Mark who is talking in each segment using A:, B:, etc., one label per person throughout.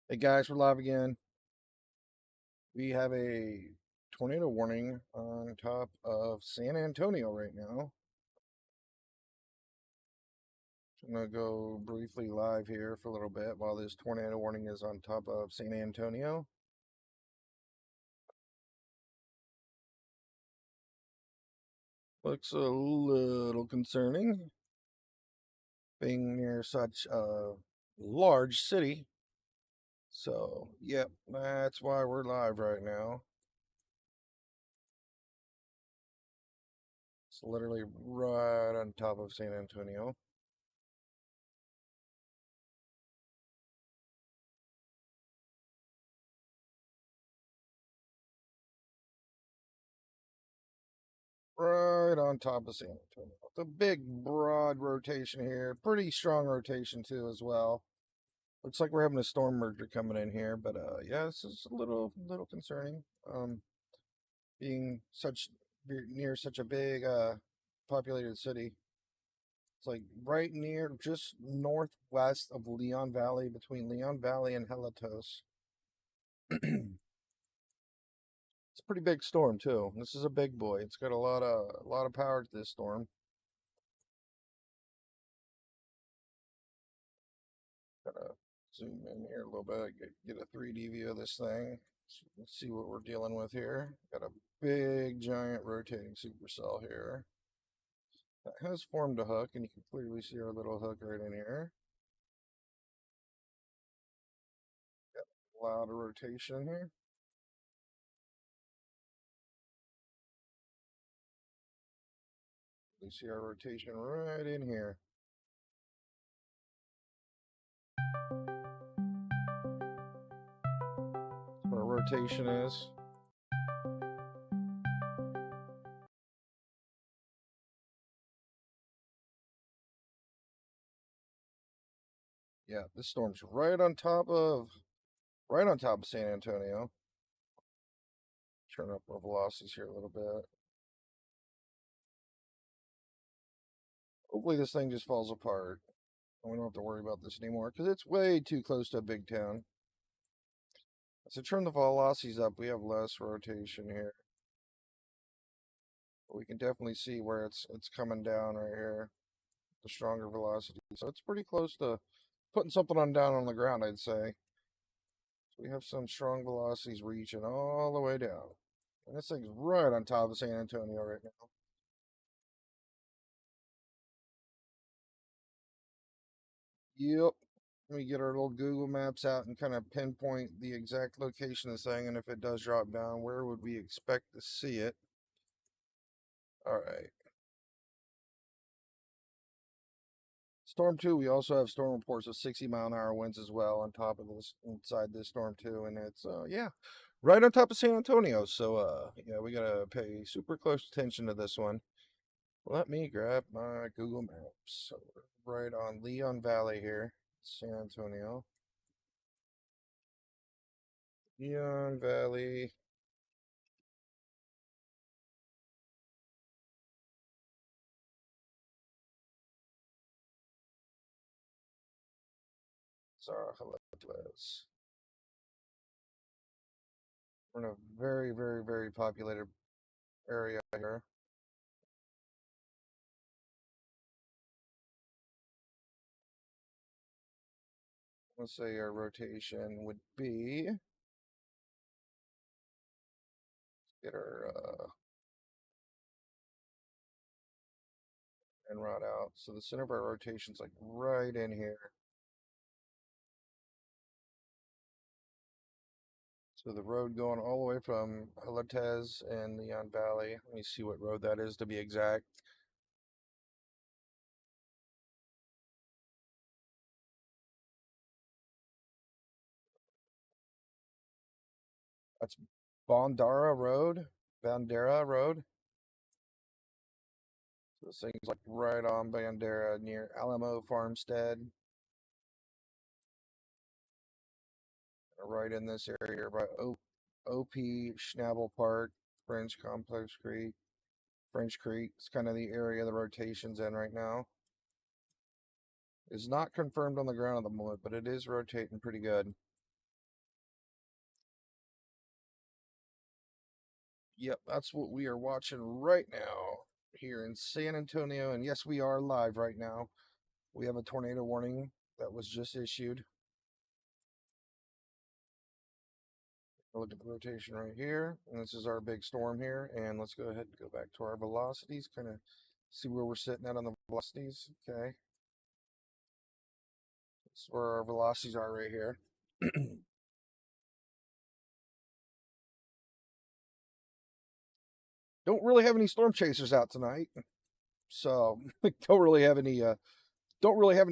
A: Hey guys, we're live again. We have a tornado warning on top of San Antonio right now. I'm going to go briefly live here for a little bit while this tornado warning is on top of San Antonio. Looks a little concerning being near such a large city. So, yep, that's why we're live right now. It's literally right on top of San Antonio. Right on top of San Antonio. It's a big, broad rotation here. Pretty strong rotation, too, as well. Looks like we're having a storm merger coming in here, but yeah, this is a little concerning. Being near such a big, populated city. It's like right near, just northwest of Leon Valley, between Leon Valley and Helitos. It's a pretty big storm, too. This is a big boy. It's got a lot of power to this storm. Gotta zoom in here a little bit, get a 3D view of this thing. Let's see what we're dealing with here. Got a big, giant rotating supercell here. That has formed a hook, and you can clearly see our little hook right in here. Got a lot of rotation here. You see our rotation right in here. That's where our rotation is. Yeah, this storm's right on top of San Antonio. Turn up our velocities here a little bit. Hopefully this thing just falls apart. We don't have to worry about this anymore because it's way too close to a big town. As I turn the velocities up, we have less rotation here. But we can definitely see where it's coming down right here. The stronger velocity. So it's pretty close to putting something on down on the ground, I'd say. So we have some strong velocities reaching all the way down. And this thing's right on top of San Antonio right now. Yep. Let me get our little Google Maps out and kind of pinpoint the exact location of this thing, and if it does drop down, where would we expect to see it? All right. Storm 2, we also have storm reports of 60-mile-an-hour winds as well on top of this, inside this storm 2, and it's yeah, right on top of San Antonio. So yeah, we gotta pay super close attention to this one. Let me grab my Google Maps. So we're right on Leon Valley here, San Antonio. Leon Valley. Sorry, Helitos. We're in a very, very, very populated area here. Let's say our rotation would be, get our en route out. So the center of our rotation's like right in here. So the road going all the way from Helites and Leon Valley. Let me see what road that is to be exact. That's Bandera Road. Bandera Road. So this thing's like right on Bandera near Alamo Farmstead. Right in this area by OP Schnabel Park, French Complex Creek. French Creek. It's kind of the area the rotation's in right now. It's not confirmed on the ground at the moment, but it is rotating pretty good. Yep, that's what we are watching right now here in San Antonio. And yes, we are live right now. We have a tornado warning that was just issued. Look at the rotation right here. And this is our big storm here. And let's go ahead and go back to our velocities, kind of see where we're sitting at on the velocities. Okay. That's where our velocities are right here. Don't really have any storm chasers out tonight. So don't really have any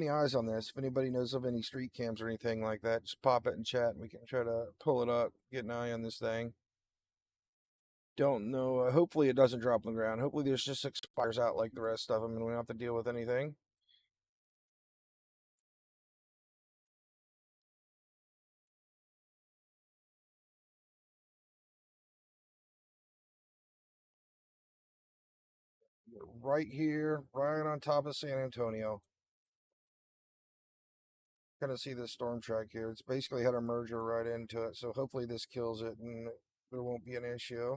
A: eyes on this. If anybody knows of any street cams or anything like that, just pop it in chat and we can try to pull it up, get an eye on this thing. Don't know. Hopefully it doesn't drop on the ground. Hopefully this just expires out like the rest of them and we don't have to deal with anything. Right here, right on top of San Antonio. Kind of see this storm track here. It's basically had a merger right into it. So hopefully this kills it and there won't be an issue.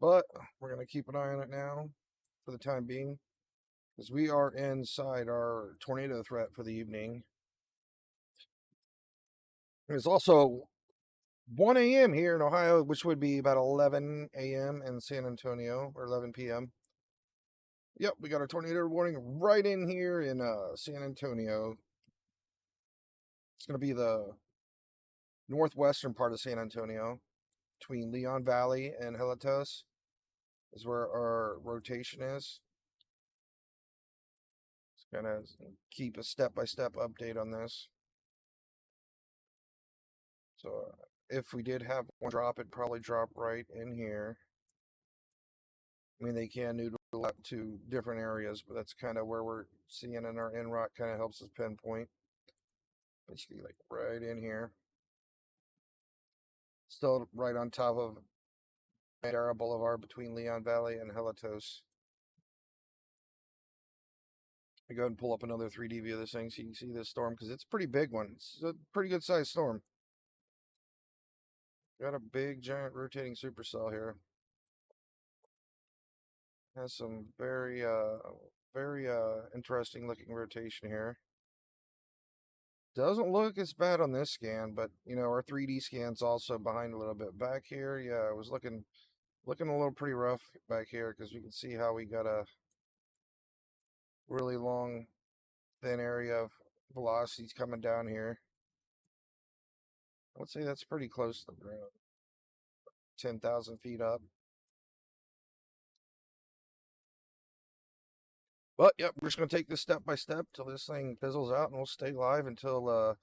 A: But we're going to keep an eye on it now for the time being, because we are inside our tornado threat for the evening. It's also 1 a.m. here in Ohio, which would be about 11 a.m. in San Antonio, or 11 p.m. Yep, we got a tornado warning right in here in San Antonio. It's going to be the northwestern part of San Antonio, between Leon Valley and Helitos, is where our rotation is. It's going to keep a step-by-step update on this. So if we did have one drop, it'd probably drop right in here. I mean, they can noodle up to different areas, but that's kind of where we're seeing in our NROC, kind of helps us pinpoint. Basically, like right in here. Still right on top of Bandera Boulevard between Leon Valley and Helitos. I go ahead and pull up another 3D view of this thing so you can see this storm, because it's a pretty big one. It's a pretty good sized storm. Got a big, giant rotating supercell here. Has some very interesting looking rotation here. Doesn't look as bad on this scan, but you know, our 3D scan's also behind a little bit. Back here, yeah, it was looking a little pretty rough back here, because we can see how we got a really long, thin area of velocities coming down here. I would say that's pretty close to the ground. 10,000 feet up. But yep, we're just gonna take this step by step till this thing fizzles out, and we'll stay live until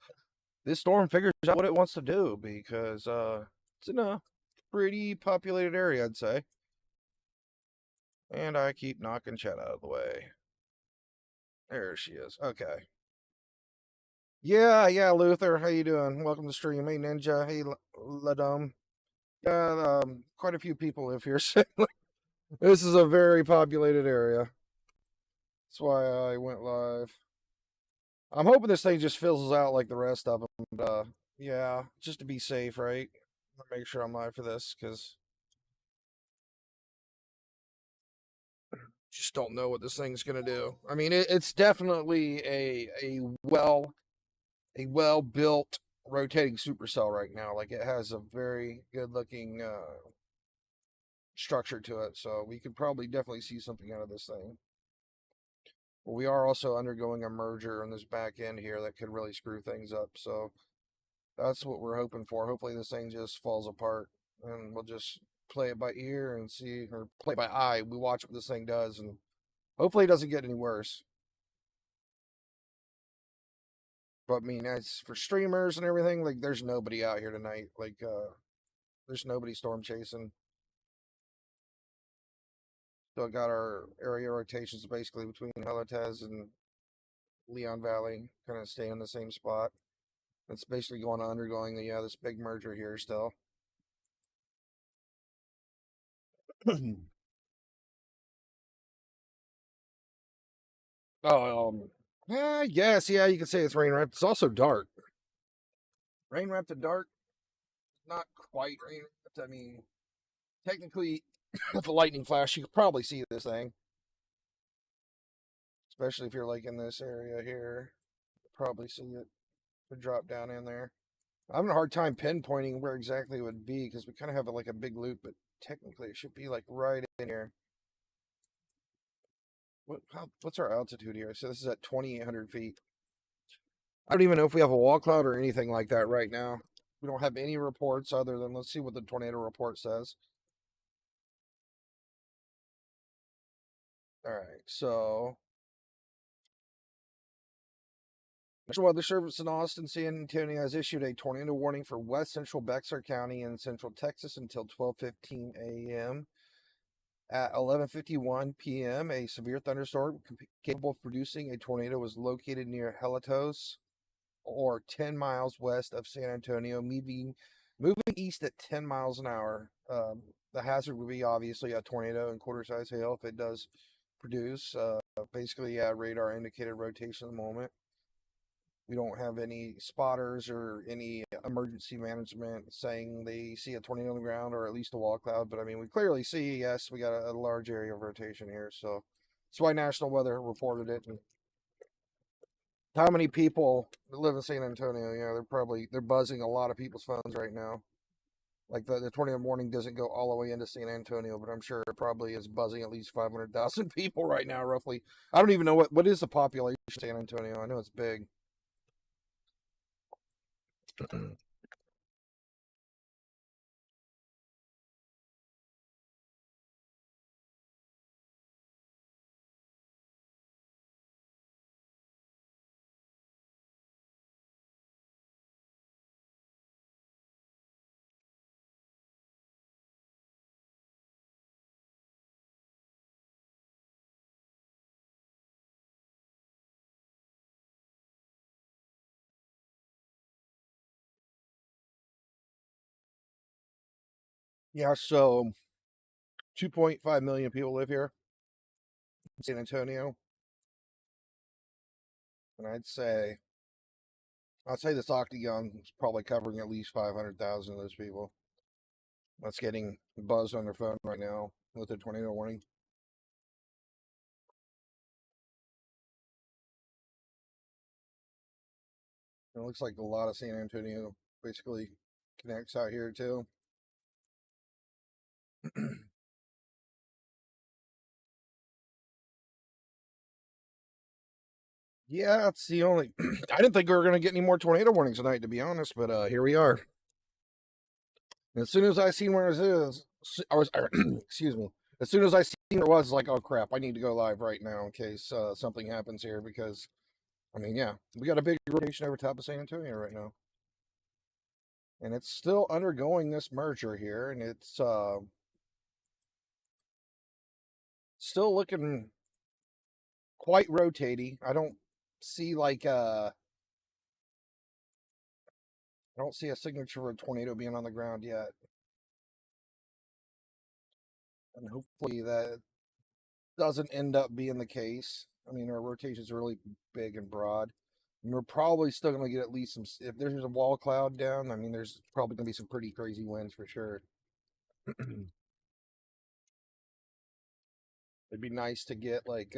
A: this storm figures out what it wants to do, because it's in a pretty populated area, I'd say. And I keep knocking Chet out of the way. There she is. Okay. Yeah, Luther. How you doing? Welcome to stream. Hey, Ninja. Hey, Ladom. Yeah, quite a few people live here. So this is a very populated area. That's why I went live. I'm hoping this thing just fizzles out like the rest of them. But, yeah, just to be safe, right? Make sure I'm live for this, because just don't know what this thing's gonna do. I mean, it's definitely a well built rotating supercell right now. Like, it has a very good looking structure to it, so we could probably definitely see something out of this thing. But we are also undergoing a merger on this back end here that could really screw things up. So that's what we're hoping for. Hopefully this thing just falls apart, and we'll just play it by ear and see, or play by eye. We watch what this thing does, and hopefully it doesn't get any worse. But I mean, as for streamers and everything, like, there's nobody out here tonight. Like, there's nobody storm chasing. Still got our area rotations basically between Helites and Leon Valley, kind of staying in the same spot. It's basically undergoing the this big merger here still. Oh, yes, yeah, you could say it's rain wrapped. It's also dark. Rain wrapped to dark, not quite rain wrapped. I mean, Technically, with the lightning flash, you could probably see this thing. Especially if you're like in this area here. You probably see it. Would drop down in there. I'm having a hard time pinpointing where exactly it would be because we kind of have like a big loop, but technically it should be like right in here. What's our altitude here? So this is at 2,800 feet. I don't even know if we have a wall cloud or anything like that right now. We don't have any reports other than, let's see what the tornado report says. All right, so National Weather Service in Austin, San Antonio has issued a tornado warning for west central Bexar County and central Texas until 12:15 a.m. At 11:51 p.m., a severe thunderstorm capable of producing a tornado was located near Helitos, or 10 miles west of San Antonio, moving east at 10 miles an hour. The hazard would be obviously a tornado and quarter-size hail if it does produce. Basically, yeah, radar indicated rotation at the moment. We don't have any spotters or any emergency management saying they see a tornado on the ground or at least a wall cloud. But I mean, we clearly see, yes, we got a large area of rotation here. So that's why National Weather reported it. And how many people live in San Antonio? Yeah, they're buzzing a lot of people's phones right now. Like the tornado warning doesn't go all the way into San Antonio, but I'm sure it probably is buzzing at least 500,000 people right now, roughly. I don't even know what is the population of San Antonio. I know it's big. Yeah, so 2.5 million people live here in San Antonio, and I'd say this octagon is probably covering at least 500,000 of those people. That's getting buzzed on their phone right now with the tornado warning. It looks like a lot of San Antonio basically connects out here too. Yeah, it's the only. I didn't think we were going to get any more tornado warnings tonight, to be honest, but here we are. As soon as I seen where it is, excuse me. As soon as I seen where it was, like, oh crap, I need to go live right now in case something happens here because, I mean, yeah, we got a big rotation over top of San Antonio right now, and it's still undergoing this merger here, and it's still looking quite rotating. I don't see a signature of a tornado being on the ground yet, and hopefully that doesn't end up being the case. I mean, our rotation is really big and broad. And we're probably still going to get at least some. If there's a wall cloud down, I mean, there's probably going to be some pretty crazy winds for sure. It'd be nice to get like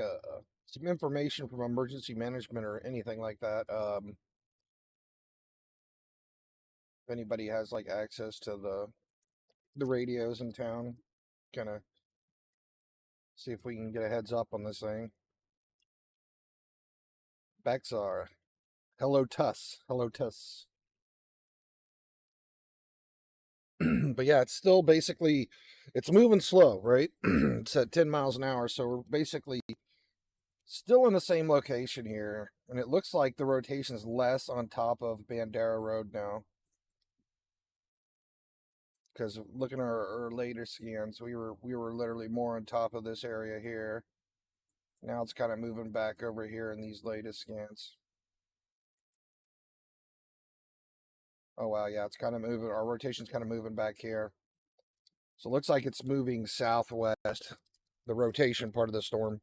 A: some information from emergency management or anything like that. If anybody has like access to the radios in town, kind of see if we can get a heads up on this thing. Bexar. Hello, Tuss. Hello, Tuss. But yeah, it's still basically it's moving slow, right? It's at 10 miles an hour, so we're basically still in the same location here, and it looks like the rotation is less on top of Bandera Road now. Because looking at our later scans, we were literally more on top of this area here. Now it's kind of moving back over here in these latest scans. Oh wow, yeah, it's kind of moving. Our rotation's kind of moving back here. So it looks like it's moving southwest, the rotation part of the storm.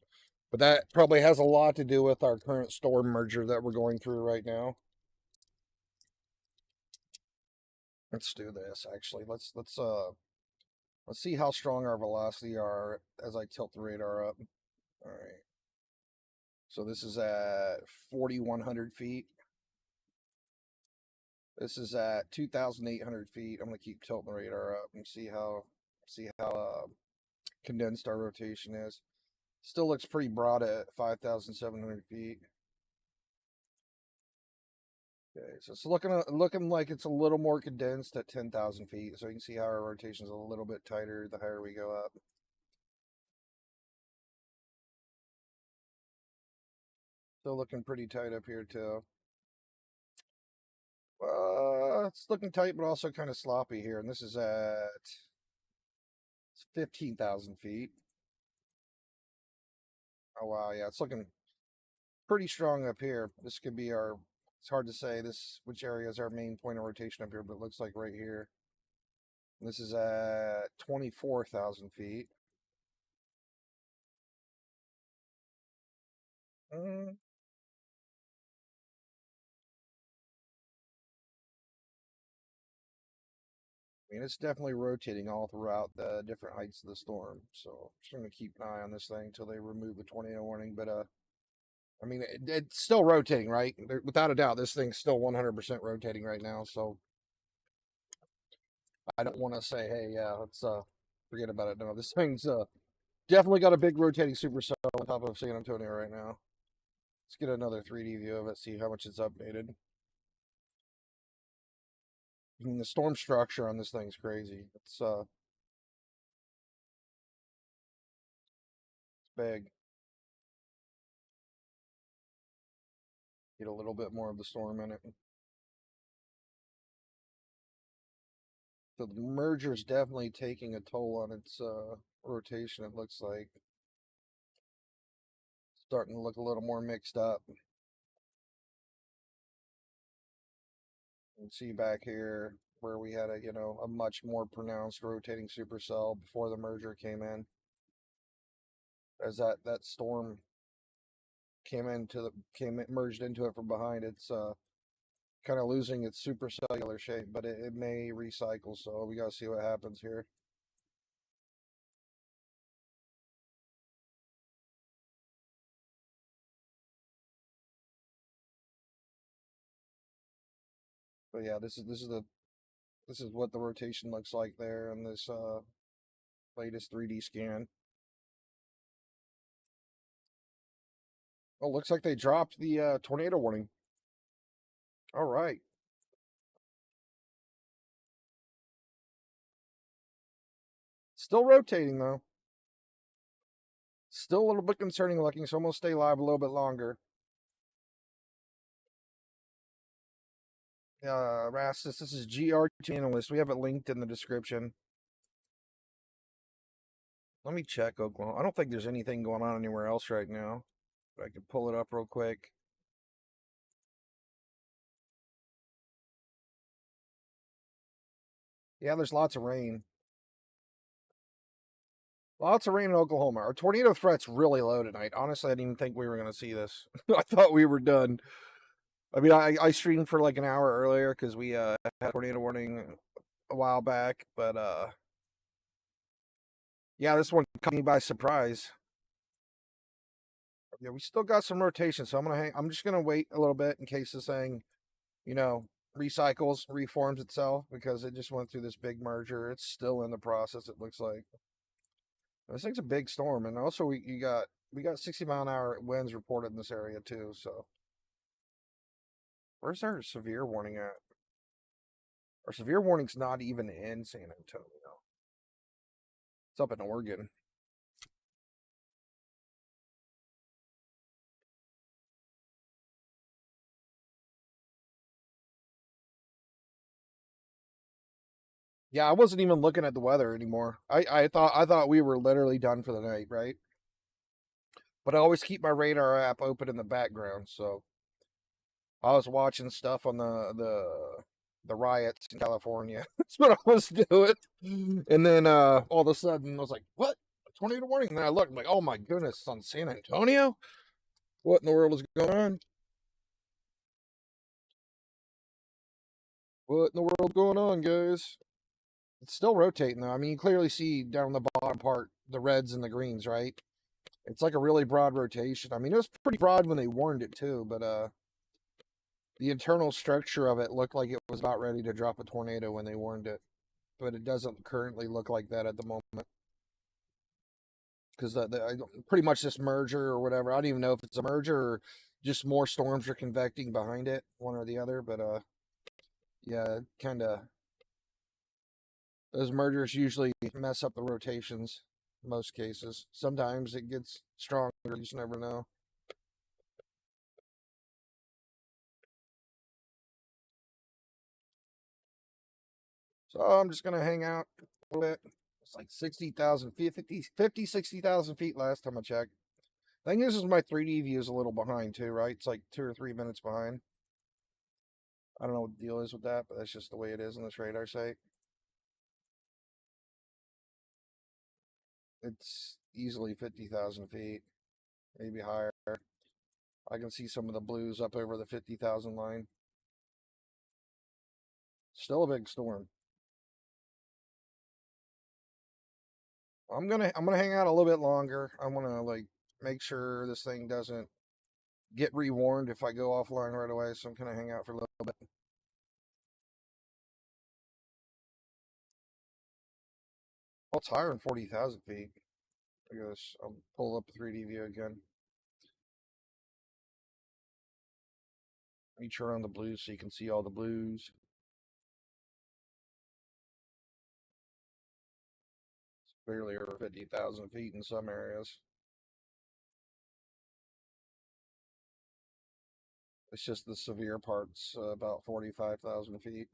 A: But that probably has a lot to do with our current storm merger that we're going through right now. Let's do this actually. Let's Let's see how strong our velocity are as I tilt the radar up. All right. So this is at 4,100 feet. This is at 2,800 feet. I'm gonna keep tilting the radar up and see how condensed our rotation is. Still looks pretty broad at 5,700 feet. Okay, so it's looking like it's a little more condensed at 10,000 feet. So you can see how our rotation is a little bit tighter the higher we go up. Still looking pretty tight up here too. It's looking tight, but also kind of sloppy here. And this is at 15,000 feet. Oh wow, yeah, it's looking pretty strong up here. This could be our. It's hard to say which area is our main point of rotation up here, but it looks like right here. This is at 24,000 feet. Mm, I mean, it's definitely rotating all throughout the different heights of the storm. So I'm just going to keep an eye on this thing until they remove the tornado warning. But I mean, it's still rotating, right? Without a doubt, this thing's still 100% rotating right now. So I don't want to say, hey, yeah, let's forget about it. No, this thing's definitely got a big rotating supercell on top of San Antonio right now. Let's get another 3D view of it, see how much it's updated. I mean, the storm structure on this thing's crazy. It's big. Get a little bit more of the storm in it. So the merger is definitely taking a toll on its rotation. It looks like starting to look a little more mixed up. You can see back here where we had a much more pronounced rotating supercell before the merger came in. As that storm merged into it from behind, it's kind of losing its supercellular shape, but it may recycle. So we gotta see what happens here. But yeah, this is what the rotation looks like there in this latest 3D scan. Oh, looks like they dropped the tornado warning. All right. Still rotating though. Still a little bit concerning looking, so I'm gonna stay live a little bit longer. Rastus, this is GR2 Analyst. We have it linked in the description. Let me check Oklahoma. I don't think there's anything going on anywhere else right now. But I can pull it up real quick. Yeah, there's lots of rain. Lots of rain in Oklahoma. Our tornado threat's really low tonight. Honestly, I didn't even think we were going to see this. I thought we were done. I mean, I streamed for like an hour earlier because we had a tornado warning a while back. But yeah, this one caught me by surprise. Yeah, we still got some rotation, so I'm just gonna wait a little bit in case this thing, you know, recycles, reforms itself because it just went through this big merger. It's still in the process. It looks like this thing's a big storm, and also we got 60-mile-an-hour winds reported in this area too. So where's our severe warning at? Our severe warning's not even in San Antonio. It's up in Oregon. Yeah, I wasn't even looking at the weather anymore. I thought we were literally done for the night, right? But I always keep my radar app open in the background, so I was watching stuff on the riots in California. That's what I was doing. And then all of a sudden I was like, "What? A tornado warning?" And then I looked, I'm like, "Oh my goodness, it's on San Antonio? What in the world is going on? What in the world going on, guys?" It's still rotating though. I mean, you clearly see down the bottom part the reds and the greens, right? It's like a really broad rotation. I mean, it was pretty broad when they warned it too, but the internal structure of it looked like it was about ready to drop a tornado when they warned it, but it doesn't currently look like that at the moment because pretty much this merger or whatever. I don't even know if it's a merger or just more storms are convecting behind it, one or the other. But yeah, kind of those mergers usually mess up the rotations. Most cases. Sometimes it gets stronger. You just never know. So I'm just gonna hang out a little bit. It's like 60,000 feet, 60,000 feet last time I checked. I think this is my 3D view is a little behind too, right? It's like 2 or 3 minutes behind. I don't know what the deal is with that, but that's just the way it is in this radar site. It's easily 50,000 feet, maybe higher. I can see some of the blues up over the 50,000 line. Still a big storm. I'm gonna hang out a little bit longer. I wanna like make sure this thing doesn't get rewarned if I go offline right away. So I'm gonna hang out for a little bit. Well, it's higher than 40,000 feet. I guess I'll pull up the 3D view again. Reach around the blues so you can see all the blues. It's barely over 50,000 feet in some areas. It's just the severe parts, about 45,000 feet.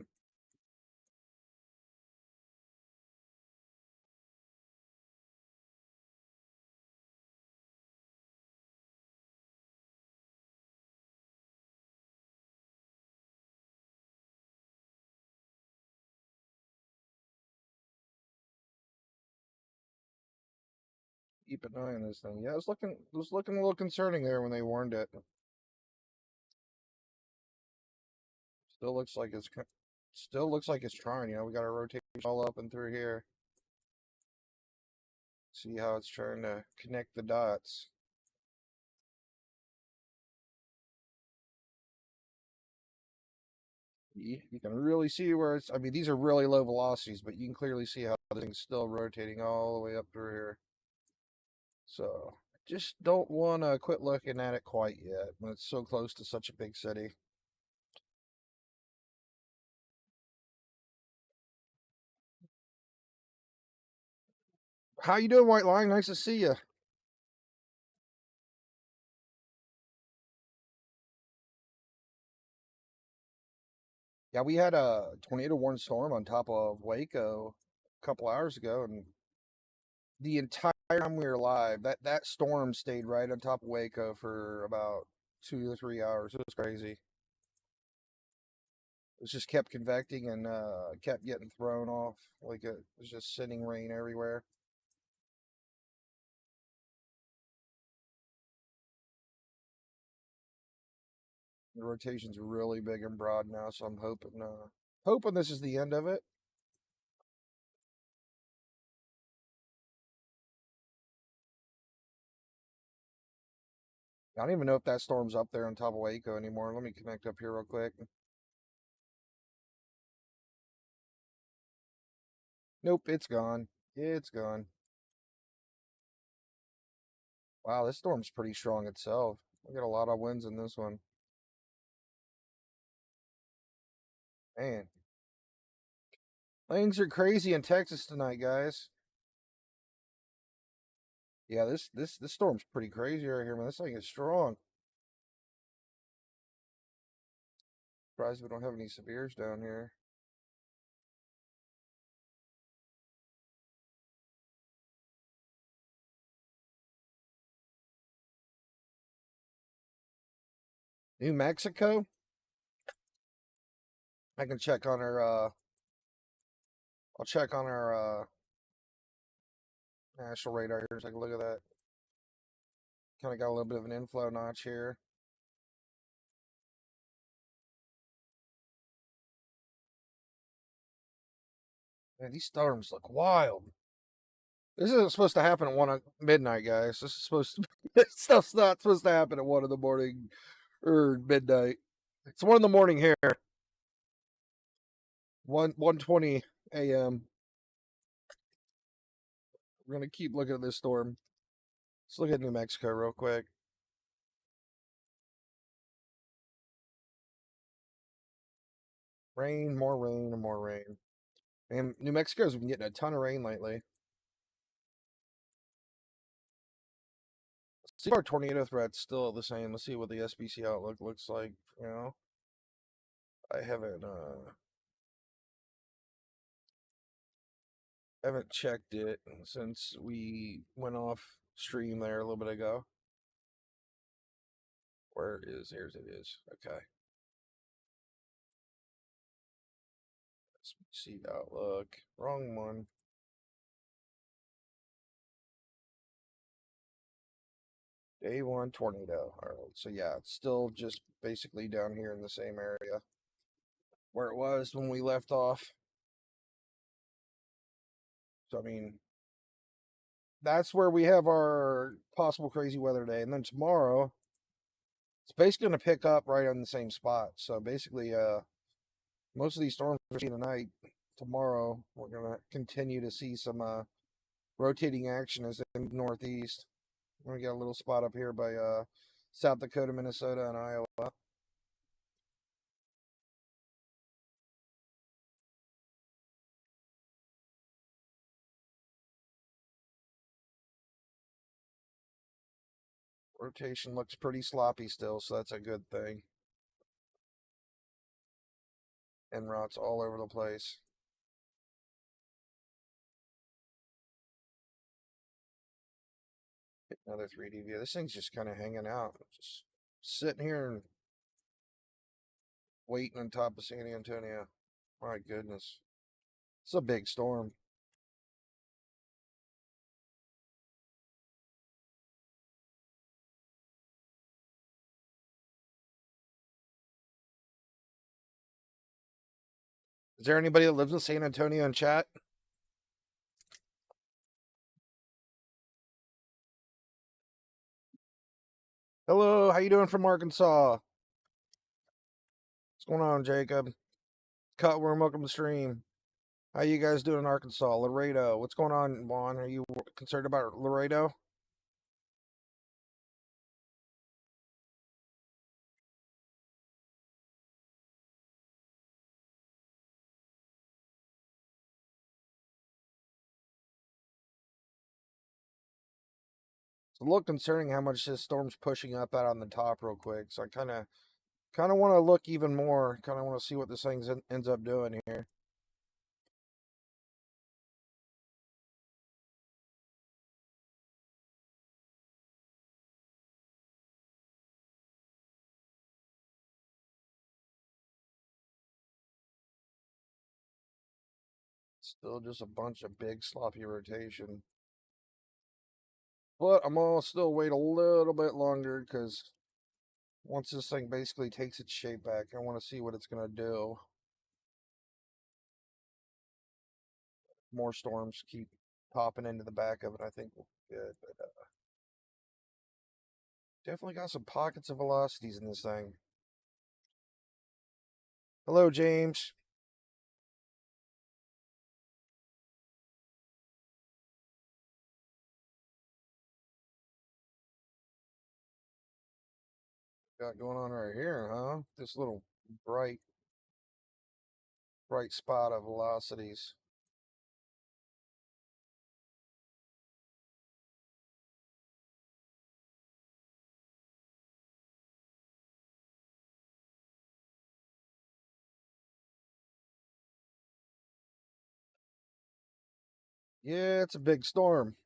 A: Keep an eye on this thing. Yeah, it was looking a little concerning there when they warned it. Still looks like it's trying. You know, we got our rotation all up and through here. See how it's trying to connect the dots. You can really see where it's. I mean, these are really low velocities, but you can clearly see how the thing's still rotating all the way up through here. So just don't want to quit looking at it quite yet when it's so close to such a big city. How you doing, White Line? Nice to see you. Yeah, we had a tornado warning storm on top of Waco a couple hours ago, and the entire time we were live, that storm stayed right on top of Waco for about 2 to 3 hours. It was crazy. It just kept convecting and kept getting thrown off like it was just sitting rain everywhere. The rotation's really big and broad now, so I'm hoping this is the end of it. I don't even know if that storm's up there on top of Waco anymore. Let me connect up here real quick. Nope, it's gone. It's gone. Wow, this storm's pretty strong itself. We got a lot of winds in this one. Man, things are crazy in Texas tonight, guys. Yeah, this storm's pretty crazy right here, man. This thing is strong. Surprised we don't have any severes down here. New Mexico? I can check on our I'll check on our national radar here. Take a look at that. Kind of got a little bit of an inflow notch here. Man, these storms look wild. This isn't supposed to happen at 1 at midnight, guys. This is supposed to be, this stuff's not supposed to happen at 1 in the morning or midnight. It's 1 in the morning here. 1:20 a.m. We're gonna keep looking at this storm. Let's look at New Mexico real quick. Rain, more rain, and more rain. And New Mexico's been getting a ton of rain lately. Let's see if our tornado threat's still the same. Let's see what the SBC outlook looks like. You know, I haven't checked it since we went off stream there a little bit ago. Where it is? Here's it is. Okay. SBC outlook. Wrong one. Day 1 tornado. All right. So yeah, it's still just basically down here in the same area where it was when we left off. So I mean, that's where we have our possible crazy weather day, and then tomorrow it's basically going to pick up right on the same spot. So basically, most of these storms we're seeing tonight, tomorrow we're going to continue to see some rotating action as in northeast. We got a little spot up here by South Dakota, Minnesota, and Iowa. Rotation looks pretty sloppy still, so that's a good thing. En routes all over the place. Another 3D view. This thing's just kind of hanging out. Just sitting here and waiting on top of San Antonio. My goodness. It's a big storm. Is there anybody that lives in San Antonio in chat? Hello, how you doing from Arkansas? What's going on, Jacob? Cutworm, welcome to the stream. How you guys doing in Arkansas? Laredo, what's going on, Juan? Are you concerned about Laredo? It's a little concerning how much this storm's pushing up out on the top real quick. So I kind of want to look even more. Kind of want to see what this thing ends up doing here. Still just a bunch of big sloppy rotation. But I'm gonna still wait a little bit longer because once this thing basically takes its shape back, I want to see what it's gonna do. More storms keep popping into the back of it. I think we'll be good, but definitely got some pockets of velocities in this thing. Hello, James. Got going on right here, huh? This little bright spot of velocities. Yeah, it's a big storm.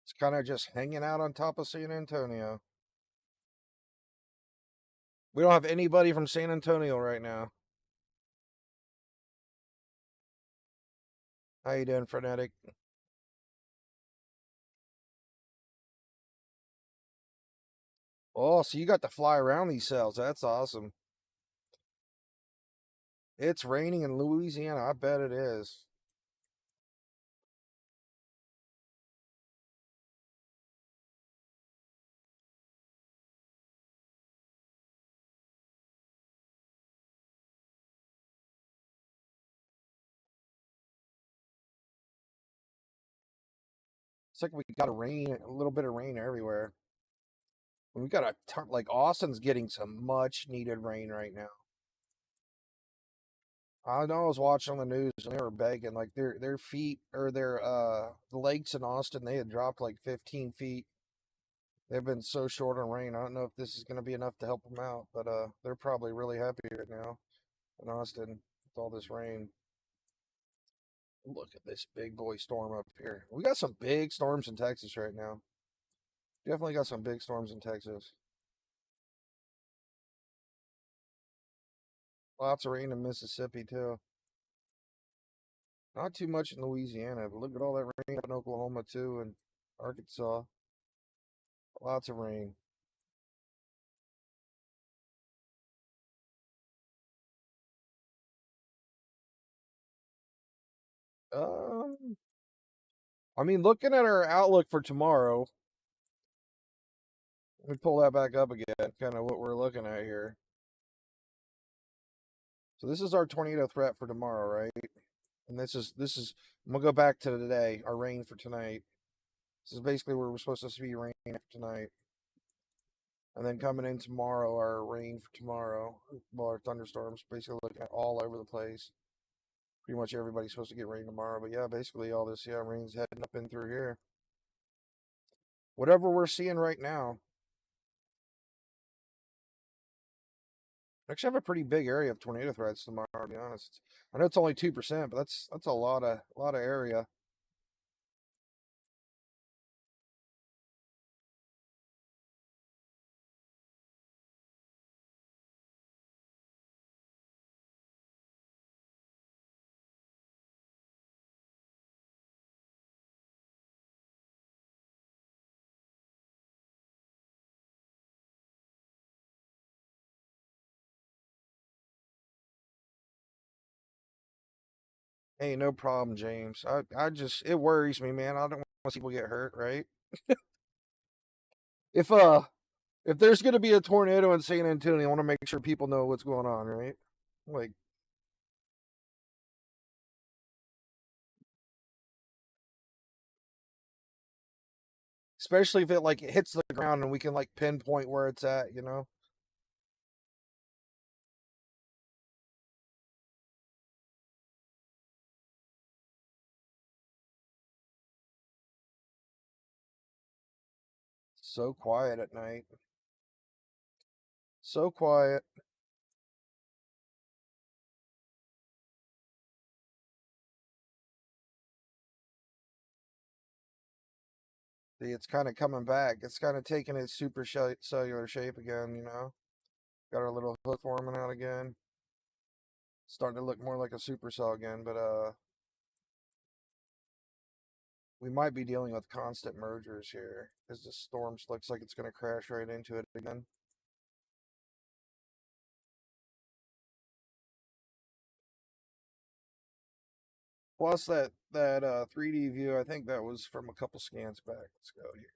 A: It's kind of just hanging out on top of San Antonio. We don't have anybody from San Antonio right now. How you doing, Frenetic? Oh, so you got to fly around these cells. That's awesome. It's raining in Louisiana. I bet it is. It's like we got a little bit of rain everywhere. We got a ton, like Austin's getting some much needed rain right now. I know I was watching on the news and they were begging like their feet or their the lakes in Austin they had dropped like 15 feet. They've been so short on rain. I don't know if this is going to be enough to help them out, but they're probably really happy right now in Austin with all this rain. Look at this big boy storm up here. We got some big storms in Texas right now. Definitely got some big storms in Texas. Lots of rain in Mississippi too. Not too much in Louisiana, but look at all that rain in Oklahoma too and Arkansas. Lots of rain. Um, I mean, looking at our outlook for tomorrow, let me pull that back up again. Kind of what we're looking at here. So this is our tornado threat for tomorrow, right? And this is. I'm gonna go back to today. Our rain for tonight. This is basically where we're supposed to see rain for tonight. And then coming in tomorrow, our rain for tomorrow. Well, our thunderstorms, basically looking at all over the place. Pretty much everybody's supposed to get rain tomorrow. But yeah, basically all this, yeah, rain's heading up in through here. Whatever we're seeing right now. Actually have a pretty big area of tornado threats tomorrow, to be honest. I know it's only 2%, but that's a lot of area. Hey, no problem, James. I just it worries me, man. I don't want to see people get hurt, right? If uh if there's gonna be a tornado in San Antonio, I want to make sure people know what's going on, right? Like, especially if it like it hits the ground and we can like pinpoint where it's at, you know? So quiet at night. So quiet. See, it's kind of coming back. It's kind of taking its cellular shape again, you know? Got our little hook forming out again. Starting to look more like a supercell again, but we might be dealing with constant mergers here because the storm looks like it's going to crash right into it again. Plus that 3D view, I think that was from a couple scans back. Let's go here.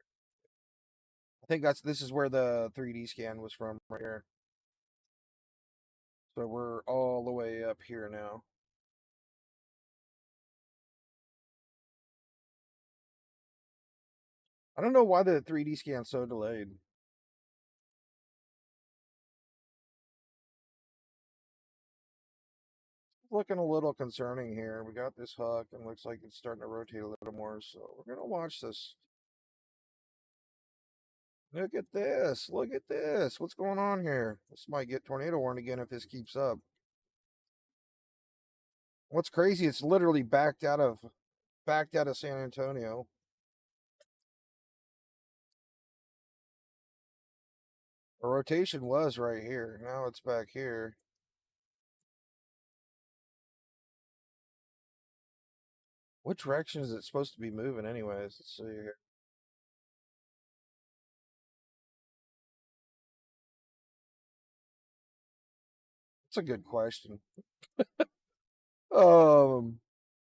A: I think this is where the 3D scan was from right here. So we're all the way up here now. I don't know why the 3D scan's so delayed. Looking a little concerning here. We got this hook and looks like it's starting to rotate a little more. So we're gonna watch this. Look at this. Look at this. What's going on here? This might get tornado warned again if this keeps up. What's crazy? It's literally backed out of San Antonio. The rotation was right here. Now it's back here. What direction is it supposed to be moving, anyways? Let's see here. That's a good question. Um,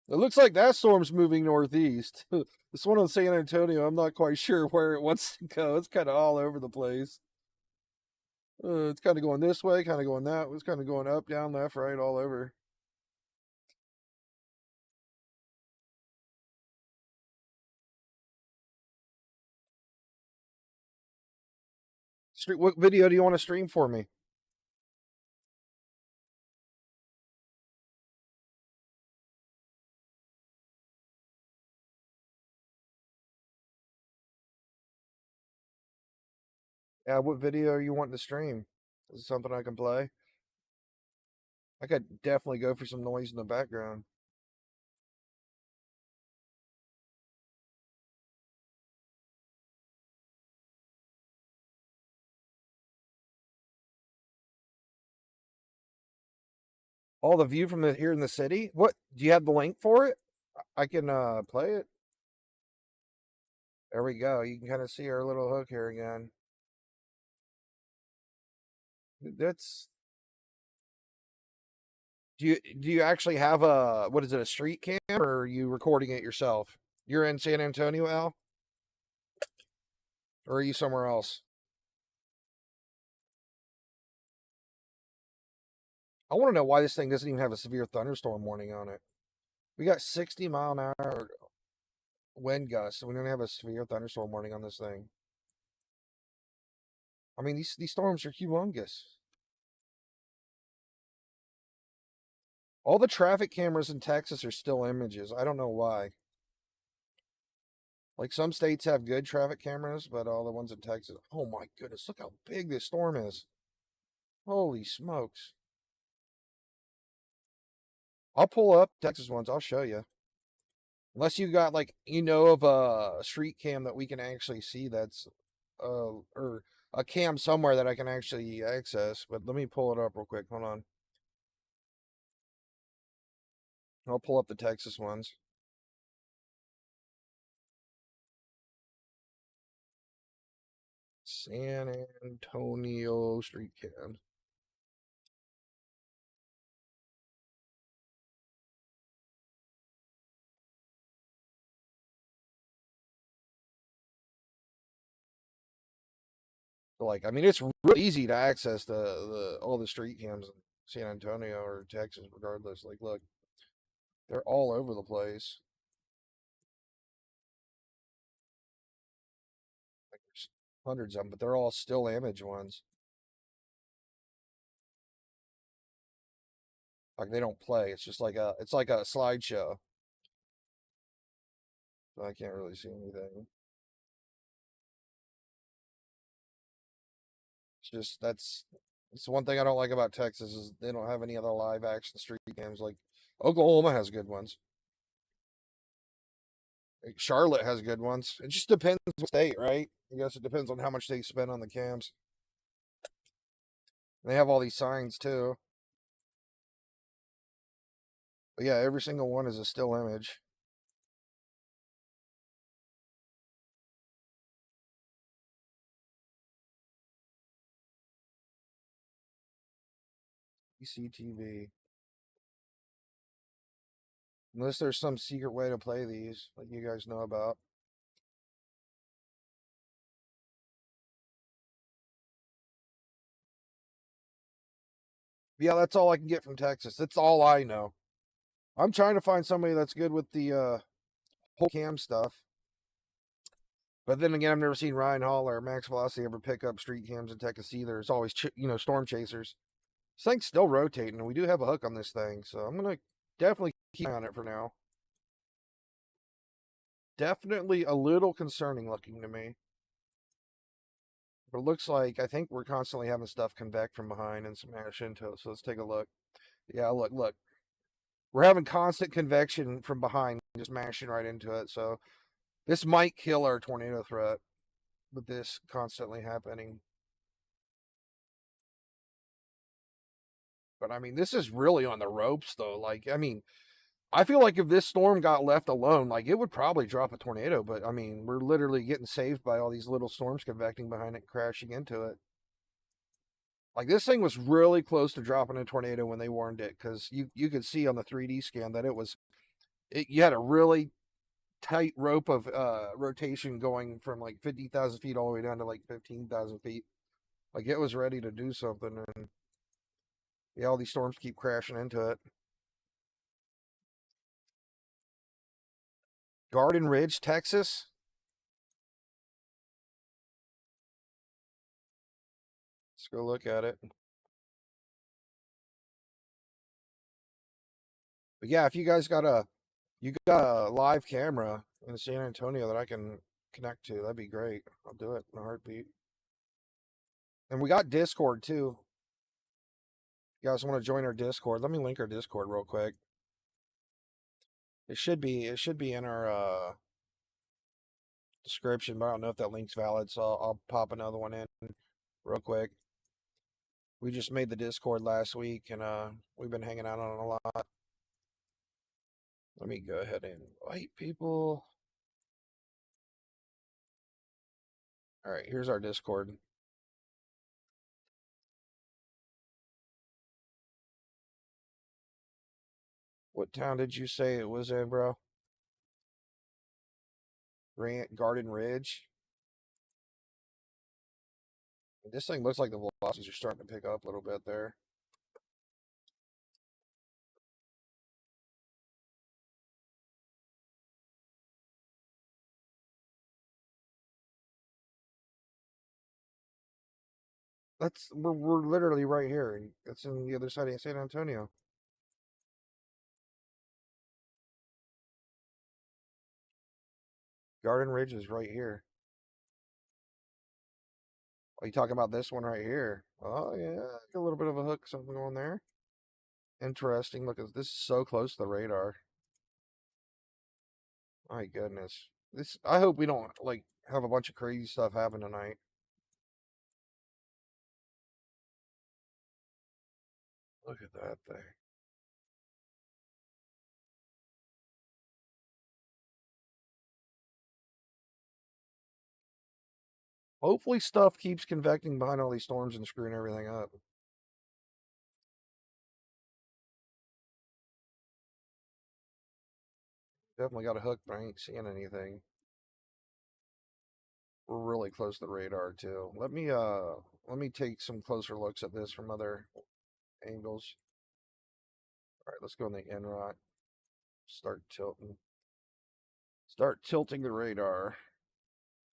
A: it looks like that storm's moving northeast. This one on San Antonio, I'm not quite sure where it wants to go. It's kind of all over the place. It's kind of going this way, kind of going that. It's kind of going up, down, left, right, all over. What video do you want to stream for me? Yeah, what video are you wanting to stream? Is it something I can play? I could definitely go for some noise in the background. Oh, the view from here in the city? What? Do you have the link for it? I can play it. There we go. You can kind of see our little hook here again. That's. Do you actually have a, what is it, a street cam, or are you recording it yourself? You're in San Antonio, Al, or are you somewhere else? I want to know why this thing doesn't even have a severe thunderstorm warning on it. We got 60-mile-an-hour wind gusts, and we don't have a severe thunderstorm warning on this thing. I mean, these storms are humongous. All the traffic cameras in Texas are still images. I don't know why. Like, some states have good traffic cameras, but all the ones in Texas. Oh my goodness, look how big this storm is. Holy smokes. I'll pull up Texas ones. I'll show you. Unless you got, like, of a street cam that we can actually see that's, or a cam somewhere that I can actually access. But let me pull it up real quick. Hold on. I'll pull up the Texas ones. San Antonio street cam. Like, I mean, it's really easy to access the all the street cams in San Antonio or Texas, regardless. Like, look, they're all over the place. Like, there's hundreds of them, but they're all still image ones. Like, they don't play. It's just like a slideshow. So I can't really see anything. It's just it's one thing I don't like about Texas is they don't have any other live action street games. Like, Oklahoma has good ones. Like, Charlotte has good ones. It just depends what state, right? I guess it depends on how much they spend on the cams. And they have all these signs too. But yeah, every single one is a still image. CCTV. Unless there's some secret way to play these, like you guys know about. Yeah, that's all I can get from Texas. That's all I know. I'm trying to find somebody that's good with the whole cam stuff. But then again, I've never seen Ryan Hall or Max Velocity ever pick up street cams in Texas either. It's always, storm chasers. This thing's still rotating, and we do have a hook on this thing, so I'm going to definitely keep an eye on it for now. Definitely a little concerning looking to me. But it looks like, I think we're constantly having stuff convect from behind and smash into it, so let's take a look. Yeah, look. We're having constant convection from behind, just mashing right into it, so this might kill our tornado threat with this constantly happening. But I mean, this is really on the ropes, though. Like, I mean, I feel like if this storm got left alone, like, it would probably drop a tornado. But I mean, we're literally getting saved by all these little storms convecting behind it, crashing into it. Like this thing was really close to dropping a tornado when they warned it, because you could see on the 3D scan that you had a really tight rope of rotation going from like 50,000 feet all the way down to like 15,000 feet. Like it was ready to do something, and yeah, all these storms keep crashing into it. Garden Ridge, Texas. Let's go look at it. But yeah, if you got a live camera in San Antonio that I can connect to, that'd be great. I'll do it in a heartbeat. And we got Discord too. You guys want to join our Discord? Let me link our Discord real quick. It should be in our description, but I don't know if that link's valid, so I'll pop another one in real quick. We just made the Discord last week, and we've been hanging out on it a lot. Let me go ahead and invite people. All right, here's our Discord. What town did you say it was in, bro? Garden Ridge. This thing looks like the velocities are starting to pick up a little bit there. We're literally right here. It's in the other side of San Antonio. Garden Ridge is right here. Are you talking about this one right here? Oh yeah, a little bit of a hook, something on there. Interesting. Look, this is so close to the radar. My goodness. This. I hope we don't like have a bunch of crazy stuff happen tonight. Look at that thing. Hopefully, stuff keeps convecting behind all these storms and screwing everything up. Definitely got a hook, but I ain't seeing anything. We're really close to the radar too. Let me take some closer looks at this from other angles. All right, let's go in the inrot. Start tilting. Start tilting the radar.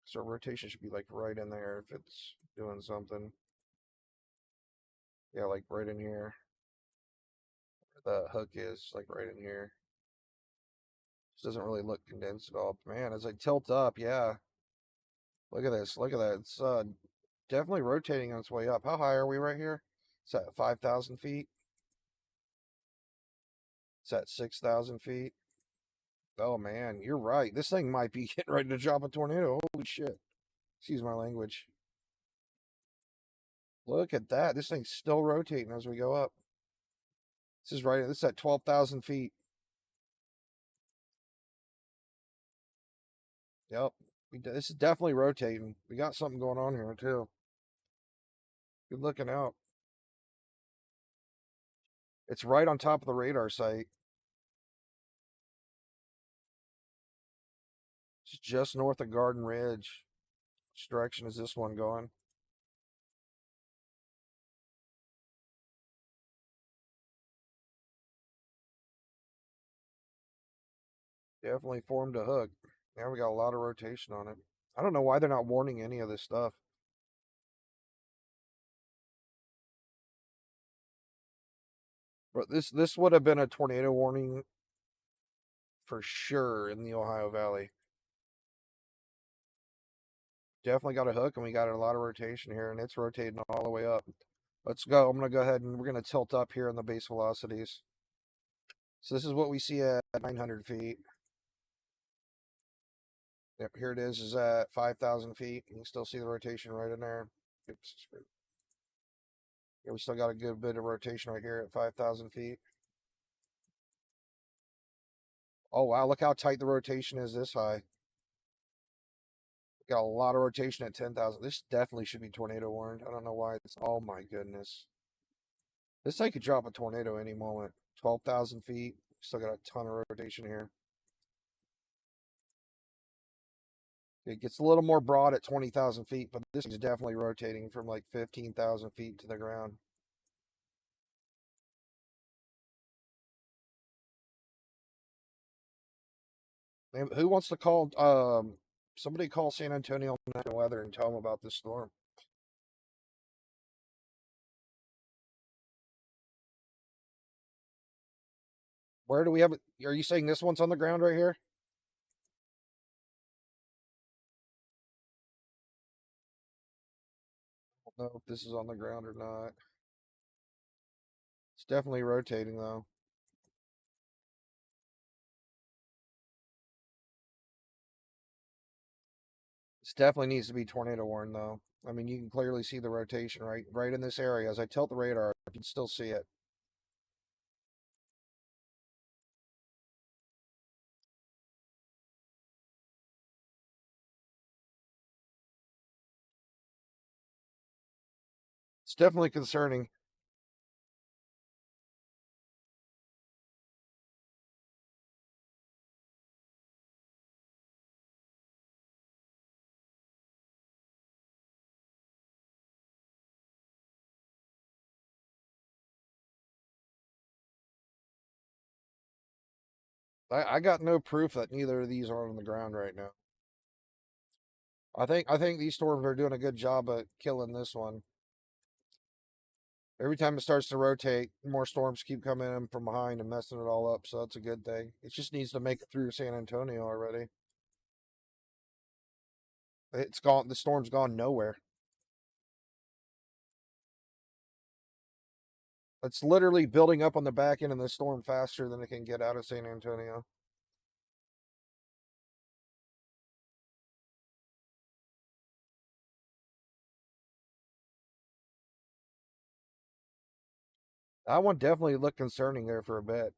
A: So rotation should be like right in there if it's doing something. Yeah, like right in here. Where the hook is, like right in here. This doesn't really look condensed at all. Man, as I tilt up, yeah. Look at this. Look at that. It's definitely rotating on its way up. How high are we right here? It's at 5,000 feet. It's at 6,000 feet. Oh man, you're right. This thing might be getting ready to drop a tornado. Holy shit. Excuse my language. Look at that. This thing's still rotating as we go up. This is at 12,000 feet. Yep. This is definitely rotating. We got something going on here too. Good looking out. It's right on top of the radar site. It's just north of Garden Ridge. Which direction is this one going? Definitely formed a hook. Now we got a lot of rotation on it. I don't know why they're not warning any of this stuff. But this would have been a tornado warning for sure in the Ohio Valley. Definitely got a hook, and we got a lot of rotation here, and it's rotating all the way up. Let's go. I'm going to go ahead and we're going to tilt up here on the base velocities. So this is what we see at 900 feet. Yep, here it is at 5,000 feet. You can still see the rotation right in there. Oops. Yeah, we still got a good bit of rotation right here at 5,000 feet. Oh, wow. Look how tight the rotation is this high. Got a lot of rotation at 10,000. This definitely should be tornado warned. I don't know why it's. Oh my goodness. This thing could drop a tornado any moment. 12,000 feet. Still got a ton of rotation here. It gets a little more broad at 20,000 feet, but this is definitely rotating from like 15,000 feet to the ground. Who wants to call? Somebody call San Antonio National Weather and tell them about this storm. Where do we have it? Are you saying this one's on the ground right here? I don't know if this is on the ground or not. It's definitely rotating though. This definitely needs to be tornado warned though. I mean, you can clearly see the rotation right in this area. As I tilt the radar, you can still see it. It's definitely concerning. I got no proof that neither of these are on the ground right now. I think these storms are doing a good job at killing this one. Every time it starts to rotate, more storms keep coming in from behind and messing it all up. So that's a good thing. It just needs to make it through San Antonio already. It's gone. The storm's gone nowhere. It's literally building up on the back end of the storm faster than it can get out of San Antonio. That one definitely looked concerning there for a bit.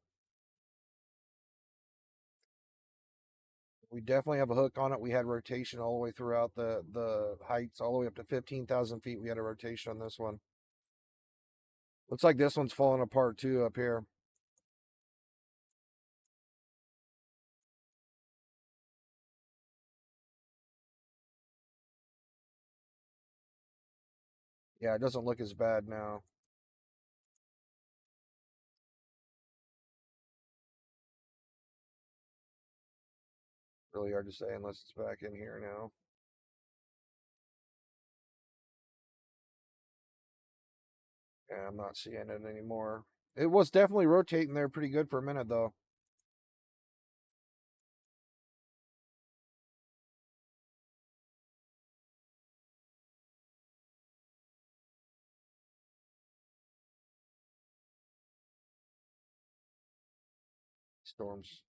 A: We definitely have a hook on it. We had rotation all the way throughout the heights, all the way up to 15,000 feet. We had a rotation on this one. Looks like this one's falling apart too up here. Yeah, it doesn't look as bad now. Really hard to say unless it's back in here now. Yeah, I'm not seeing it anymore. It was definitely rotating there pretty good for a minute though. Storms.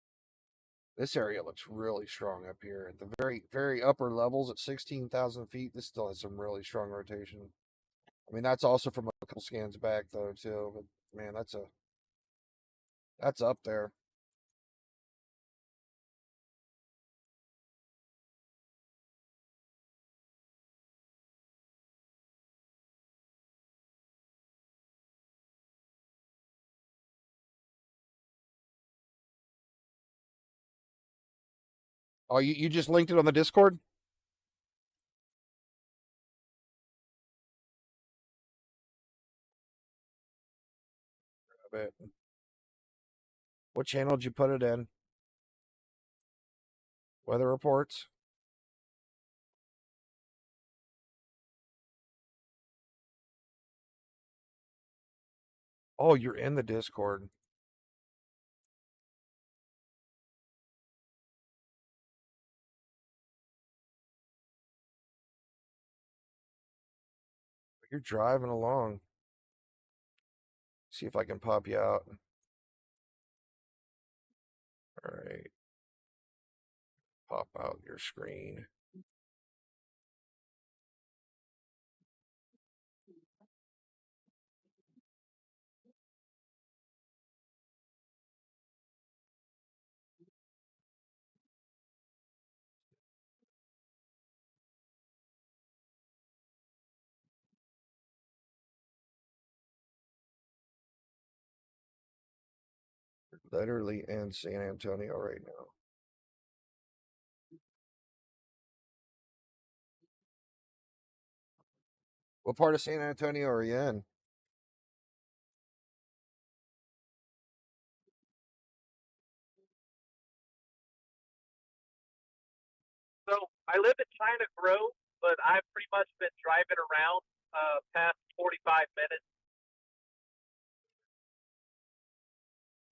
A: This area looks really strong up here. At the very upper levels at 16,000 feet, this still has some really strong rotation. I mean, that's also from a couple scans back though too. But man, that's up there. Oh, you just linked it on the Discord? I bet. What channel did you put it in? Weather reports? Oh, you're in the Discord. You're driving along. See if I can pop you out. All right. Pop out your screen. Literally in San Antonio right now. What part of San Antonio are you in?
B: So I live in China Grove, but I've pretty much been driving around past 45 minutes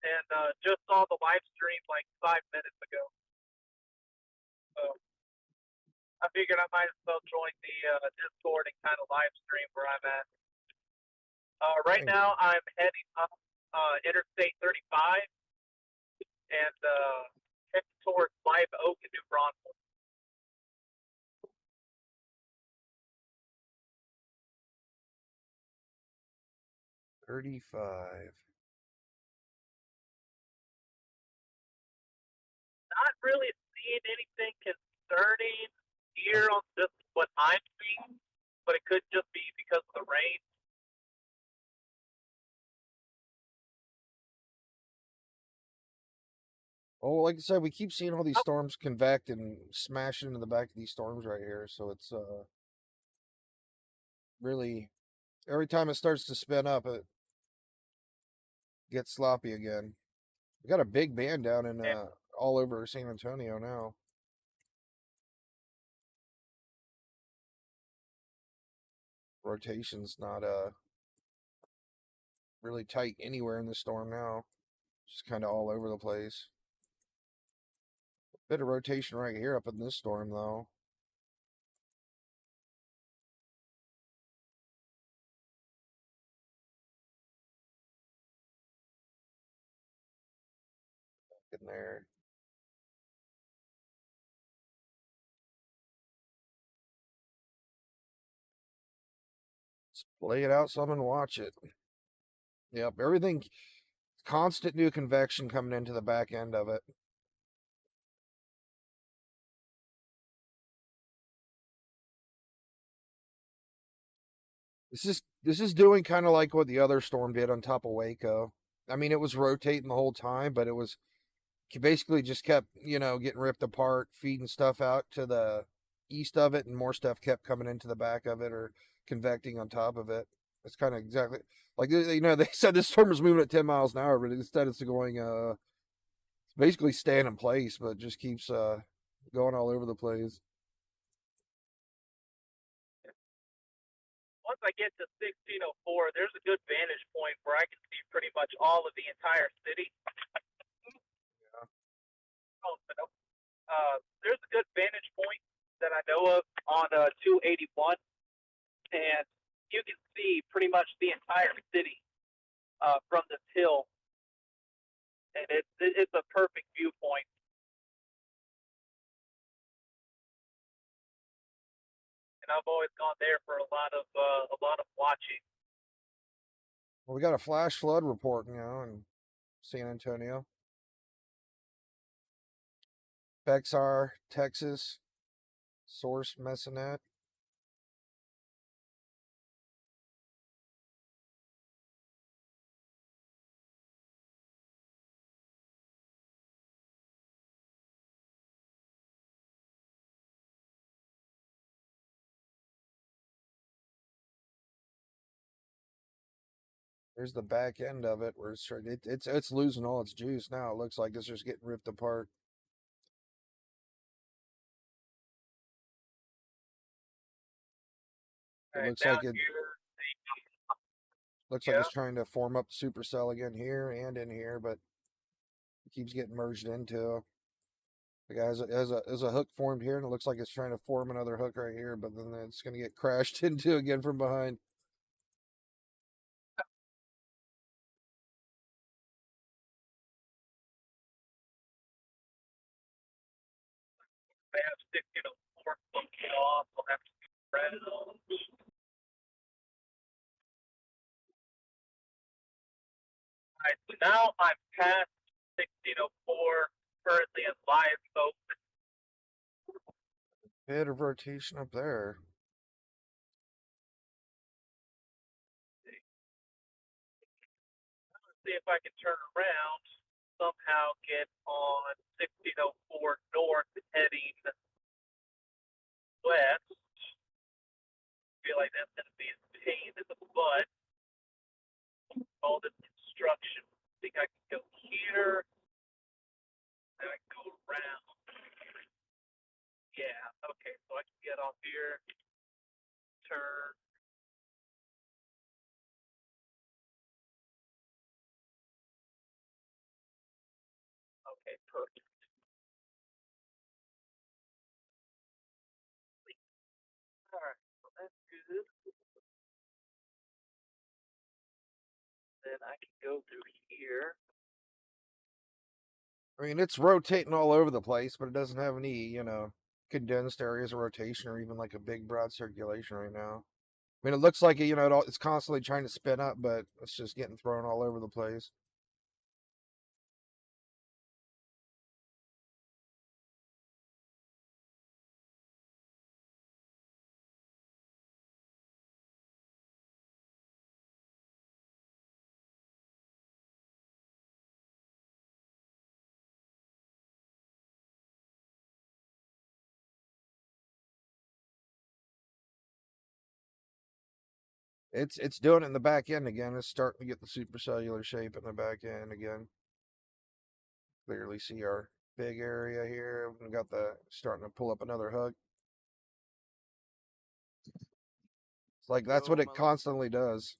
B: and just saw the live stream like 5 minutes ago. So I figured I might as well join the Discord and kind of live stream where I'm at. Right
A: Dang,
B: now, I'm heading up Interstate 35 and heading towards Live Oak in New Braunfels.
A: 35.
B: Not really seeing anything concerning here on just what I'm seeing, but it could just be because of the rain.
A: Oh, like I said, we keep seeing all these
B: Oh,
A: storms convect and smash into the back of these storms right here. So it's really every time it starts to spin up, it gets sloppy again. We got a big band down in
B: and
A: all over San Antonio now. Rotation's not really tight anywhere in the storm now. Just kind of all over the place. Bit of rotation right here up in this storm though. In there. Let's lay it out some and watch it. Yep, everything constant new convection coming into the back end of it. This is doing kind of like what the other storm did on top of Waco. I mean, it was rotating the whole time, but it was basically just kept, getting ripped apart, feeding stuff out to the east of it, and more stuff kept coming into the back of it or convecting on top of it. It's kind of exactly like they said this storm was moving at 10 miles an hour, but instead it's going basically staying in place, but just keeps going all over the place.
B: once I get to 1604, there's a good vantage point where I can see pretty much all of the entire city. Oh, no. There's a good vantage point that I know of on 281, and you can see pretty much the entire city from this hill, and it's a perfect viewpoint. And I've always gone there for a lot of watching.
A: Well, we got a flash flood report, in San Antonio. Bexar, Texas, source Messinet. There's the back end of it where it's losing all its juice now. It looks like it's just getting ripped apart.
B: All
A: It
B: right,
A: looks
B: now
A: like it
B: here,
A: looks like
B: yeah,
A: it's trying to form up the supercell again here and in here, but it keeps getting merged into. The guy has a hook formed here, and it looks like it's trying to form another hook right here, but then it's going to get crashed into again from behind.
B: they have 1604 funky off. I'll have to spread it all. All right, so now I'm past 1604, currently in live open.
A: Bit of rotation up there.
B: Let's see if I can turn around. somehow get on 1604 north heading west. I feel like that's going to be a pain in the butt. All this construction. I think I can go here. And I can go around. Yeah, okay, so I can get off here, turn. Okay, perfect. Alright, so that's good. Then I can go through here.
A: I mean, it's rotating all over the place, but it doesn't have any, condensed areas of rotation or even like a big broad circulation right now. I mean, it looks like it's constantly trying to spin up, but it's just getting thrown all over the place. It's doing it in the back end again. It's starting to get the supercellular shape in the back end again. Clearly see our big area here. We got the starting to pull up another hook. It's like that's what it constantly does.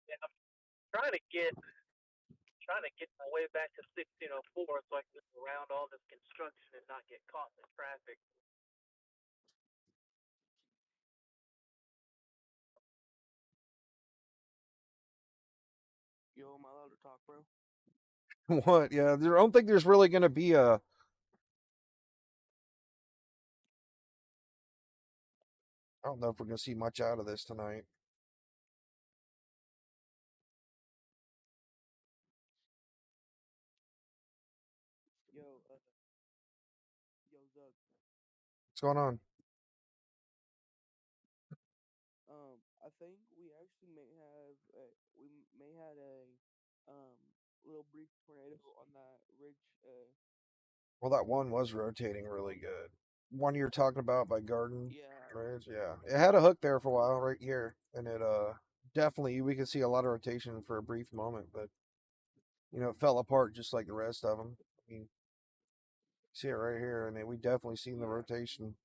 B: And I'm trying to get my way back to 1604 so I can get around all this construction and not get caught in the traffic.
C: Yo, am I allowed to talk, bro?
A: What? Yeah, I don't think there's really going to be a. I don't know if we're going to see much out of this tonight.
C: Yo, yo, Doug.
A: What's going on?
C: I think we actually may had a little brief tornado on that ridge.
A: Well, that one was rotating really good. One you're talking about by Garden
C: Yeah,
A: Ridge, yeah. It had a hook there for a while right here, and it definitely we could see a lot of rotation for a brief moment, but it fell apart just like the rest of them. I mean, see it right here, and we definitely seen the
C: yeah.
A: rotation.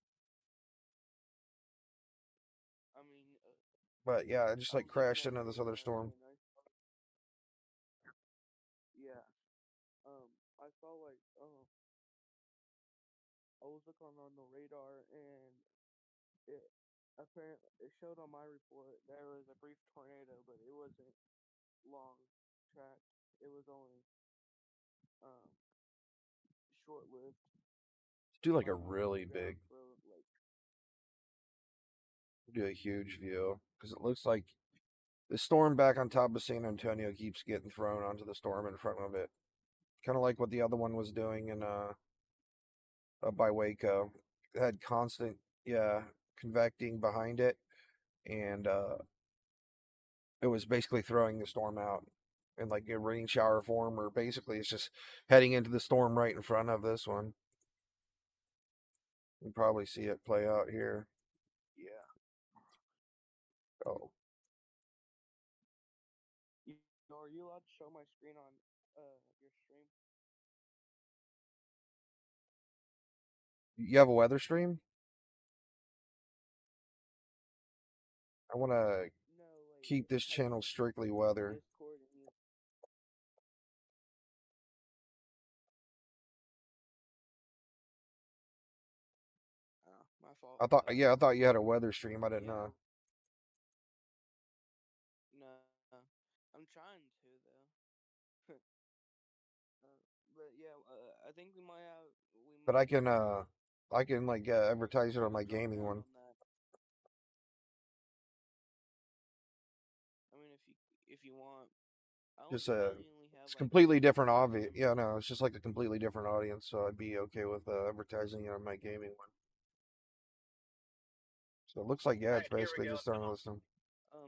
C: I mean,
A: But yeah, it just
C: I
A: like
C: was looking
A: crashed
C: on
A: into
C: the
A: this other
C: radar
A: storm.
C: and yeah. I saw like I was looking on the radar and it apparently it showed on my report there was a brief tornado, but it wasn't long track. It was only um short lived.
A: Do like a
C: On the
A: really
C: ground
A: big,
C: for like
A: do a huge view because it looks like the storm back on top of San Antonio keeps getting thrown onto the storm in front of it. Kind of like what the other one was doing in up by Waco. It had constant, yeah, convecting behind it, and it was basically throwing the storm out in like a rain shower form, or basically it's just heading into the storm right in front of this one. You can probably see it play out here.
C: yeah.
A: Oh,
C: Are you allowed to show my screen on your stream?
A: you have a weather stream? I want to
C: No, like
A: keep this
C: I can
A: channel strictly weather.
C: Discord and you. My fault.
A: I thought you had a weather stream. I didn't
C: Yeah.
A: know.
C: No, I'm trying to though. But yeah, I think we
A: But
C: might
A: I can like advertise it on my
C: drop
A: gaming
C: down
A: one.
C: on that. I mean, if you want,
A: Just
C: I only have
A: it's
C: like
A: completely different
C: 10
A: audience.
C: members.
A: Yeah, no, it's just like a completely different audience. So I'd be okay with advertising it on my gaming one. So it looks like yeah, it's
B: Alright, here we
A: basically
B: go.
A: just throwing this one.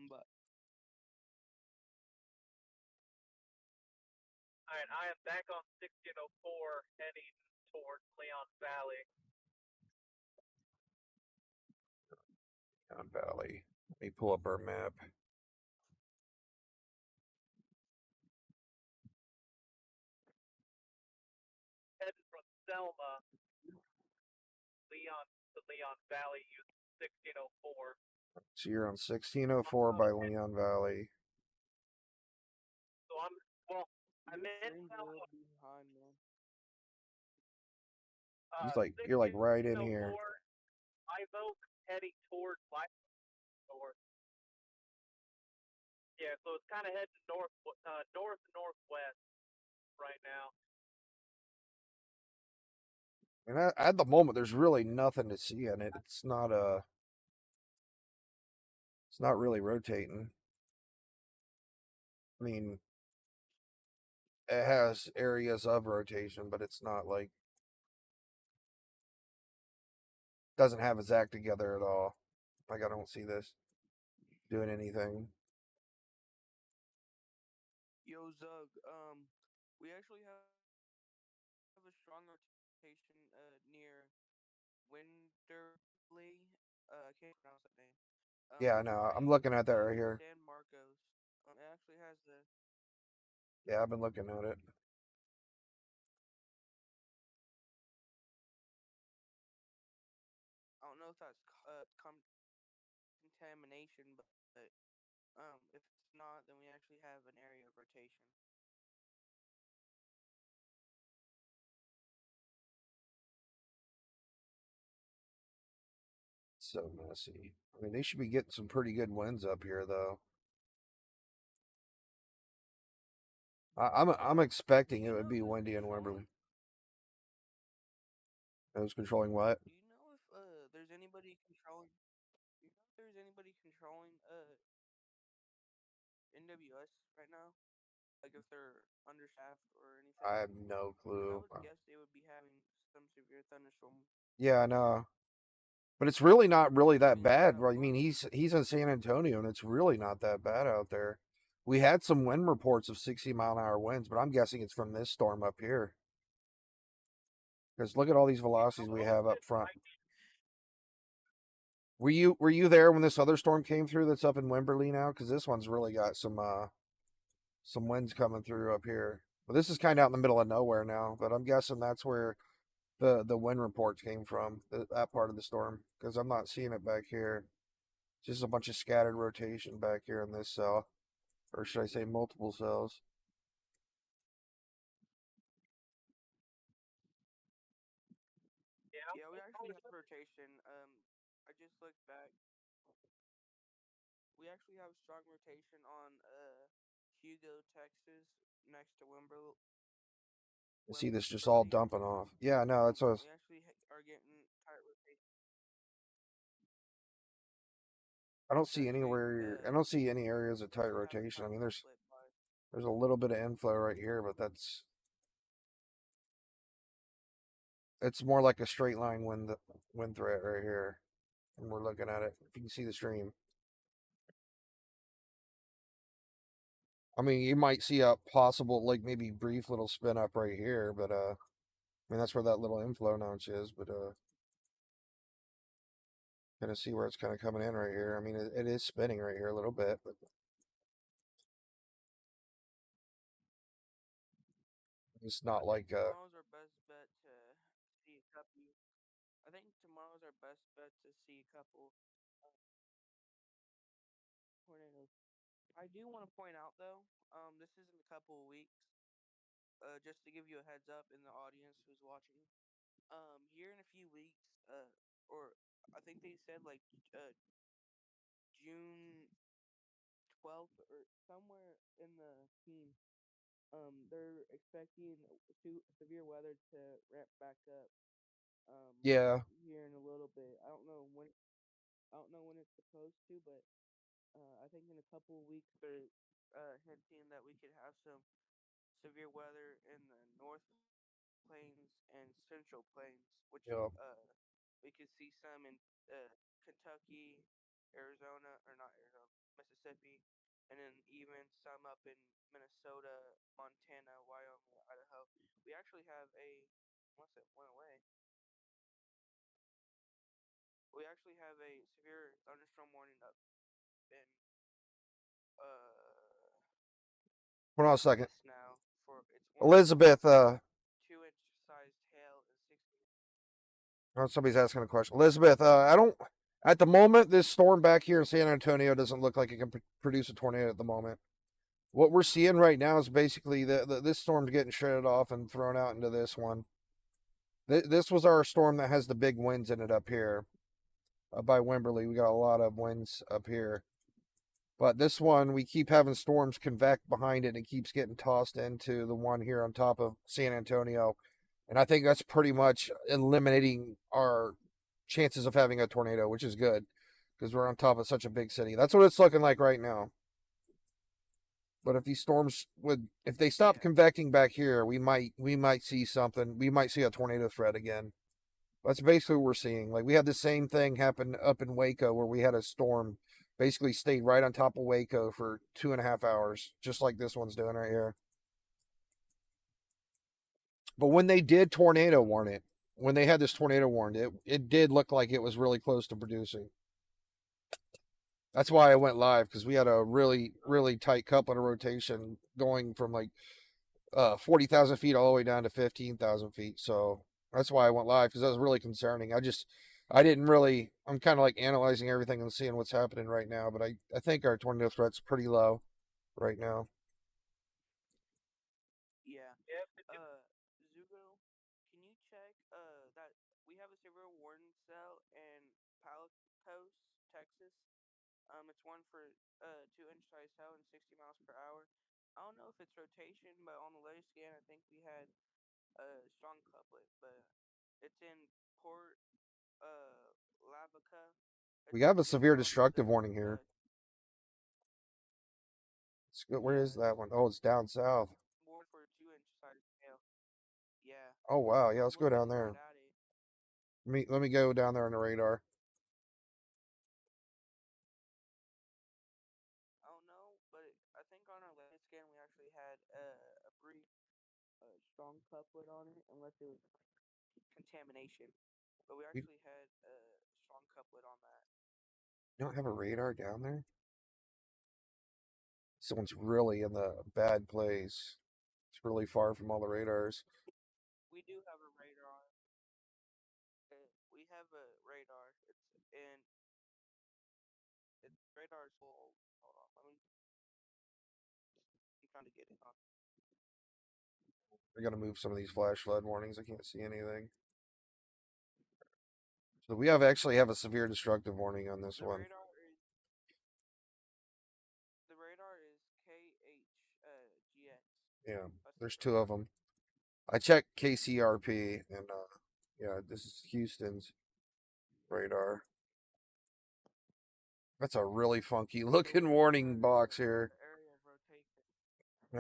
C: But
B: All right, I am back on 1604, heading towards Leon Valley.
A: Leon Valley. Let me pull up our map.
B: Heading from Selma, Leon to Leon Valley, using 1604.
A: So you're on 1604 by Leon Valley.
B: So well, I'm
C: Your
B: in
C: stream's a
B: Selma.
C: little behind, man.
A: You're like right in here.
B: 1604, Live Oak, heading towards Live Oak. Yeah, so it's kind of heading north northwest right now.
A: And at the moment, there's really nothing to see in it. It's not really rotating. I mean, it has areas of rotation, but it's not like doesn't have its act together at all. Like I don't see this doing anything.
C: Yo, Zug, we actually have a strong rotation near Winderley. I can't pronounce that name.
A: Yeah,
C: It's
A: no, I'm
C: right
A: looking at that right here.
C: San Marcos. It actually has the.
A: Yeah, I've been looking at it.
C: I don't know if that's contamination, but if it's not, then we actually have an area of rotation.
A: So messy. I mean, they should be getting some pretty good wins up here, though. I'm expecting it would be windy in Wimberley. Who's controlling what?
C: Do you know if there's anybody controlling? Do you know if there's anybody controlling NWS right now? Like if they're understaffed or anything?
A: I have no
C: Because I
A: clue.
C: would guess they would be having some severe thunderstorm.
A: Yeah, I know. But it's really not really
C: I
A: that
C: mean, they
A: bad.
C: got
A: I mean,
C: one.
A: he's in San Antonio, and it's really not that bad out there. We had some wind reports of 60-mile-an-hour winds, but I'm guessing it's from this storm up here. Because look at all these velocities we have up front. Were you there when this other storm came through that's up in Wimberley now? Because this one's really got some winds coming through up here. But this is kind of out in the middle of nowhere now. But I'm guessing that's where the wind reports came from, that part of the storm. Because I'm not seeing it back here. Just a bunch of scattered rotation back here in this cell. Or should I say multiple cells?
C: Yeah, we actually have rotation. I just looked back. We actually have strong rotation on Hugo, Texas, next to
A: You see this just all
C: Wimberley.
A: dumping off. Yeah, no, that's what
C: We actually are getting tight rotation.
A: I don't
C: It's
A: see
C: actually
A: anywhere. I don't see any areas of
C: we
A: tight
C: actually have a
A: rotation. I
C: tight
A: mean,
C: one split by.
A: there's a little bit of inflow right here, but it's more like a straight line wind threat right here. And we're looking at it. If you can see the stream. I mean, you might see a possible, like maybe brief little spin up right here, but I mean that's where that little inflow notch is. But gonna see where it's kind of coming in right here. I mean, it is spinning right here a little bit, but it's not like
C: Tomorrow's our best bet to see a couple. I think tomorrow's our best bet to see a couple tornadoes. I do want to point out though, this is in a couple of weeks. Just to give you a heads up in the audience who's watching. Here in a few weeks, or I think they said like June 12th or somewhere in the team. They're expecting severe weather to ramp back up.
A: yeah,
C: Here in a little bit. I don't know when. I don't know when it's supposed to, but I think in a couple of weeks they're hinting that we could have some severe weather in the North Plains and Central Plains, which
A: yeah.
C: we could see some in Kentucky, Arizona, or not Arizona, Mississippi. and then even some up in Minnesota, Montana, Wyoming, Idaho. We actually have unless it went away. We actually have a severe thunderstorm warning up in
A: Hold on a second.
C: Texas now for it's warning
A: Elizabeth,
C: 2-inch sized hail and 60.
A: oh, somebody's asking a question. Elizabeth, I don't, at the moment, this storm back here in San Antonio doesn't look like it can produce a tornado at the moment. What we're seeing right now is basically this storm's getting shredded off and thrown out into this one. This was our storm that has the big winds in it up here. By Wimberley, we got a lot of winds up here. But this one, we keep having storms convect behind it, and it keeps getting tossed into the one here on top of San Antonio. And I think that's pretty much eliminating our chances of having a tornado, which is good because we're on top of such a big city. That's what it's looking like right now. But if these storms if they stop convecting back here, we might see something. We might see a tornado threat again. That's basically what we're seeing. Like, we had the same thing happen up in Waco where we had a storm basically stayed right on top of Waco for 2.5 hours, just like this one's doing right here. But when they did tornado warn it, when they had this tornado warned, it did look like it was really close to producing. That's why I went live, because we had a really, really tight coupling of rotation going from like 40,000 feet all the way down to 15,000 feet. So that's why I went live, because that was really concerning. I'm kind of like analyzing everything and seeing what's happening right now, but I think our tornado threat's pretty low right now.
C: Yeah.
B: Yeah,
C: Zugo, can you check that we have a severe warning cell in Palos, Texas? It's one for 2-inch size hail and 60 miles per hour. I don't know if it's rotation, but on the latest scan, I think we had a strong couplet, but it's in Port Lavaca.
A: We
C: It's
A: have a
C: just
A: severe
C: off of
A: destructive
C: the
A: warning here. Where is that one? Oh, it's down south.
C: warning for 2-inch size hail. Yeah.
A: Oh wow, yeah,
C: I'm
A: let's go
C: looking
A: down there.
C: right at it.
A: Let me go down there on the radar.
C: I don't know, but I think on our latest scan we actually had a brief strong couplet on it, unless it was contamination. But we
A: We
C: actually had a strong couplet on that.
A: don't have a radar down there. Someone's really in the bad place. It's really far from all the radars.
C: We do have a radar. We have a radar. Its radar's full. Hold on, let me. I'm trying to get it on.
A: I gotta move some of these flash flood warnings. I can't see anything. So we actually have a severe destructive warning on this
C: The
A: one.
C: radar is KHGX.
A: Yeah,
C: That's the
A: there's two
C: radar.
A: of them. I checked KCRP, and yeah, this is Houston's radar. That's a really funky
C: So
A: looking
C: what's
A: warning box here.
C: the area of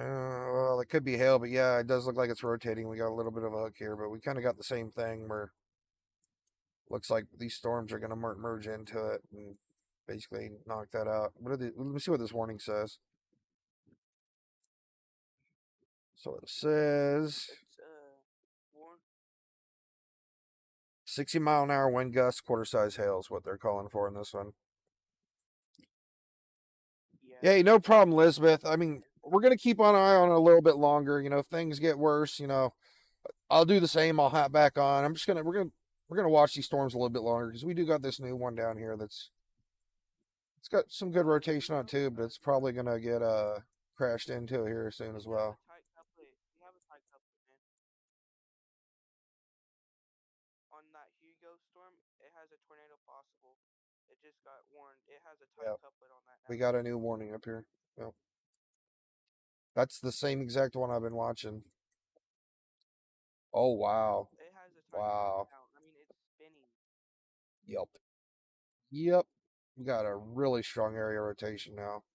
C: rotation?
A: Well, it could be hail, but yeah, it does look like it's rotating. We got a little bit of a hook here, but we kind of got the same thing where looks like these storms are going to merge into it and basically knock that out. Let me see what this warning says. So it says
C: It's warn.
A: 60-mile-an-hour wind gusts, quarter size hail is what they're calling for in this one.
C: Yeah.
A: Hey, no problem, Elizabeth. I mean, we're gonna keep an eye on it a little bit longer. If things get worse, I'll do the same. I'll hat back on. We're gonna watch these storms a little bit longer because we do got this new one down here it's got some good rotation on it too, but it's probably gonna get crashed into here soon as well.
C: Tight couplet. We have a tight couplet, man. On that Hugo storm, it has a tornado possible. It just got warned. It has a tight
A: Yeah,
C: couplet on that
A: we
C: now.
A: got a new warning up here. Yep. That's the same exact one I've been watching. Oh wow.
C: It has a tight
A: Wow.
C: couplet now. I mean, it's spinning.
A: Yep. Yep. We got a really strong area rotation now.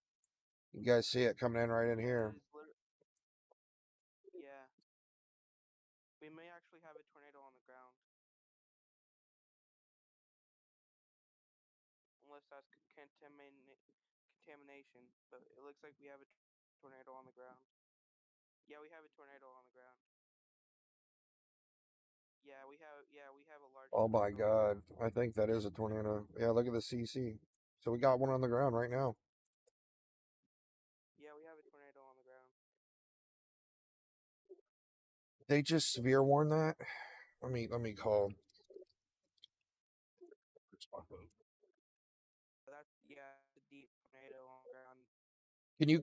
A: You guys see it coming in right in here.
C: Yeah. We may actually have a tornado on the ground. Unless that's contamination. but it looks like we have a tornado on the ground. Yeah, we have a tornado on the ground. Yeah, we have a large
A: Oh my
C: tornado on the
A: God.
C: ground.
A: I think that is a tornado. Yeah, look at the CC. So we got one on the ground right now.
C: Yeah, we have a tornado on the ground.
A: They just severe warn that. Let me call.
C: That's a deep tornado on the ground.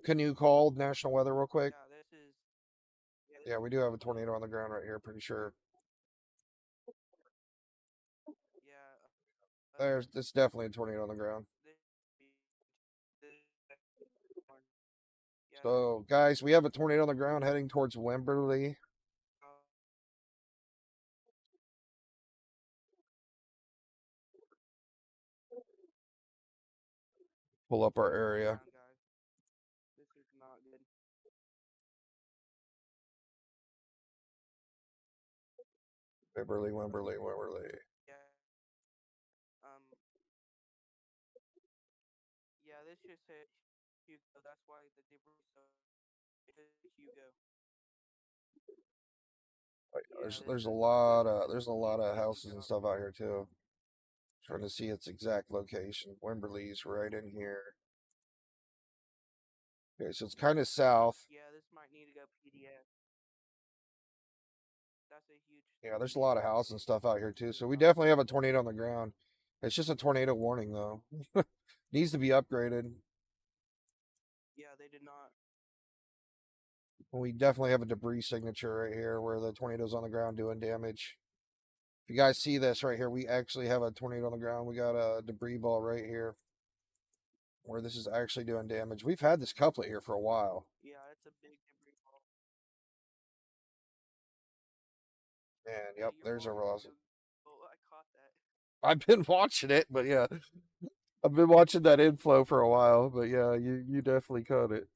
A: Can you call National Weather real quick?
C: Yeah, this is
A: Yeah, we do have a tornado on the ground right here, pretty sure.
C: yeah.
A: There's it's definitely a tornado on the ground.
C: This yeah,
A: So guys, we have a tornado on the ground heading towards Wimberley.
C: uh,
A: Pull up our area.
C: ground, guys. This is not good.
A: Wimberley.
C: Yeah. Um. Yeah, this just hit Hugo. That's why the debris so it hit Hugo. Yeah, this
A: There's a
C: is not
A: lot
C: good.
A: of there's a lot of
C: Good
A: houses and
C: job.
A: stuff out here too. Trying to see its exact location. Wimberley's right in here. Okay, so it's kind of south.
C: Yeah, this might need to go PDS. That's a huge
A: Yeah, there's a lot of
C: PDS
A: houses and
C: hit.
A: stuff out here too.
C: This
A: So
C: is
A: we
C: not
A: definitely
C: good.
A: have a tornado on the ground. It's just a tornado warning though. Needs to be upgraded.
C: Yeah, they did not.
A: We definitely have a debris signature right here where the tornado's on the ground doing damage. If you guys see this right here, we actually have a tornado on the ground. We got a debris ball right here where this is actually doing damage. We've had this couplet here for a while.
C: Yeah, it's a big debris ball.
A: And
C: Hey,
A: yep,
C: your
A: there's a
C: volume
A: Ross.
C: still. Oh, I caught that.
A: I've been watching it, but yeah, I've been watching that inflow for a while. But yeah, you definitely caught it.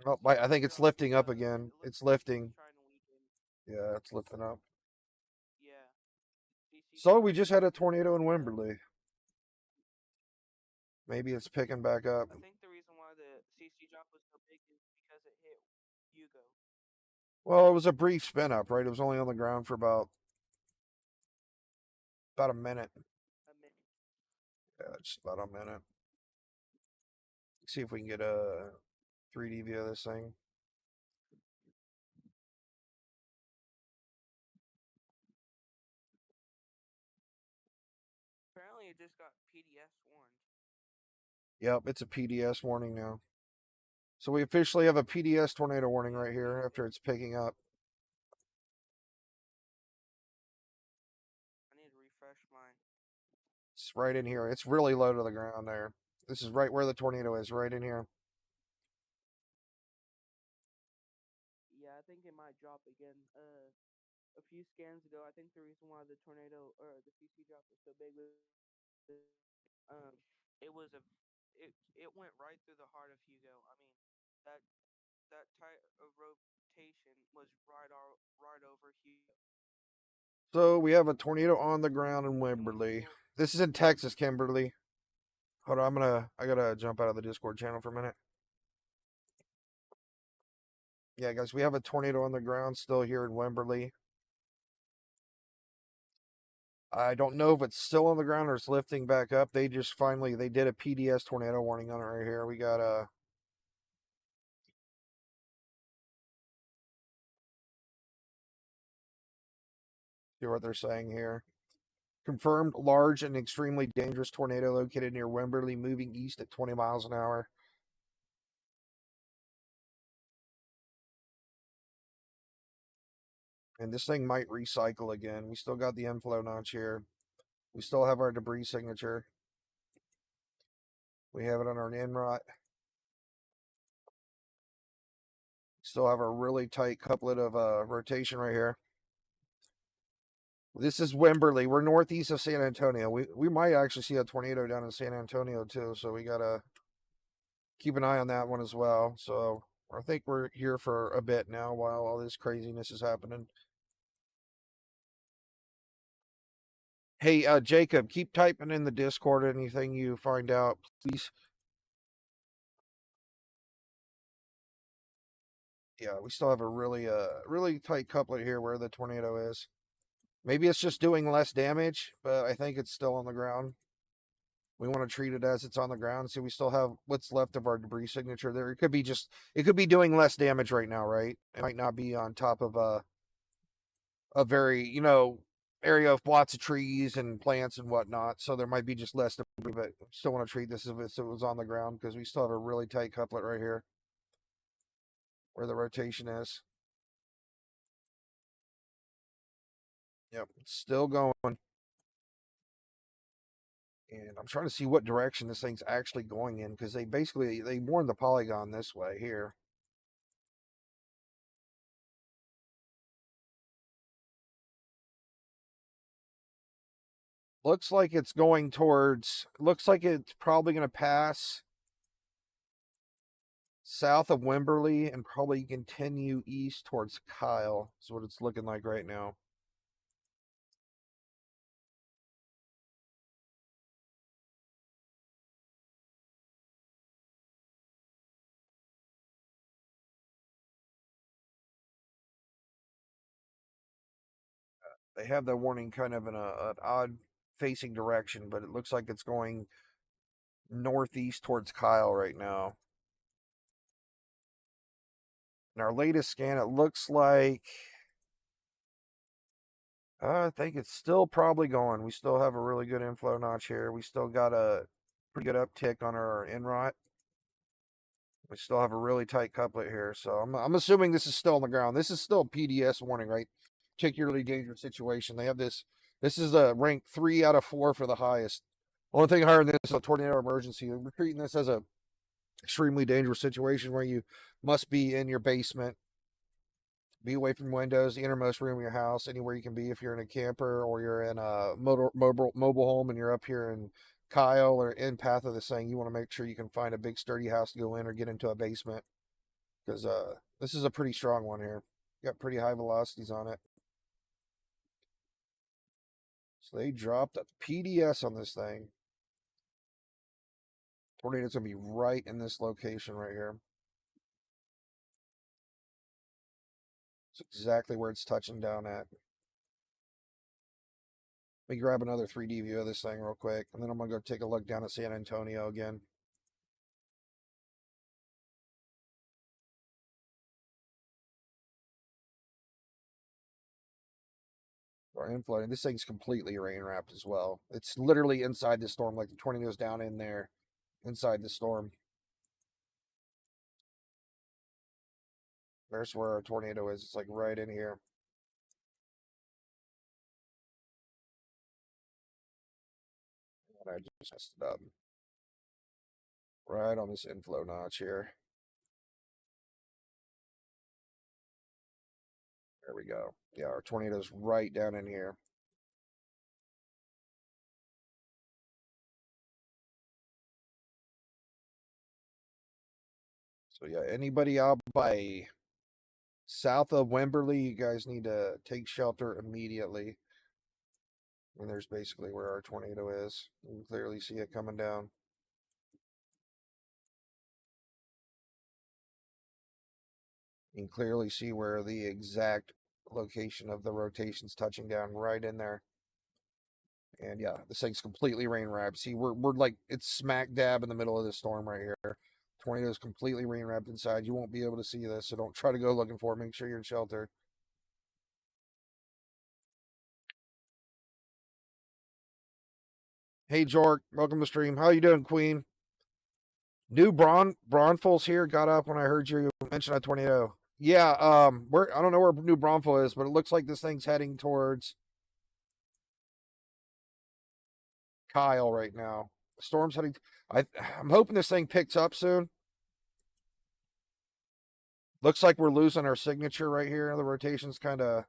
A: Oh,
C: Yeah,
A: I think
C: we're
A: it's
C: on.
A: lifting up again.
C: It looks
A: It's
C: like it's
A: lifting.
C: trying to weaken.
A: Yeah, it's lifting up.
C: Yeah, DC
A: So we
C: dropped
A: just
C: so
A: had a
C: big.
A: tornado in Wimberley. Maybe it's picking back up.
C: I think the reason why the CC drop was so big is because it hit Hugo.
A: Well, it was a brief spin up, right? It was only on the ground for about a minute.
C: A minute.
A: Yeah, just about a minute. See if we can get a 3D view of this thing.
C: Apparently, it just got PDS warned.
A: Yep, it's a PDS warning now. So we officially have a PDS tornado warning
C: Yeah,
A: right here after it's picking up.
C: I need to refresh mine.
A: It's right in here. It's really low to the ground there. This is right where the tornado is, right in here.
C: Yeah, I think it might drop again. A few scans ago, I think the reason why the tornado or the CC drop was so big was um it was a it went right through the heart of Hugo. I mean that that type of rotation was right over Hugo.
A: So we have a tornado on the ground in
C: And we
A: Wimberley.
C: still
A: This is in Texas, Kimberly. Hold on, I gotta jump out of the Discord channel for a minute. Yeah, guys, we have a tornado on the ground still here in Wimberley. I don't know if it's still on the ground or it's lifting back up. They just finally they did a PDS tornado warning on it right here. We got a see what they're saying here. Confirmed large and extremely dangerous tornado located near Wimberley, moving east at 20 miles an hour. And this thing might recycle again. We still got the inflow notch here. We still have our debris signature. We have it on our inrot. Still have a really tight couplet of rotation right here. This is Wimberley. We're northeast of San Antonio. We might actually see a tornado down in San Antonio too, so we gotta keep an eye on that one as well. So I think we're here for a bit now while all this craziness is happening. Hey, Jacob, keep typing in the Discord anything you find out, please. Yeah, we still have a really tight couplet here where the tornado is. Maybe it's just doing less damage, but I think it's still on the ground. We want to treat it as it's on the ground. So we still have what's left of our debris signature there. It could be doing less damage right now, right? It might not be on top of a very, area of lots of trees and plants and whatnot. So there might be just less debris, but still want to treat this as if it was on the ground because we still have a really tight couplet right here where the rotation is. Yep, it's still going. And I'm trying to see what direction this thing's actually going in because they warned the polygon this way here. Looks like it's going towards. Looks like it's probably going to pass south of Wimberley and probably continue east towards Kyle. Is what it's looking like right now. They have the warning kind of in an odd facing direction, but it looks like it's going northeast towards Kyle right now. In our latest scan, it looks like I think it's still probably going. We still have a really good inflow notch here. We still got a pretty good uptick on our inrot. We still have a really tight couplet here, so I'm assuming this is still on the ground. This is still PDS warning, right? Particularly dangerous situation. They have this. This is a rank 3 out of 4 for the highest. Only thing higher than this is a tornado emergency. We're treating this as a extremely dangerous situation where you must be in your basement, be away from windows, the innermost room of your house, anywhere you can be. If you're in a camper or you're in a mobile home and you're up here in Kyle or in path of this thing, you want to make sure you can find a big sturdy house to go in or get into a basement because this is a pretty strong one here. Got pretty high velocities on it. So they dropped a PDS on this thing. Tornado's gonna be right in this location right here. It's exactly where it's touching down at. Let me grab another 3D view of this thing real quick, and then I'm gonna go take a look down at San Antonio again. Or inflow. This thing's completely rain wrapped as well. It's literally inside the storm, like the tornado's down in there, inside the storm. There's where our tornado is. It's like right in here. And I just messed it up. Right on this inflow notch here. There we go. Yeah, our tornado's right down in here. So yeah, anybody out by south of Wimberley, you guys need to take shelter immediately. And there's basically where our tornado is. You can clearly see it coming down. You can clearly see where the exact location of the rotation's touching down right in there. And yeah, this thing's completely rain wrapped. See, we're like it's smack dab in the middle of the storm right here. Tornado's completely rain wrapped inside. You won't be able to see this, so don't try to go looking for it. Make sure you're in shelter. Hey Jork, welcome to stream. How you doing, Queen? New Braunfels here. Got up when I heard you mention a tornado. Yeah, I don't know where New Braunfels is, but it looks like this thing's heading towards Kyle right now. Storm's heading. I'm hoping this thing picks up soon. Looks like we're losing our signature right here. The rotation's kind of.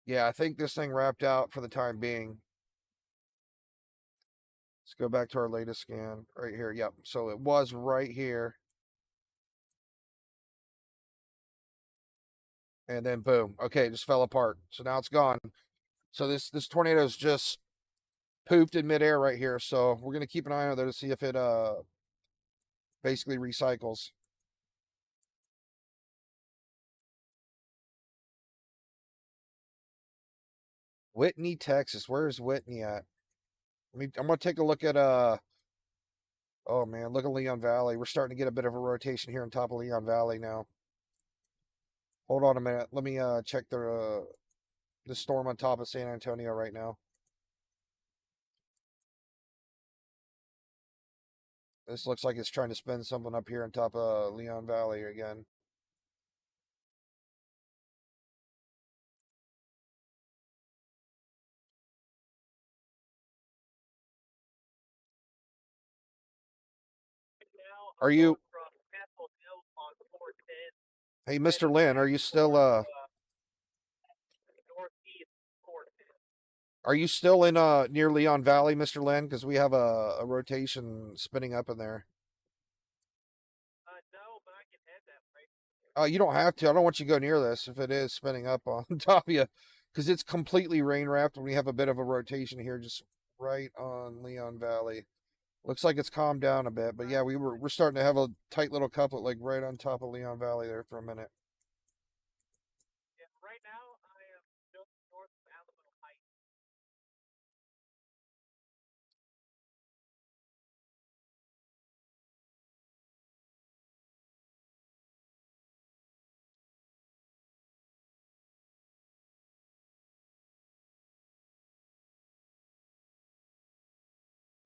A: Yeah, I think this thing wrapped out for the time being. Let's go back to our latest scan right here. Yep. So it was right here. and then boom. Okay, it just fell apart. So now it's gone. So this tornado's just pooped in midair right here. So we're gonna keep an eye on it to see if it basically recycles. Whitney, Texas. Where's Whitney at? I'm gonna take a look at oh man, look at Leon Valley. We're starting to get a bit of a rotation here on top of Leon Valley now. Hold on a minute. Let me check the storm on top of San Antonio right now. This looks like it's trying to spin something up here on top of Leon Valley again.
B: Now
A: Are
B: I'm
A: you
B: going from Castle Hill on 410,
A: Hey Mr.
B: heading
A: Lynn, are
B: back
A: you still
B: towards northeast 410.
A: are you still in near Leon Valley, Mr. Lynn? Because we have a rotation spinning up in there.
B: No, but I can head that way.
A: You don't have to. I don't want you to go near this if it is spinning up on top of you, because it's completely rain wrapped. And we have a bit of a rotation here, just right on Leon Valley. Looks like it's calmed down a bit, but yeah, we're starting to have a tight little couplet like right on top of Leon Valley there for a minute.
B: Yeah, right now I am just north of Alamo Heights.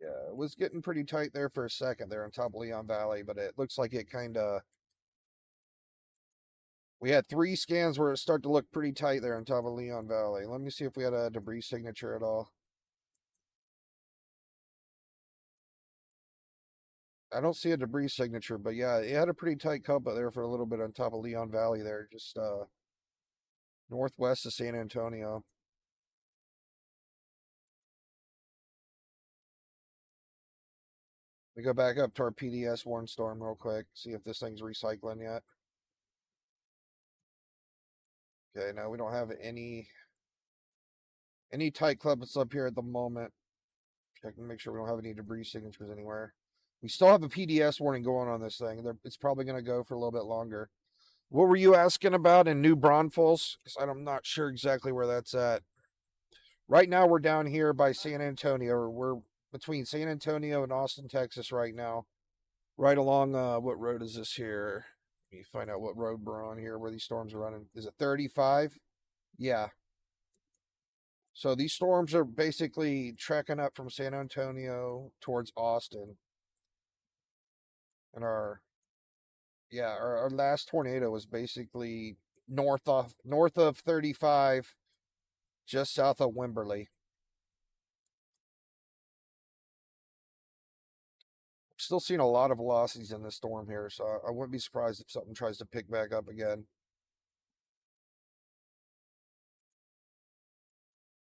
A: Yeah, it was getting pretty tight there for a second there on top of Leon Valley, but it looks like it kind of. We had 3 scans where it started to look pretty tight there on top of Leon Valley. Let me see if we had a debris signature at all. I don't see a debris signature, but yeah, it had a pretty tight couplet there for a little bit on top of Leon Valley there, just northwest of San Antonio. We go back up to our PDS warn storm real quick, see if this thing's recycling yet. Okay, no, we don't have any tight couplets up here at the moment. Check and make sure we don't have any debris signatures anywhere. We still have a PDS warning going on this thing. It's probably going to go for a little bit longer. What were you asking about in New Braunfels? Because I'm not sure exactly where that's at. Right now, we're down here by San Antonio. We're between San Antonio and Austin, Texas right now. Right along, what road is this here? Let me find out what road we're on here, where these storms are running. Is it 35? Yeah. So these storms are basically trekking up from San Antonio towards Austin. And our last tornado was basically north of 35, just south of Wimberley. Still seeing a lot of velocities in this storm here, so I wouldn't be surprised if something tries to pick back up again.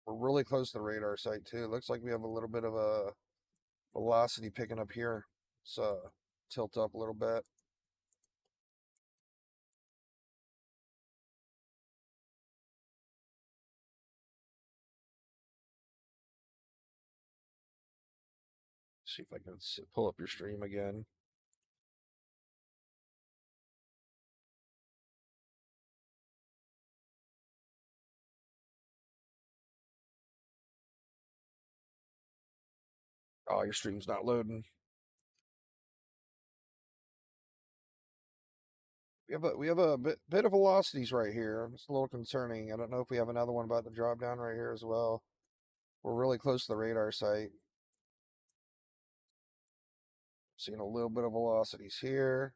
A: We're really close to the radar site too. It looks like we have a little bit of a velocity picking up here. Let's tilt up a little bit. See if I can pull up your stream again. Oh, your stream's not loading. We have a bit of velocities right here. It's a little concerning. I don't know if we have another one about to drop down right here as well. We're really close to the radar site. Seeing a little bit of velocities here.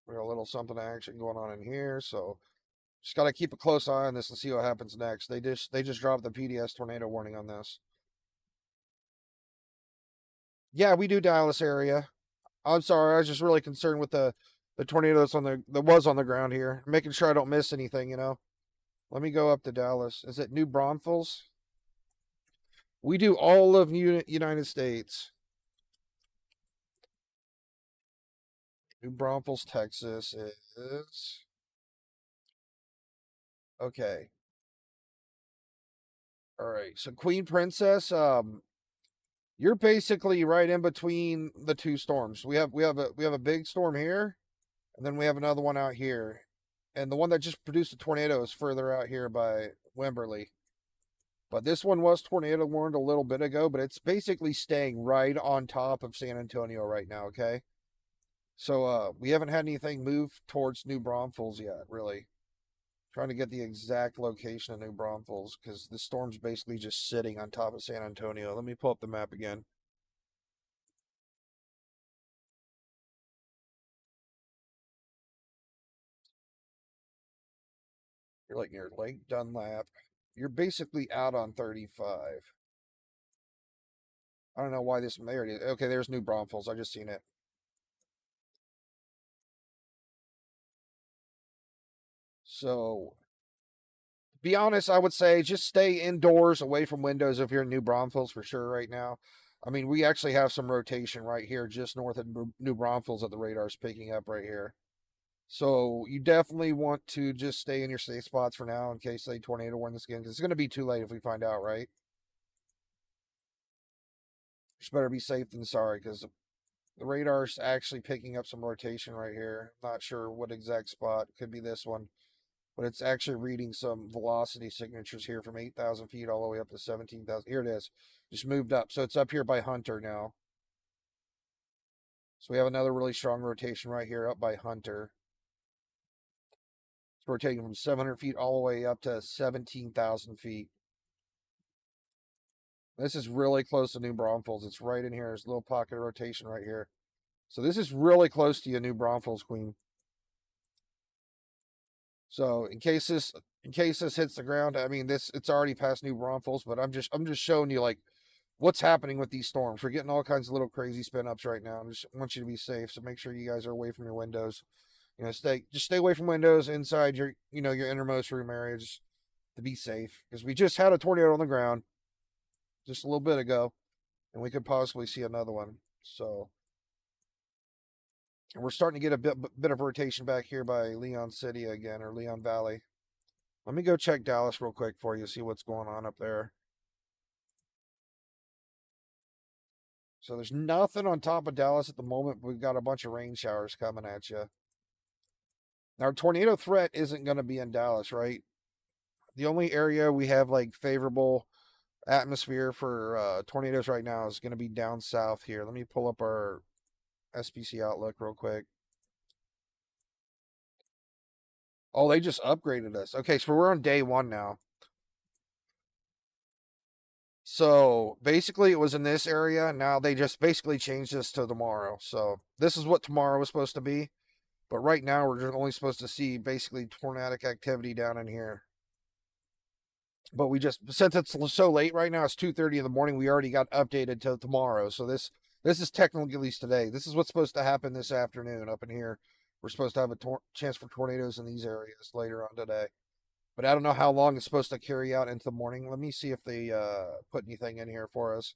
A: We got a little something action going on in here, so just got to keep a close eye on this and see what happens next. They just dropped the PDS tornado warning on this. Yeah, we do Dallas area. I'm sorry, I was just really concerned with the tornado that was on the ground here, making sure I don't miss anything. Let me go up to Dallas. Is it New Braunfels? We do all of United States. New Braunfels, Texas is Okay. All right. So Queen Princess, you're basically right in between the two storms. We have a big storm here, and then we have another one out here. And the one that just produced a tornado is further out here by Wimberley. But this one was tornado warned a little bit ago, but it's basically staying right on top of San Antonio right now, okay? So we haven't had anything move towards New Braunfels yet, really. Trying to get the exact location of New Braunfels because the storm's basically just sitting on top of San Antonio. Let me pull up the map again. You're like near Lake Dunlap. You're basically out on 35. I don't know why this. There it is. Okay, there's New Braunfels. I just seen it. So, to be honest, I would say just stay indoors, away from windows if you're in New Braunfels for sure right now. I mean, we actually have some rotation right here, just north of New Braunfels that the radar's picking up right here. So you definitely want to just stay in your safe spots for now in case they tornado warn this again, because it's going to be too late if we find out, right? Just better be safe than sorry, because the radar's actually picking up some rotation right here. Not sure what exact spot. Could be this one. But it's actually reading some velocity signatures here from 8,000 feet all the way up to 17,000. Here it is. Just moved up. So it's up here by Hunter now. So we have another really strong rotation right here up by Hunter. So we're taking from 700 feet all the way up to 17,000 feet. This is really close to New Braunfels. It's right in here. There's a little pocket of rotation right here. So this is really close to you, New Braunfels, Queen. So in case this hits the ground, I mean it's already past New Braunfels, but I'm just showing you like what's happening with these storms. We're getting all kinds of little crazy spin ups right now. I just want you to be safe. So make sure you guys are away from your windows. You know, stay away from windows inside your your innermost room area just to be safe. Because we just had a tornado on the ground just a little bit ago, and we could possibly see another one. So and we're starting to get a bit of rotation back here by Leon City again, or Leon Valley. Let me go check Dallas real quick for you, see what's going on up there. So there's nothing on top of Dallas at the moment, but we've got a bunch of rain showers coming at you. Now, our tornado threat isn't going to be in Dallas, right? The only area we have like favorable atmosphere for tornadoes right now is going to be down south here. Let me pull up our SPC outlook real quick. Oh, they just upgraded us. Okay, so we're on day 1 now. So basically it was in this area. Now they just basically changed this to tomorrow. So this is what tomorrow was supposed to be. But right now we're just only supposed to see basically tornadic activity down in here. But we just, since it's so late right now, it's 2:30 in the morning, we already got updated to tomorrow. So this is technically at least today. This is what's supposed to happen this afternoon up in here. We're supposed to have a chance for tornadoes in these areas later on today. But I don't know how long it's supposed to carry out into the morning. Let me see if they put anything in here for us.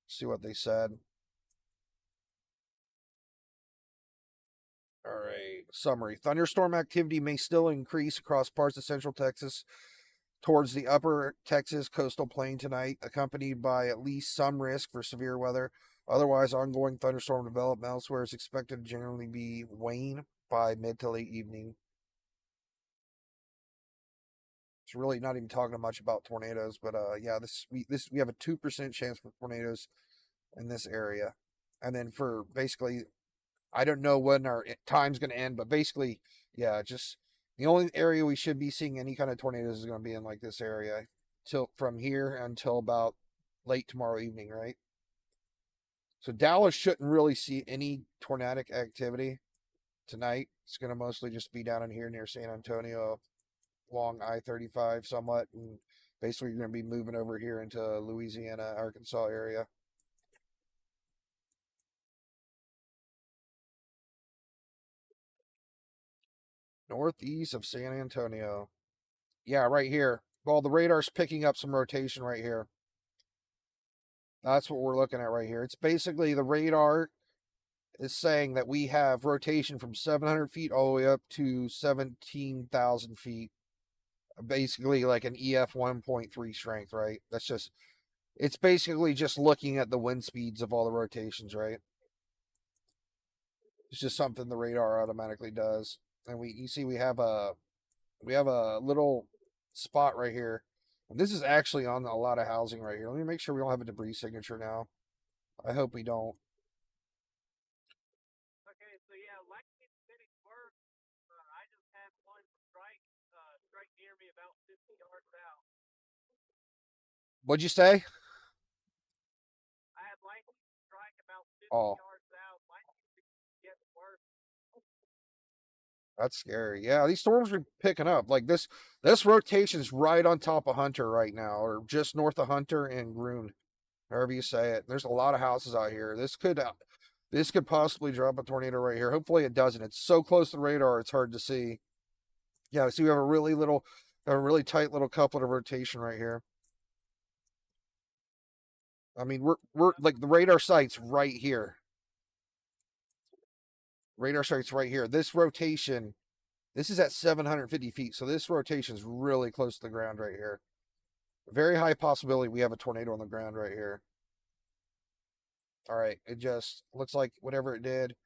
A: See what they said. All right. Summary. Thunderstorm activity may still increase across parts of central Texas towards the upper Texas coastal plain tonight, accompanied by at least some risk for severe weather. Otherwise, ongoing thunderstorm development elsewhere is expected to generally be wane by mid to late evening. It's really not even talking much about tornadoes, but yeah, we have a 2% chance for tornadoes in this area, and then for basically, I don't know when our time's going to end, but basically, yeah, just the only area we should be seeing any kind of tornadoes is going to be in like this area, till from here until about late tomorrow evening, right? So Dallas shouldn't really see any tornadic activity tonight. It's going to mostly just be down in here near San Antonio, along I-35 somewhat, and basically you're going to be moving over here into Louisiana, Arkansas area. Northeast of San Antonio. Yeah, right here. Well, the radar's picking up some rotation right here. That's what we're looking at right here. It's basically the radar is saying that we have rotation from 700 feet all the way up to 17,000 feet. basically like an EF 1.3 strength, right? It's basically just looking at the wind speeds of all the rotations, right? It's just something the radar automatically does. And you see we have a little spot right here. And this is actually on a lot of housing right here. Let me make sure we don't have a debris signature now. I hope we don't.
B: Okay, so yeah, lightning hitting work. I just had one strike near me about 50 yards out.
A: What'd you say?
B: I had lightning strike about 50
A: Oh,
B: yards out. Lightning getting worse.
A: that's scary. Yeah, these storms are picking up. Like this rotation's right on top of Hunter right now, or just north of Hunter and Groon, however you say it. There's a lot of houses out here. This could possibly drop a tornado right here. Hopefully it doesn't. It's so close to the radar, it's hard to see. Yeah, see, we have a really tight little couplet of rotation right here. I mean, we're like the radar site's right here. Radar site's right here. This rotation, this is at 750 feet, so this rotation is really close to the ground right here. Very high possibility we have a tornado on the ground right here. All right, it just looks like whatever it did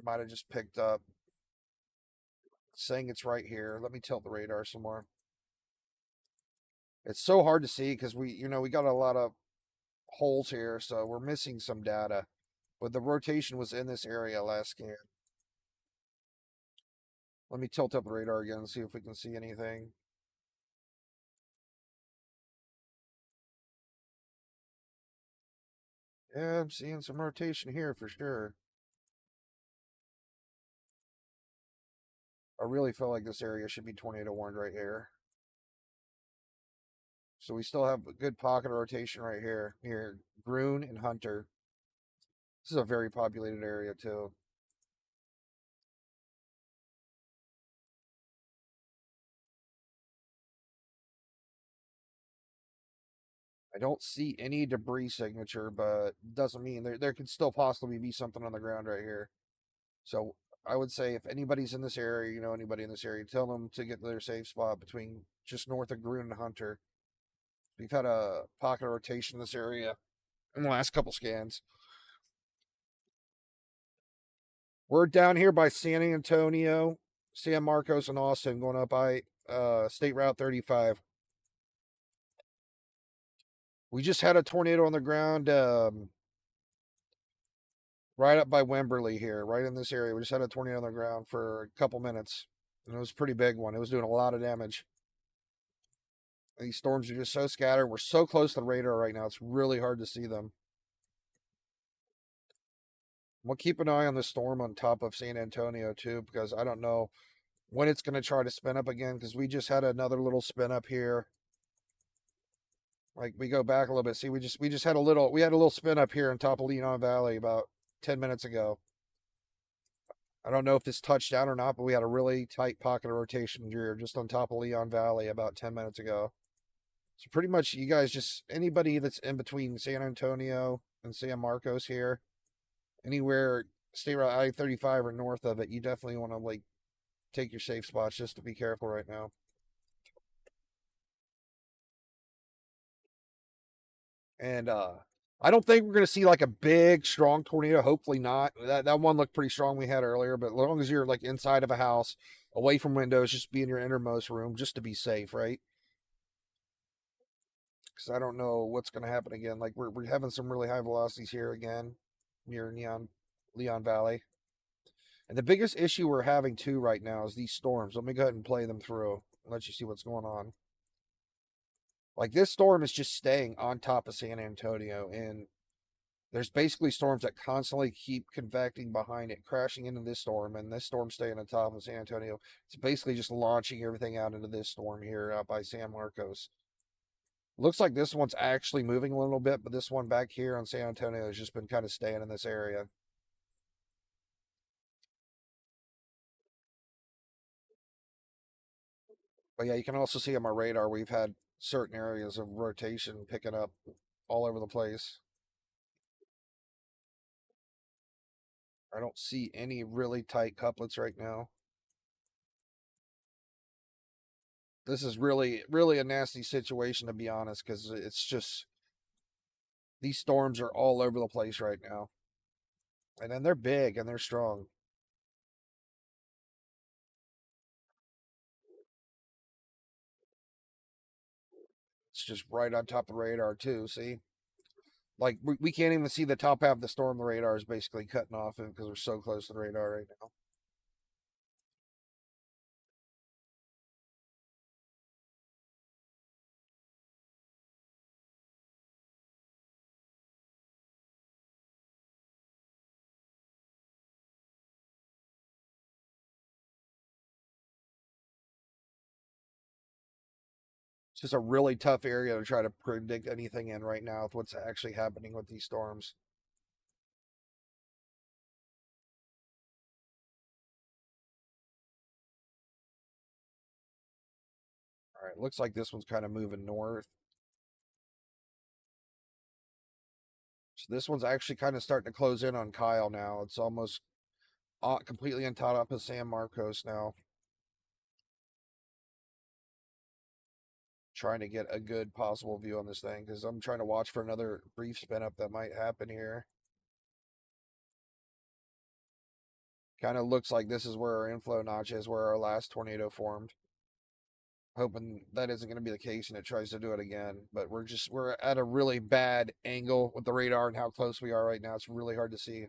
A: might have just picked up. Saying it's right here. Let me tilt the radar some more. It's so hard to see because we got a lot of holes here, so we're missing some data. But the rotation was in this area last scan. Let me tilt up the radar again and see if we can see anything. Yeah, I'm seeing some rotation here for sure. I really feel like this area should be tornado warned right here. So we still have a good pocket of rotation right here near Groon and Hunter. This is a very populated area too. I don't see any debris signature, but doesn't mean there could still possibly be something on the ground right here. So I would say if anybody's in this area, you know anybody in this area, tell them to get to their safe spot between just north of Groon and Hunter. We've had a pocket of rotation in this area in the last couple scans. We're down here by San Antonio, San Marcos, and Austin, going up by State Route 35. We just had a tornado on the ground right up by Wimberley here, right in this area. We just had a tornado on the ground for a couple minutes, and it was a pretty big one. It was doing a lot of damage. These storms are just so scattered. We're so close to the radar right now. It's really hard to see them. We'll keep an eye on the storm on top of San Antonio too, because I don't know when it's going to try to spin up again. Because we just had another little spin up here. Like we go back a little bit. See, we just had a little spin up here on top of Leon Valley about 10 minutes ago. I don't know if this touched down or not, but we had a really tight pocket of rotation here just on top of Leon Valley about 10 minutes ago. So pretty much you guys just anybody that's in between San Antonio and San Marcos here, anywhere State Route I-35 or north of it, you definitely want to like take your safe spots just to be careful right now. And I don't think we're going to see like a big, strong tornado. Hopefully not. That one looked pretty strong we had earlier, but as long as you're like inside of a house, away from windows, just be in your innermost room just to be safe, right? Because I don't know what's going to happen again. Like we're having some really high velocities here again near Leon Valley. And the biggest issue we're having too right now is these storms. Let me go ahead and play them through and let you see what's going on. Like this storm is just staying on top of San Antonio, and there's basically storms that constantly keep convecting behind it, crashing into this storm, and this storm staying on top of San Antonio. It's basically just launching everything out into this storm here out by San Marcos. Looks like this one's actually moving a little bit, but this one back here on San Antonio has just been kind of staying in this area. But yeah, you can also see on my radar we've had certain areas of rotation picking up all over the place. I don't see any really tight couplets right now. This is really, really a nasty situation, to be honest, because it's just these storms are all over the place right now. And then they're big and they're strong. It's just right on top of the radar, too. See? Like, we can't even see the top half of the storm. The radar is basically cutting off because we're so close to the radar right now. It's just a really tough area to try to predict anything in right now with what's actually happening with these storms. All right, looks like this one's kind of moving north. So this one's actually kind of starting to close in on Kyle now. It's almost completely on top of San Marcos now. Trying to get a good possible view on this thing because I'm trying to watch for another brief spin up that might happen here. Kind of looks like this is where our inflow notch is, where our last tornado formed. Hoping that isn't going to be the case and it tries to do it again. But we're at a really bad angle with the radar and how close we are right now. It's really hard to see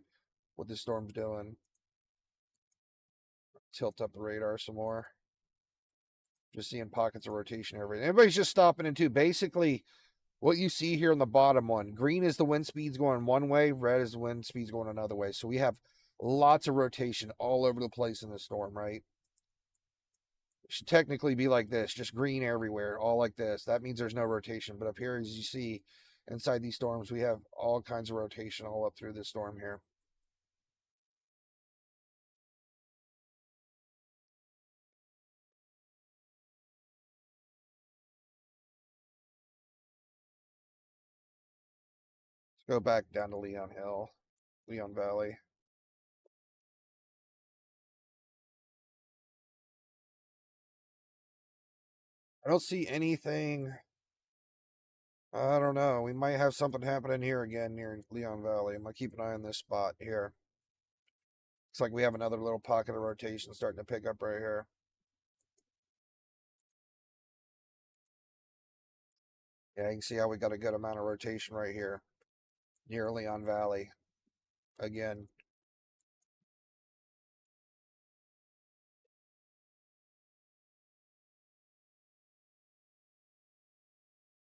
A: what this storm's doing. Tilt up the radar some more. Just seeing pockets of rotation and everything. Everybody's just stopping in too. Basically, what you see here on the bottom one, green is the wind speeds going one way, red is the wind speeds going another way. So we have lots of rotation all over the place in the storm, right? It should technically be like this, just green everywhere, all like this. That means there's no rotation. But up here, as you see, inside these storms, we have all kinds of rotation all up through this storm here. Let's go back down to Leon Hill, Leon Valley. I don't see anything. I don't know. We might have something happening here again near Leon Valley. I'm going to keep an eye on this spot here. Looks like we have another little pocket of rotation starting to pick up right here. Yeah, you can see how we got a good amount of rotation right here near Leon Valley. Again.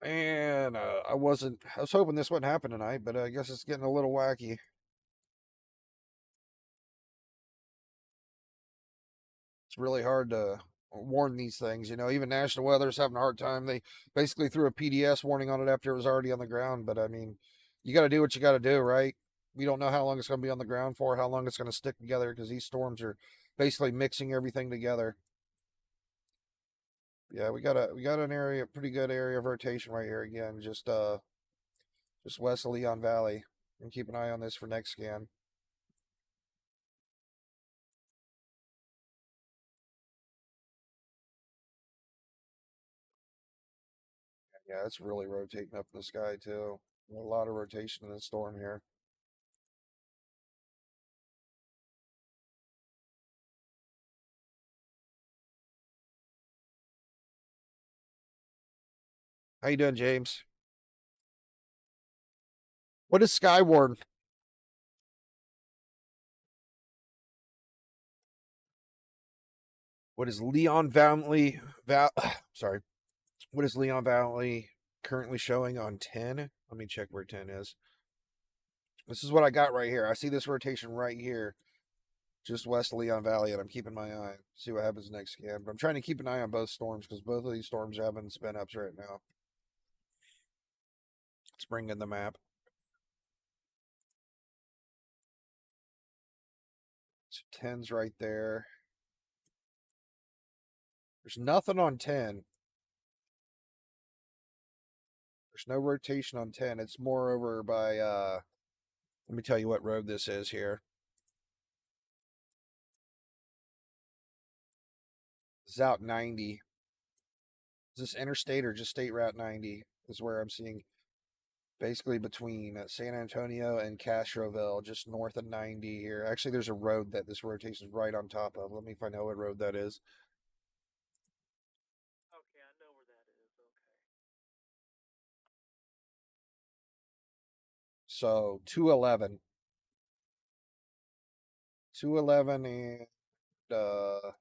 A: And I was hoping this wouldn't happen tonight, but I guess it's getting a little wacky. It's really hard to warn these things. You know, even National Weather's having a hard time. They basically threw a PDS warning on it after it was already on the ground. But I mean, you got to do what you got to do, right? We don't know how long it's going to be on the ground for, how long it's going to stick together, because these storms are basically mixing everything together. Yeah, we got an area, pretty good area of rotation right here again, just west of Leon Valley. And keep an eye on this for next scan. Yeah, it's really rotating up in the sky too. A lot of rotation in the storm here. How you doing, James? What is Skyward? What is Leon Valley? Sorry. What is Leon Valley currently showing on 10? Let me check where 10 is. This is what I got right here. I see this rotation right here, just west of Leon Valley, and I'm keeping my eye. See what happens next scan. But I'm trying to keep an eye on both storms because both of these storms are having spin ups right now. Let's bring in the map. So 10's right there. There's nothing on 10. There's no rotation on 10. It's more over by, let me tell you what road this is here. It's out 90. Is this interstate or just State Route 90? Is where I'm seeing basically between San Antonio and Castroville, just north of 90 here. Actually, there's a road that this rotation is right on top of. Let me find out what road that is.
C: Okay, I know where that is. Okay.
A: So 211. 211 and oh,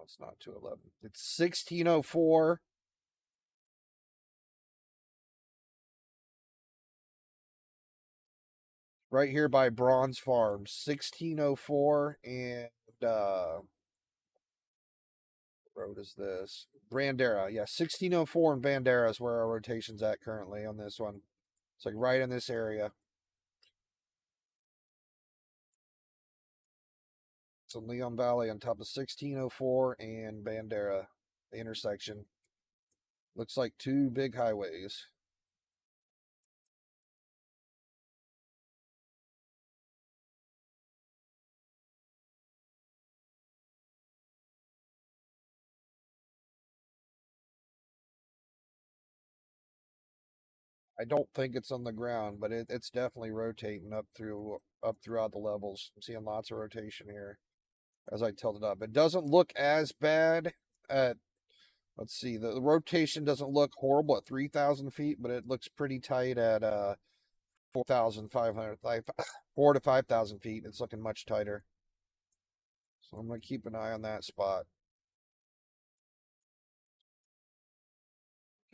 A: it's not 211. It's 1604. Right here by Bronze Farms. 1604 and road is this? Bandera. Yeah, 1604 and Bandera is where our rotation's at currently on this one. It's like right in this area. So Leon Valley on top of 1604 and Bandera, the intersection. Looks like two big highways. I don't think it's on the ground, but it's definitely rotating up throughout the levels. I'm seeing lots of rotation here as I tilt it up. It doesn't look as bad at, let's see, the rotation doesn't look horrible at 3,000 feet, but it looks pretty tight at 4,500, 4 to 5,000 feet. It's looking much tighter. So I'm going to keep an eye on that spot.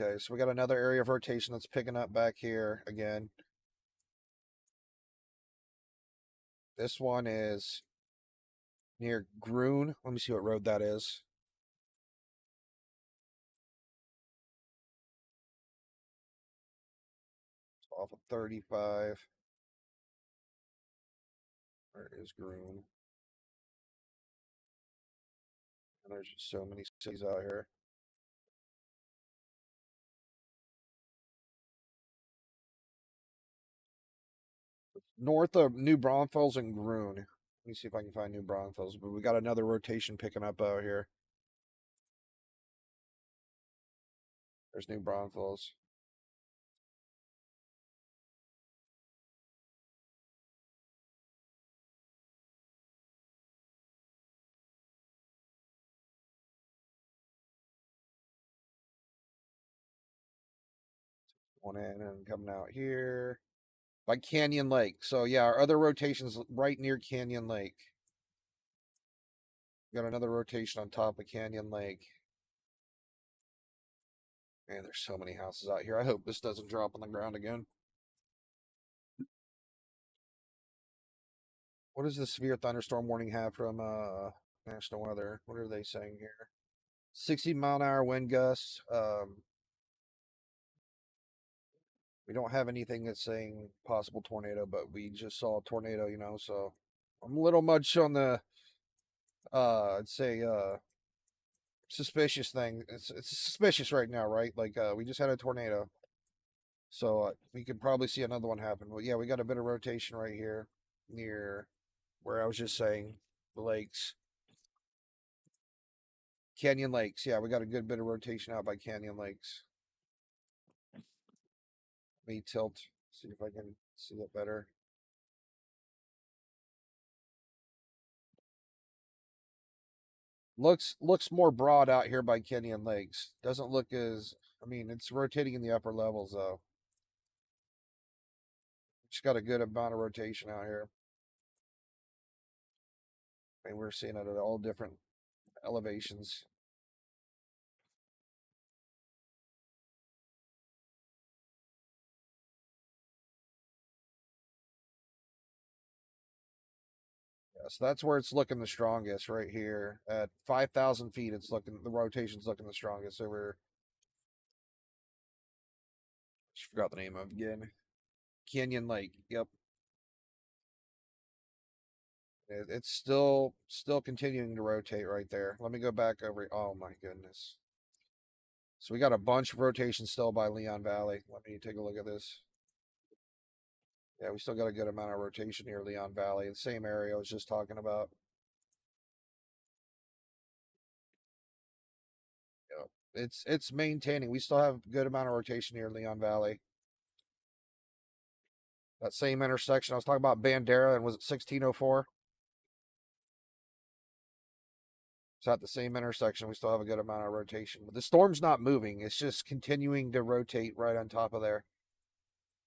A: Okay, so we got another area of rotation that's picking up back here again. This one is near Groon. Let me see what road that is. It's off of 35. Where is Groon? And there's just so many cities out here. North of New Braunfels and Groon. Let me see if I can find New Braunfels. But we got another rotation picking up out here. There's New Braunfels. One in and coming out here by Canyon Lake. So yeah, our other rotation's right near Canyon Lake. Got another rotation on top of Canyon Lake. Man, there's so many houses out here. I hope this doesn't drop on the ground again. What does the severe thunderstorm warning have from National Weather? What are they saying here? 60-mile-an-hour wind gusts. We don't have anything that's saying possible tornado, but we just saw a tornado, so I'm a little much on the I'd say suspicious thing. It's suspicious right now, right? Like we just had a tornado. So we could probably see another one happen. But yeah, we got a bit of rotation right here near where I was just saying the lakes. Canyon Lakes. Yeah, we got a good bit of rotation out by Canyon Lakes. Let me tilt, see if I can see it better. Looks more broad out here by Canyon Lakes. Doesn't look as, I mean, it's rotating in the upper levels though. Just got a good amount of rotation out here. And we're seeing it at all different elevations. Yeah, so that's where it's looking the strongest right here. At 5,000 feet, the rotation's looking the strongest over. Just forgot the name of it again. Canyon Lake. Yep. It's still continuing to rotate right there. Let me go back over. Oh my goodness. So we got a bunch of rotation still by Leon Valley. Let me take a look at this. Yeah, we still got a good amount of rotation here, Leon Valley, the same area I was just talking about. Yeah, it's maintaining. We still have a good amount of rotation here, Leon Valley. That same intersection I was talking about, Bandera, and was it 1604? It's at the same intersection. We still have a good amount of rotation. But the storm's not moving. It's just continuing to rotate right on top of there.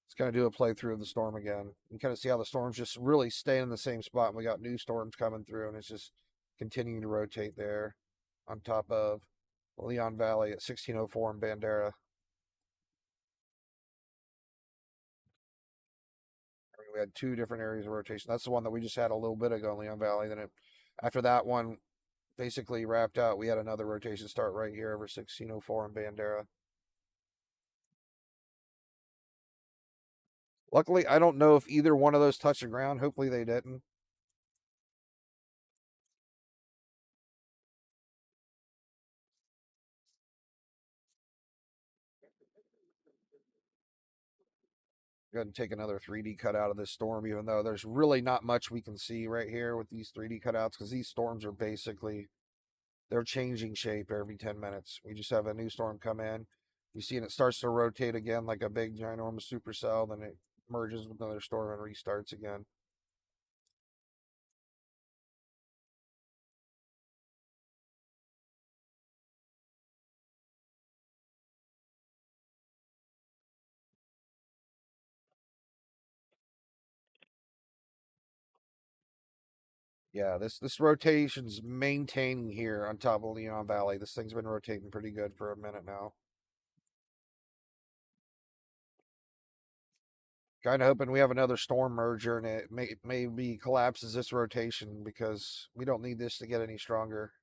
A: It's going to do a playthrough of the storm again. You kind of see how the storm's just really staying in the same spot. And we got new storms coming through, and it's just continuing to rotate there on top of Leon Valley at 1604 and Bandera. We had two different areas of rotation. That's the one that we just had a little bit ago in Leon Valley. Then after that one basically wrapped out, we had another rotation start right here over 1604 and Bandera. Luckily, I don't know if either one of those touched the ground. Hopefully they didn't. Go ahead and take another 3D cut out of this storm, even though there's really not much we can see right here with these 3D cutouts, because these storms are basically, they're changing shape every 10 minutes. We just have a new storm come in. You see, and it starts to rotate again like a big ginormous supercell, then it merges with another storm and restarts again. Yeah, this rotation's maintaining here on top of Leon Valley. This thing's been rotating pretty good for a minute now. Kind of hoping we have another storm merger and it maybe collapses this rotation, because we don't need this to get any stronger.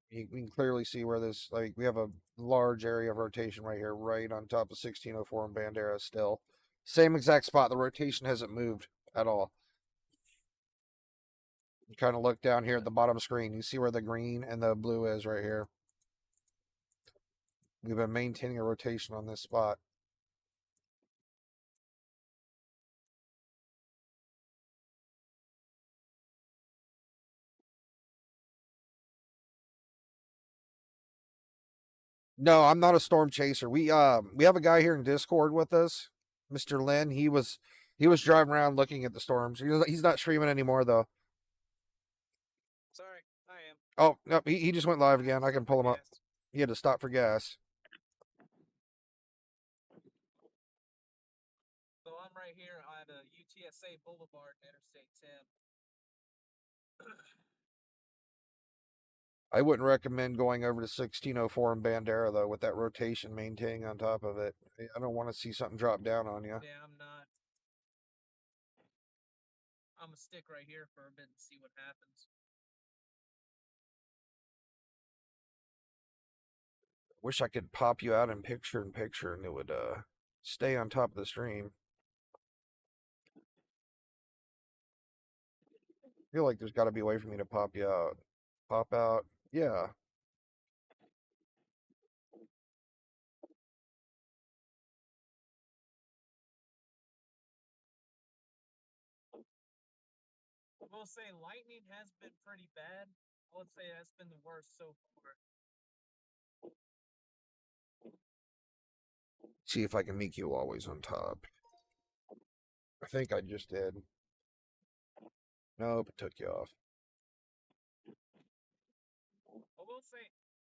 A: We can clearly see where this, like, we have a large area of rotation right here, right on top of 1604 and Bandera still. Same exact spot. The rotation hasn't moved at all. You kind of look down here at the bottom screen. You see where the green and the blue is right here. We've been maintaining a rotation on this spot. No, I'm not a storm chaser. We have a guy here in Discord with us, Mr. Lynn. He was driving around looking at the storms. He's not streaming anymore though.
B: Sorry, I am.
A: Oh no, he just went live again. I can pull him up. He had to stop for gas.
B: So I'm right here on UTSA Boulevard, Interstate 10.
A: I wouldn't recommend going over to 1604 and Bandera though, with that rotation maintaining on top of it. I don't want to see something drop down on you.
B: Yeah, I'm not. I'm gonna stick right here for a bit and see what happens.
A: Wish I could pop you out in picture and it would stay on top of the stream. I feel like there's got to be a way for me to pop you out. Pop out. Yeah.
B: I will say lightning has been pretty bad. I would say that's been the worst so far.
A: See if I can make you always on top. I think I just did. Nope, it took you off.
B: I will say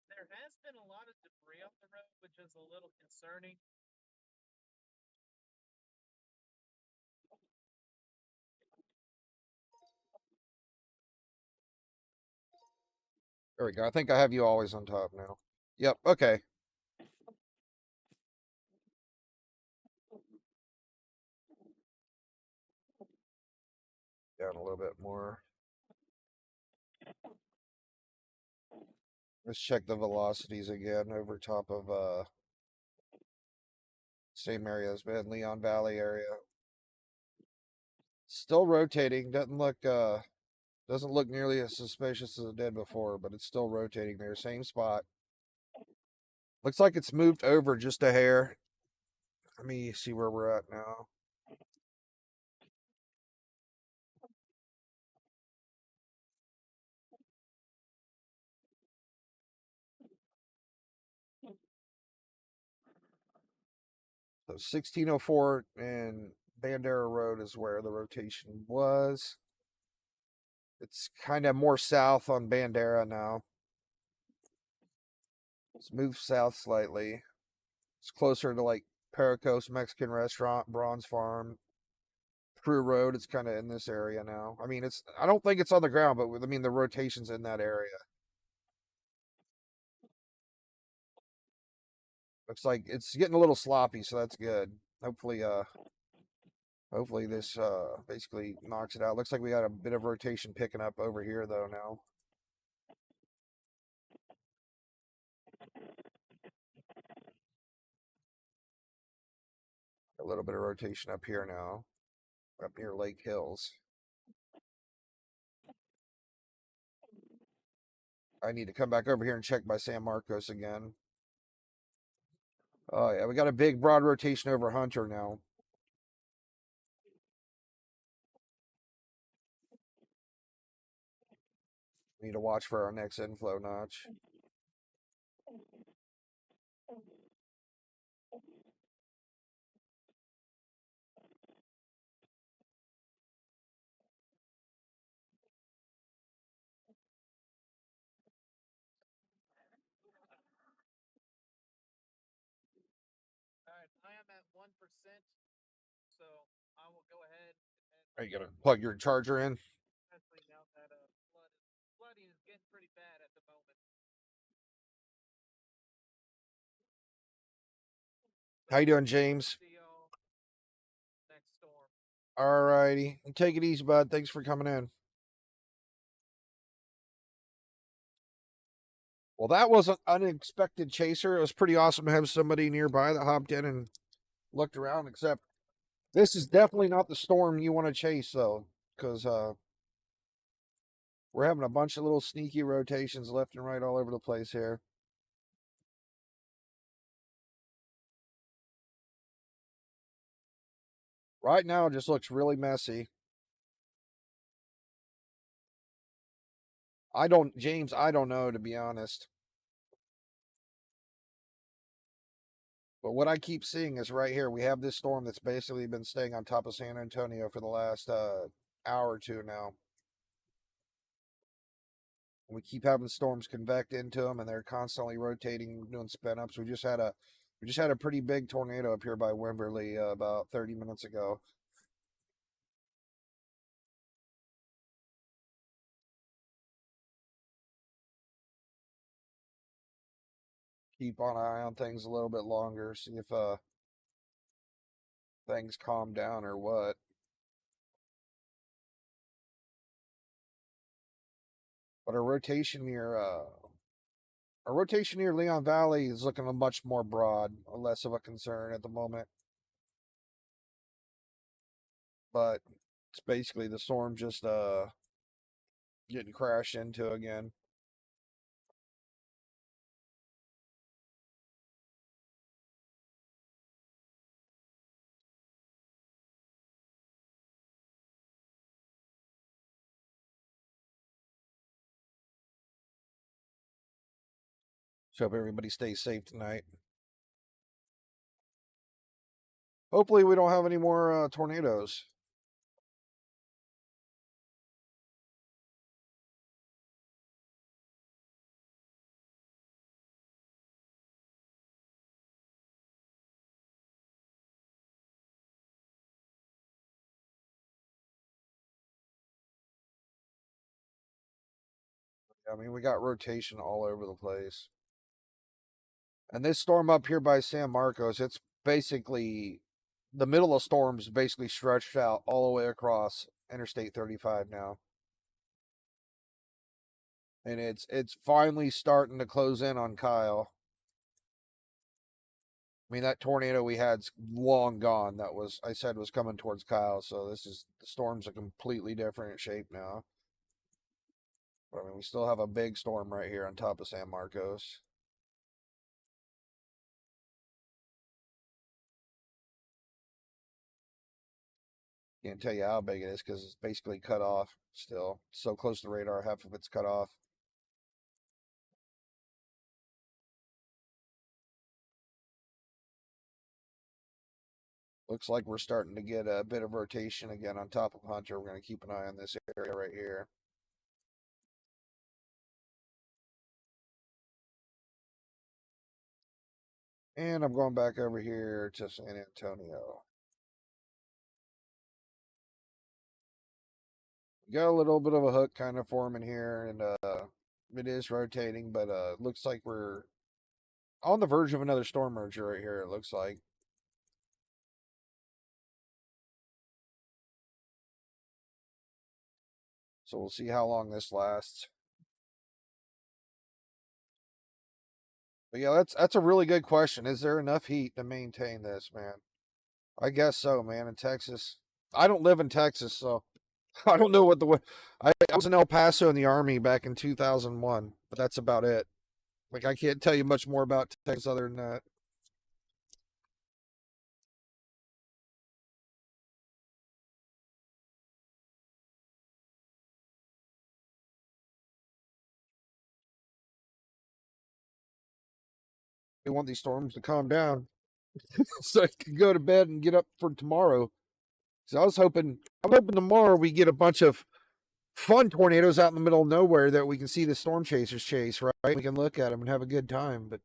B: there has been a lot of debris on the road, which is a little concerning.
A: There we go. I think I have you always on top now. Yep, okay. Down a little bit more. Let's check the velocities again over top of same area as been Leon Valley area. Still rotating. Doesn't look nearly as suspicious as it did before, but it's still rotating there. Same spot. Looks like it's moved over just a hair. Let me see where we're at now. So 1604 and Bandera Road is where the rotation was. It's kind of more south on Bandera now. It's moved south slightly. It's closer to like Pericos Mexican Restaurant, Bronze Farm, Prue Road. It's kind of in this area now. I mean, I don't think it's on the ground, but I mean, the rotation's in that area. Looks like it's getting a little sloppy, so that's good. Hopefully this basically knocks it out. Looks like we got a bit of rotation picking up over here though now. A little bit of rotation up here now, up near Lake Hills. I need to come back over here and check by San Marcos again. Oh yeah, we got a big broad rotation over Hunter now. We need to watch for our next inflow notch.
B: All right, I am at 1%, so I will go ahead and
A: Are you gonna plug your charger in?
B: especially now that flooding is getting pretty bad at the moment.
A: How you doing, James?
B: See y'all next storm.
A: Alrighty, take it easy, bud. Thanks for coming in. Well, that was an unexpected chaser. It was pretty awesome to have somebody nearby that hopped in and looked around. Except this is definitely not the storm you want to chase, though, because we're having a bunch of little sneaky rotations left and right all over the place here. Right now, it just looks really messy. James, I don't know, to be honest. But what I keep seeing is right here. We have this storm that's basically been staying on top of San Antonio for the last hour or two now. We keep having storms convect into them, and they're constantly rotating, doing spin ups. We just had a pretty big tornado up here by Wimberley about 30 minutes ago. Keep an eye on things a little bit longer, see if things calm down or what. But our rotation near Leon Valley is looking a much more broad, less of a concern at the moment. But it's basically the storm just getting crashed into again. So hope everybody stays safe tonight. Hopefully we don't have any more tornadoes. I mean, we got rotation all over the place. And this storm up here by San Marcos, it's basically the middle of storms basically stretched out all the way across Interstate 35 now. And it's finally starting to close in on Kyle. I mean, that tornado we had's long gone. That was I said was coming towards Kyle, so the storm's a completely different shape now. But I mean, we still have a big storm right here on top of San Marcos. Can't tell you how big it is because it's basically cut off still. So close to the radar, half of it's cut off. Looks like we're starting to get a bit of rotation again on top of Hunter. We're going to keep an eye on this area right here. And I'm going back over here to San Antonio. Got a little bit of a hook kind of forming here, and it is rotating, but looks like we're on the verge of another storm merger right here, it looks like. So we'll see how long this lasts. But yeah, that's a really good question. Is there enough heat to maintain this, man? I guess so, man. In Texas, I don't live in Texas, so I don't know what the. I was in El Paso in the Army back in 2001, but that's about it. Like I can't tell you much more about Texas other than that. We want these storms to calm down so I can go to bed and get up for tomorrow. So I'm hoping tomorrow we get a bunch of fun tornadoes out in the middle of nowhere that we can see the storm chasers chase, right? We can look at them and have a good time. But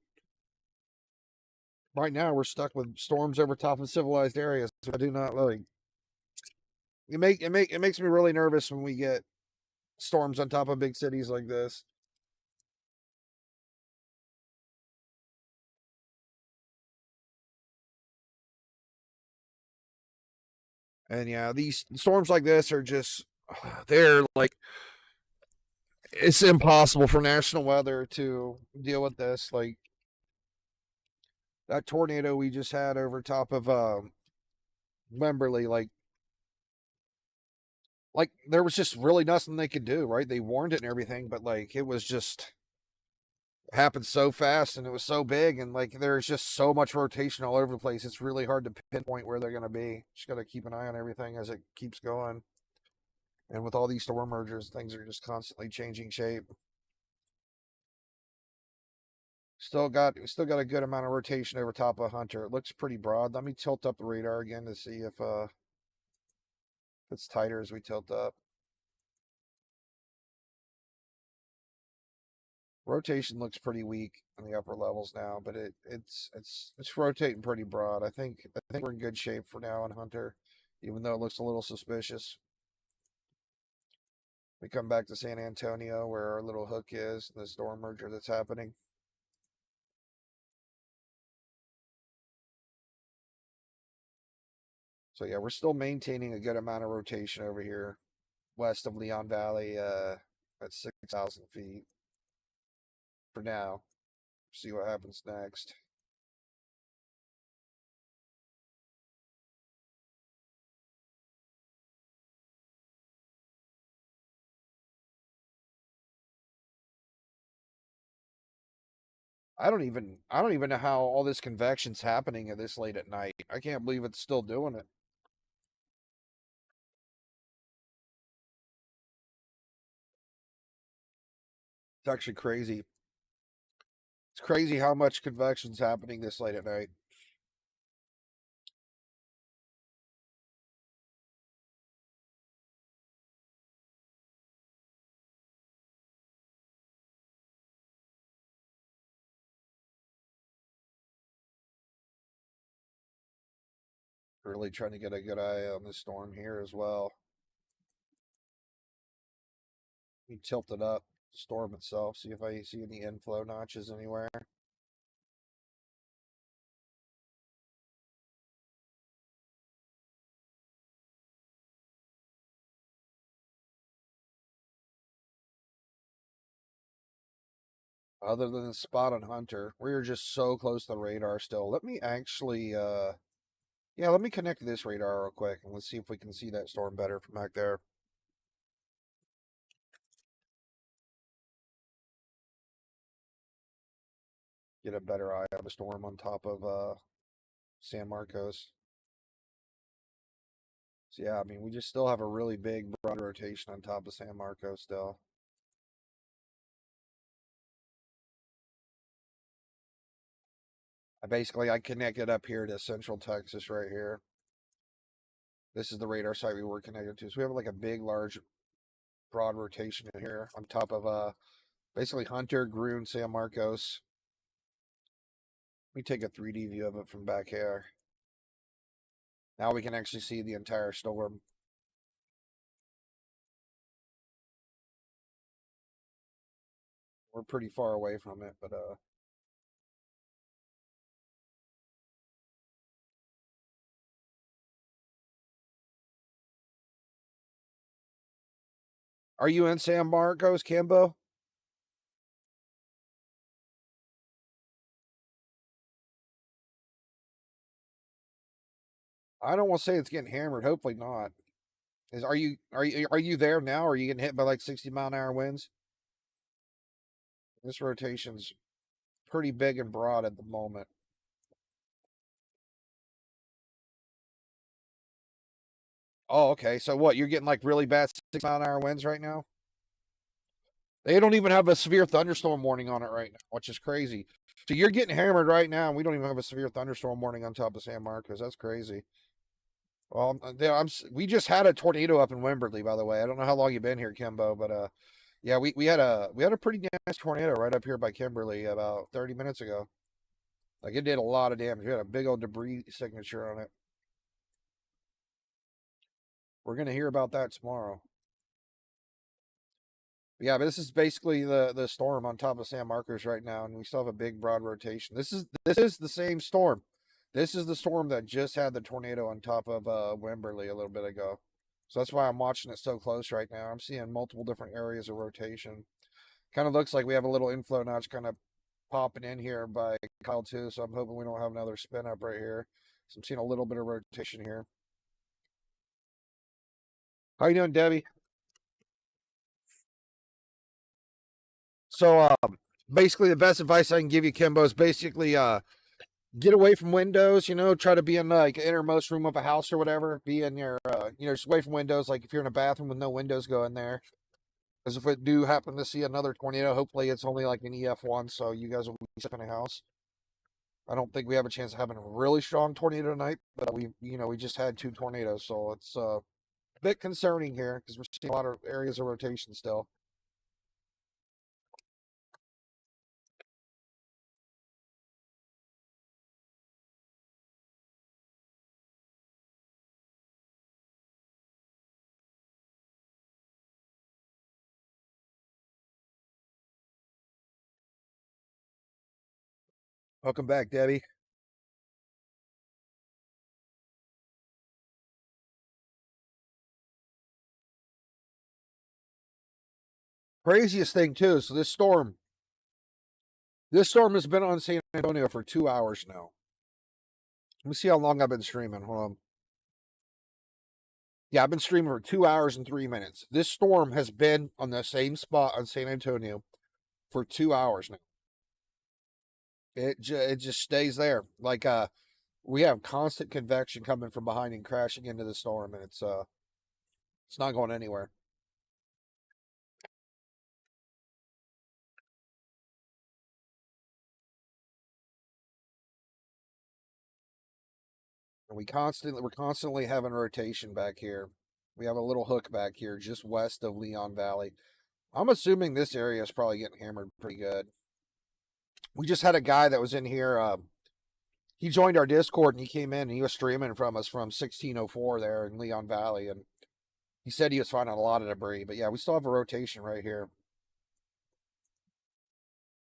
A: right now we're stuck with storms over top of civilized areas. I do not like. It makes me really nervous when we get storms on top of big cities like this. And yeah, these storms like this are just they're like it's impossible for national weather to deal with this. Like that tornado we just had over top of Wemberley, like there was just really nothing they could do, right? They warned it and everything, but like it was just happened so fast and it was so big and like there's just so much rotation all over the place. It's really hard to pinpoint where they're going to be. Just got to keep an eye on everything as it keeps going. And with all these storm mergers, things are just constantly changing shape. Still got a good amount of rotation over top of Hunter. It looks pretty broad. Let me tilt up the radar again to see if it's tighter as we tilt up. Rotation looks pretty weak in the upper levels now, but it's rotating pretty broad. I think we're in good shape for now on Hunter, even though it looks a little suspicious. We come back to San Antonio where our little hook is, and the storm merger that's happening. So yeah, we're still maintaining a good amount of rotation over here west of Leon Valley at 6,000 feet for now. See what happens next. I don't even know how all this convection's happening at this late at night. I can't believe it's still doing it. It's actually crazy. It's crazy how much convection's happening this late at night. Really trying to get a good eye on the storm here as well. Let me tilt it up, storm itself, see if I see any inflow notches anywhere. Other than the spot on Hunter, we're just so close to the radar still. Let me actually yeah, let me connect to this radar real quick and let's see if we can see that storm better from back there. Get a better eye on the storm on top of San Marcos. So yeah, I mean, we just still have a really big broad rotation on top of San Marcos still. I connected up here to Central Texas right here. This is the radar site we were connected to. So we have like a big, large, broad rotation in here on top of basically Hunter, Groon, San Marcos. Let me take a 3D view of it from back here. Now we can actually see the entire storm. We're pretty far away from it, but are you in San Marcos, Kimbo? I don't want to say it's getting hammered. Hopefully not. Are you there now? Or are you getting hit by like 60-mile-an-hour winds? This rotation's pretty big and broad at the moment. Oh, okay. So what? You're getting like really bad 60-mile-an-hour winds right now? They don't even have a severe thunderstorm warning on it right now, which is crazy. So you're getting hammered right now, and we don't even have a severe thunderstorm warning on top of San Marcos. That's crazy. Well, we just had a tornado up in Wimberley, by the way. I don't know how long you've been here, Kimbo, but yeah, we had a pretty nice tornado right up here by Kimberly about 30 minutes ago. Like it did a lot of damage. We had a big old debris signature on it. We're gonna hear about that tomorrow. But yeah, but this is basically the storm on top of San Marcos right now, and we still have a big broad rotation. This is the same storm. This is the storm that just had the tornado on top of Wimberley a little bit ago. So that's why I'm watching it so close right now. I'm seeing multiple different areas of rotation. Kind of looks like we have a little inflow notch kind of popping in here by Kyle too. So I'm hoping we don't have another spin up right here. So I'm seeing a little bit of rotation here. How you doing, Debbie? So basically the best advice I can give you, Kimbo, is basically get away from windows, try to be in like innermost room of a house or whatever. Be in your just away from windows. Like if you're in a bathroom with no windows, go in there. Because if we do happen to see another tornado, hopefully it's only like an EF1, so you guys will be safe in a house. I don't think we have a chance of having a really strong tornado tonight, but we just had two tornadoes, so it's a bit concerning here because we're seeing a lot of areas of rotation still. Welcome back, Debbie. Craziest thing too. So this storm has been on San Antonio for 2 hours now. Let me see how long I've been streaming. Hold on. Yeah, I've been streaming for 2 hours and 3 minutes. This storm has been on the same spot on San Antonio for 2 hours now. It just stays there. Like we have constant convection coming from behind and crashing into the storm, and it's not going anywhere. And we're constantly having rotation back here. We have a little hook back here just west of Leon Valley. I'm assuming this area is probably getting hammered pretty good. We just had a guy that was in here. He joined our Discord and he came in and he was streaming from us from 1604 there in Leon Valley, and he said he was finding a lot of debris. But yeah, we still have a rotation right here.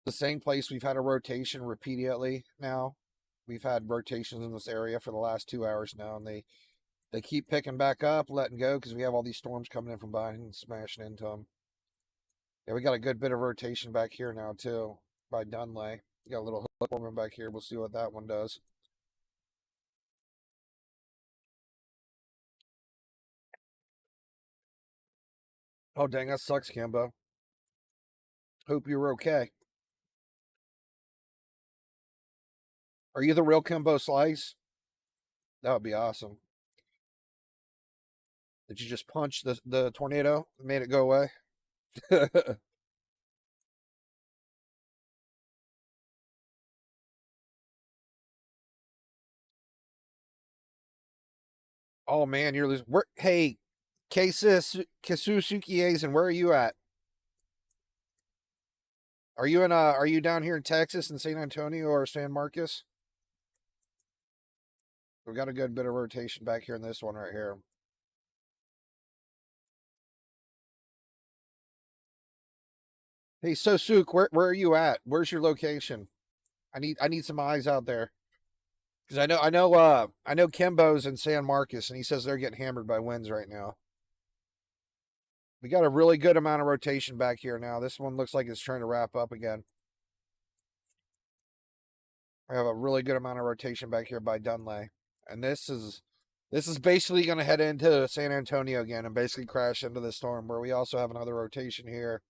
A: The same place we've had a rotation repeatedly now. We've had rotations in this area for the last 2 hours now, and they keep picking back up, letting go because we have all these storms coming in from behind and smashing into them. Yeah, we got a good bit of rotation back here now too by Dunlay. We got a little hook forming back here. We'll see what that one does. Oh dang, that sucks, Kimbo. Hope you're okay. Are you the real Kimbo Slice? That would be awesome. Did you just punch the tornado? Made it go away? Oh man, you're losing. Where? Hey, Kisusuki and where are you at? Are you in Are you down here in Texas in San Antonio or San Marcos? We've got a good bit of rotation back here in this one right here. Hey, Sosuk, where are you at? Where's your location? I need some eyes out there. Because I know Kimbo's in San Marcos and he says they're getting hammered by winds right now. We got a really good amount of rotation back here now. This one looks like it's trying to wrap up again. I have a really good amount of rotation back here by Dunlay. And this is basically going to head into San Antonio again and basically crash into the storm, where we also have another rotation here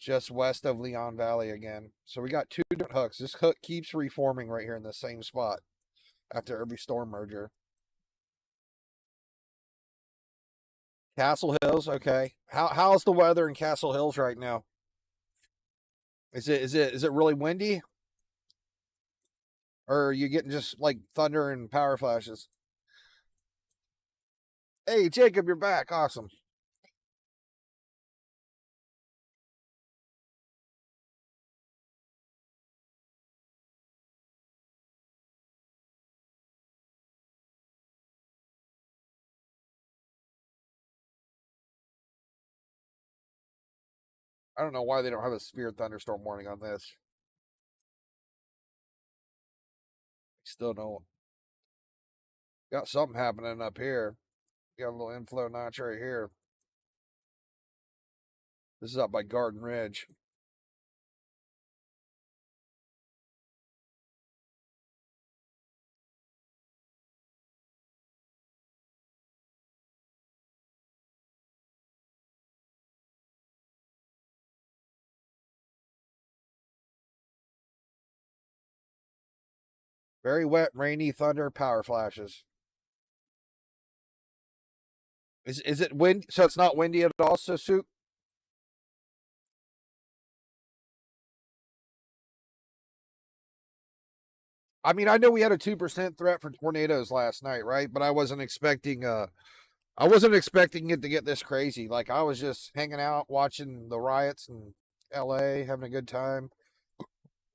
A: just west of Leon Valley again. So we got two different hooks. This hook keeps reforming right here in the same spot after every storm merger. Castle Hills, okay. How's the weather in Castle Hills right now? Is it really windy? Or are you getting just like thunder and power flashes? Hey Jacob, you're back. Awesome. I don't know why they don't have a severe thunderstorm warning on this. Still don't. Got something happening up here. Got a little inflow notch right here. This is up by Garden Ridge. Very wet, rainy, thunder, power flashes. Is it wind? So it's not windy at all, so Soup? I mean, I know we had a 2% threat for tornadoes last night, right? But I wasn't expecting it to get this crazy. Like I was just hanging out watching the riots in LA, having a good time.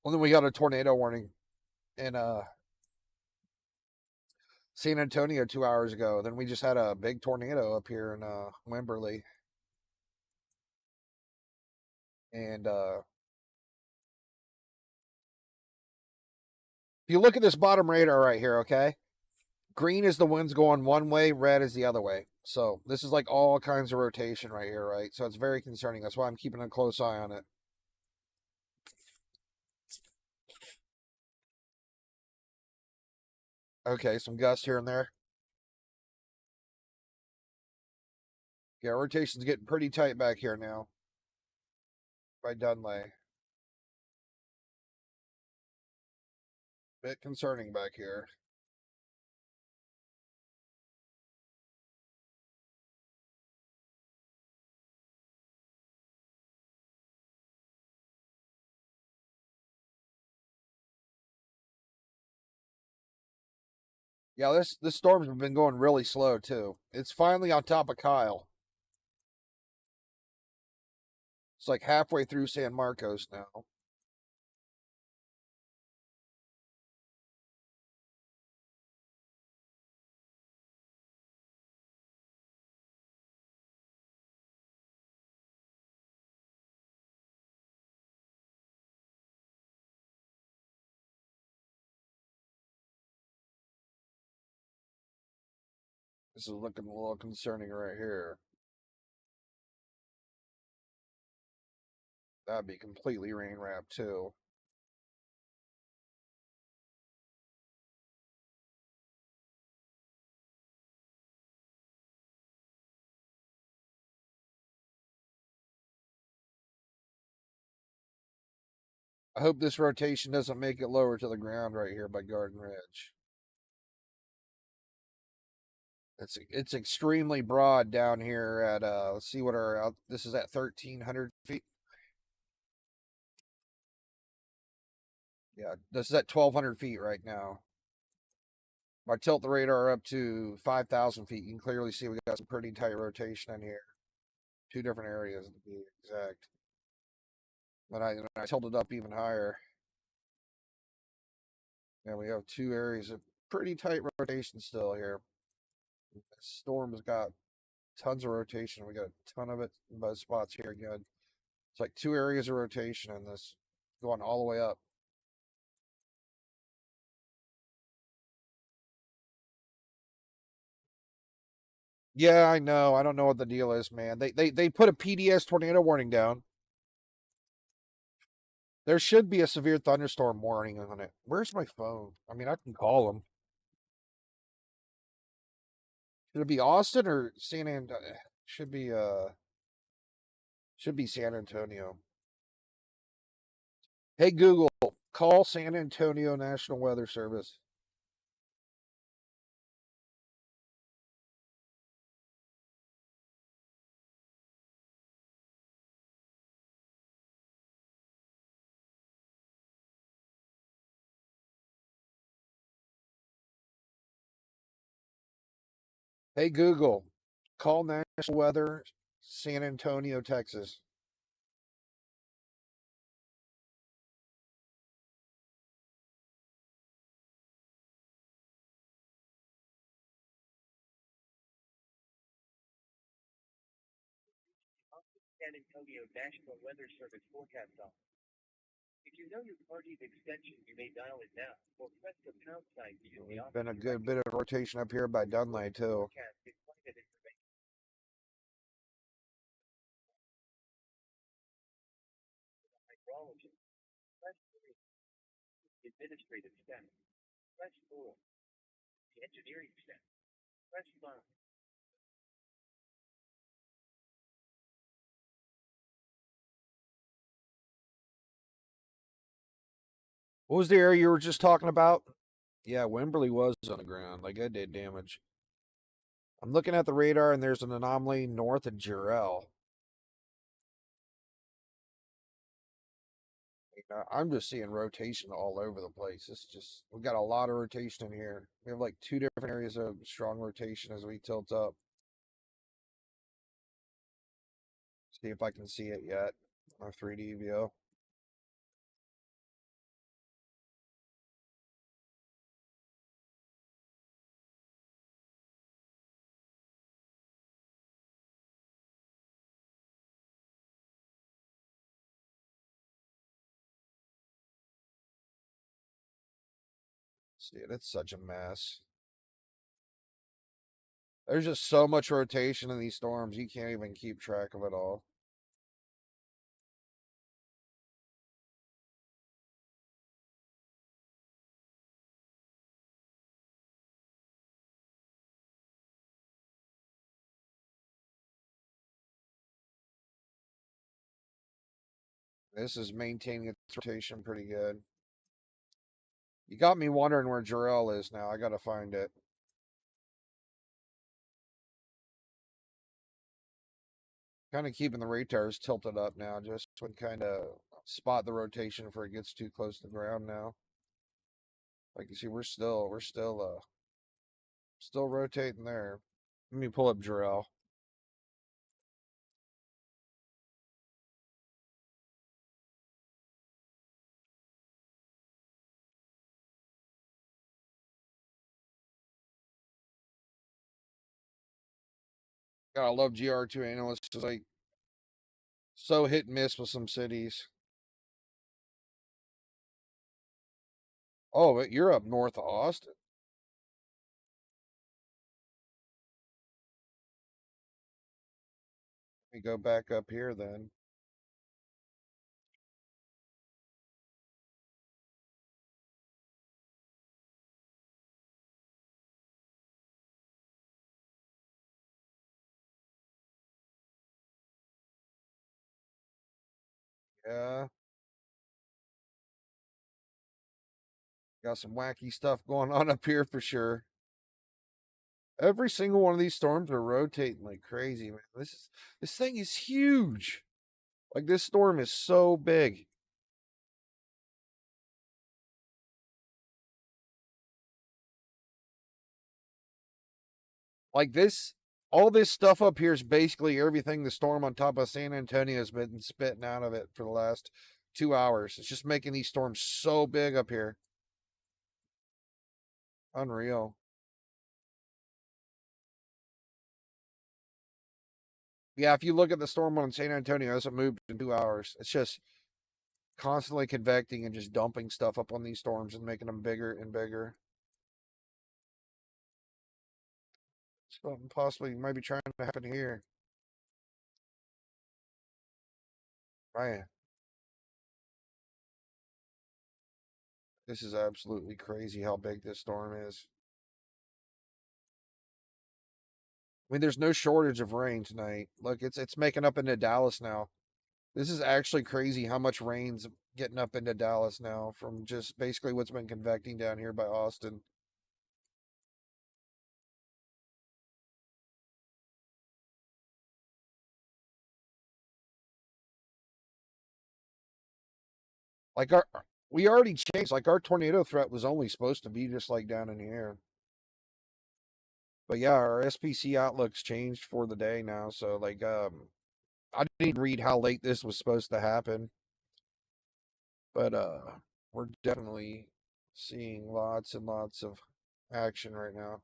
A: Well, then we got a tornado warning in San Antonio 2 hours ago. Then we just had a big tornado up here in Wimberley. And if you look at this bottom radar right here, okay? Green is the wind's going one way, red is the other way. So this is like all kinds of rotation right here, right? So it's very concerning. That's why I'm keeping a close eye on it. Okay, some gusts here and there. Yeah, rotation's getting pretty tight back here now. By Dunlay. Bit concerning back here. Yeah, this storm's been going really slow too. It's finally on top of Kyle. It's like halfway through San Marcos now. This is looking a little concerning right here. That'd be completely rain wrapped too. I hope this rotation doesn't make it lower to the ground right here by Garden Ridge. It's extremely broad down here at let's see what our this is at 1,300 feet. Yeah, this is at 1,200 feet right now. If I tilt the radar up to 5,000 feet, you can clearly see we got some pretty tight rotation in here. Two different areas to be exact. But I tilted up even higher. Yeah, we have two areas of pretty tight rotation still here. The storm's got tons of rotation. We got a ton of it in both spots here again. It's like two areas of rotation in this going all the way up. Yeah, I know. I don't know what the deal is, man. They put a PDS tornado warning down. There should be a severe thunderstorm warning on it. Where's my phone? I mean, I can call them. Should it be Austin or San Antonio? Should be San Antonio. Hey Google, call San Antonio National Weather Service. Hey Google, call National Weather, San Antonio, Texas.
D: San Antonio National Weather Service forecast office. If you know your party's extension, you may dial it now or press the pound sign to use the option.
A: Been a good bit of rotation up here by Dunlay too.
D: Forecast is climate information. Hydrologist. Press 3. The administrative staff. Press 4. The engineering staff. Press 5.
A: What was the area you were just talking about? Yeah, Wimberley was on the ground. Like, I did damage. I'm looking at the radar and there's an anomaly north of Jarrell. I'm just seeing rotation all over the place. It's just, we got a lot of rotation in here. We have like two different areas of strong rotation as we tilt up. See if I can see it yet. Our 3D view. See it, it's such a mess. There's just so much rotation in these storms, you can't even keep track of it all. This is maintaining its rotation pretty good. You got me wondering where Jarrell is now. I gotta find it. Kind of keeping the radars tilted up now, just to kind of spot the rotation before it gets too close to the ground now. Like you see, still rotating there. Let me pull up Jarrell. God, I love GR2 analysts. It's like so hit and miss with some cities. Oh, but you're up north of Austin. Let me go back up here then. Yeah. Got some wacky stuff going on up here for sure. Every single one of these storms are rotating like crazy, man. This thing is huge. Like this storm is so big. Like this, all this stuff up here is basically everything the storm on top of San Antonio has been spitting out of it for the last 2 hours. It's just making these storms so big up here. Unreal. Yeah, if you look at the storm on San Antonio, it hasn't moved in 2 hours. It's just constantly convecting and just dumping stuff up on these storms and making them bigger and bigger. Something possibly might be trying to happen here. Man, this is absolutely crazy how big this storm is. I mean, there's no shortage of rain tonight. Look, it's making up into Dallas now. This is actually crazy how much rain's getting up into Dallas now from just basically what's been convecting down here by Austin. Like we already changed. Like our tornado threat was only supposed to be just like down in here. But yeah, our SPC outlook's changed for the day now. So like, I didn't read how late this was supposed to happen, but we're definitely seeing lots and lots of action right now.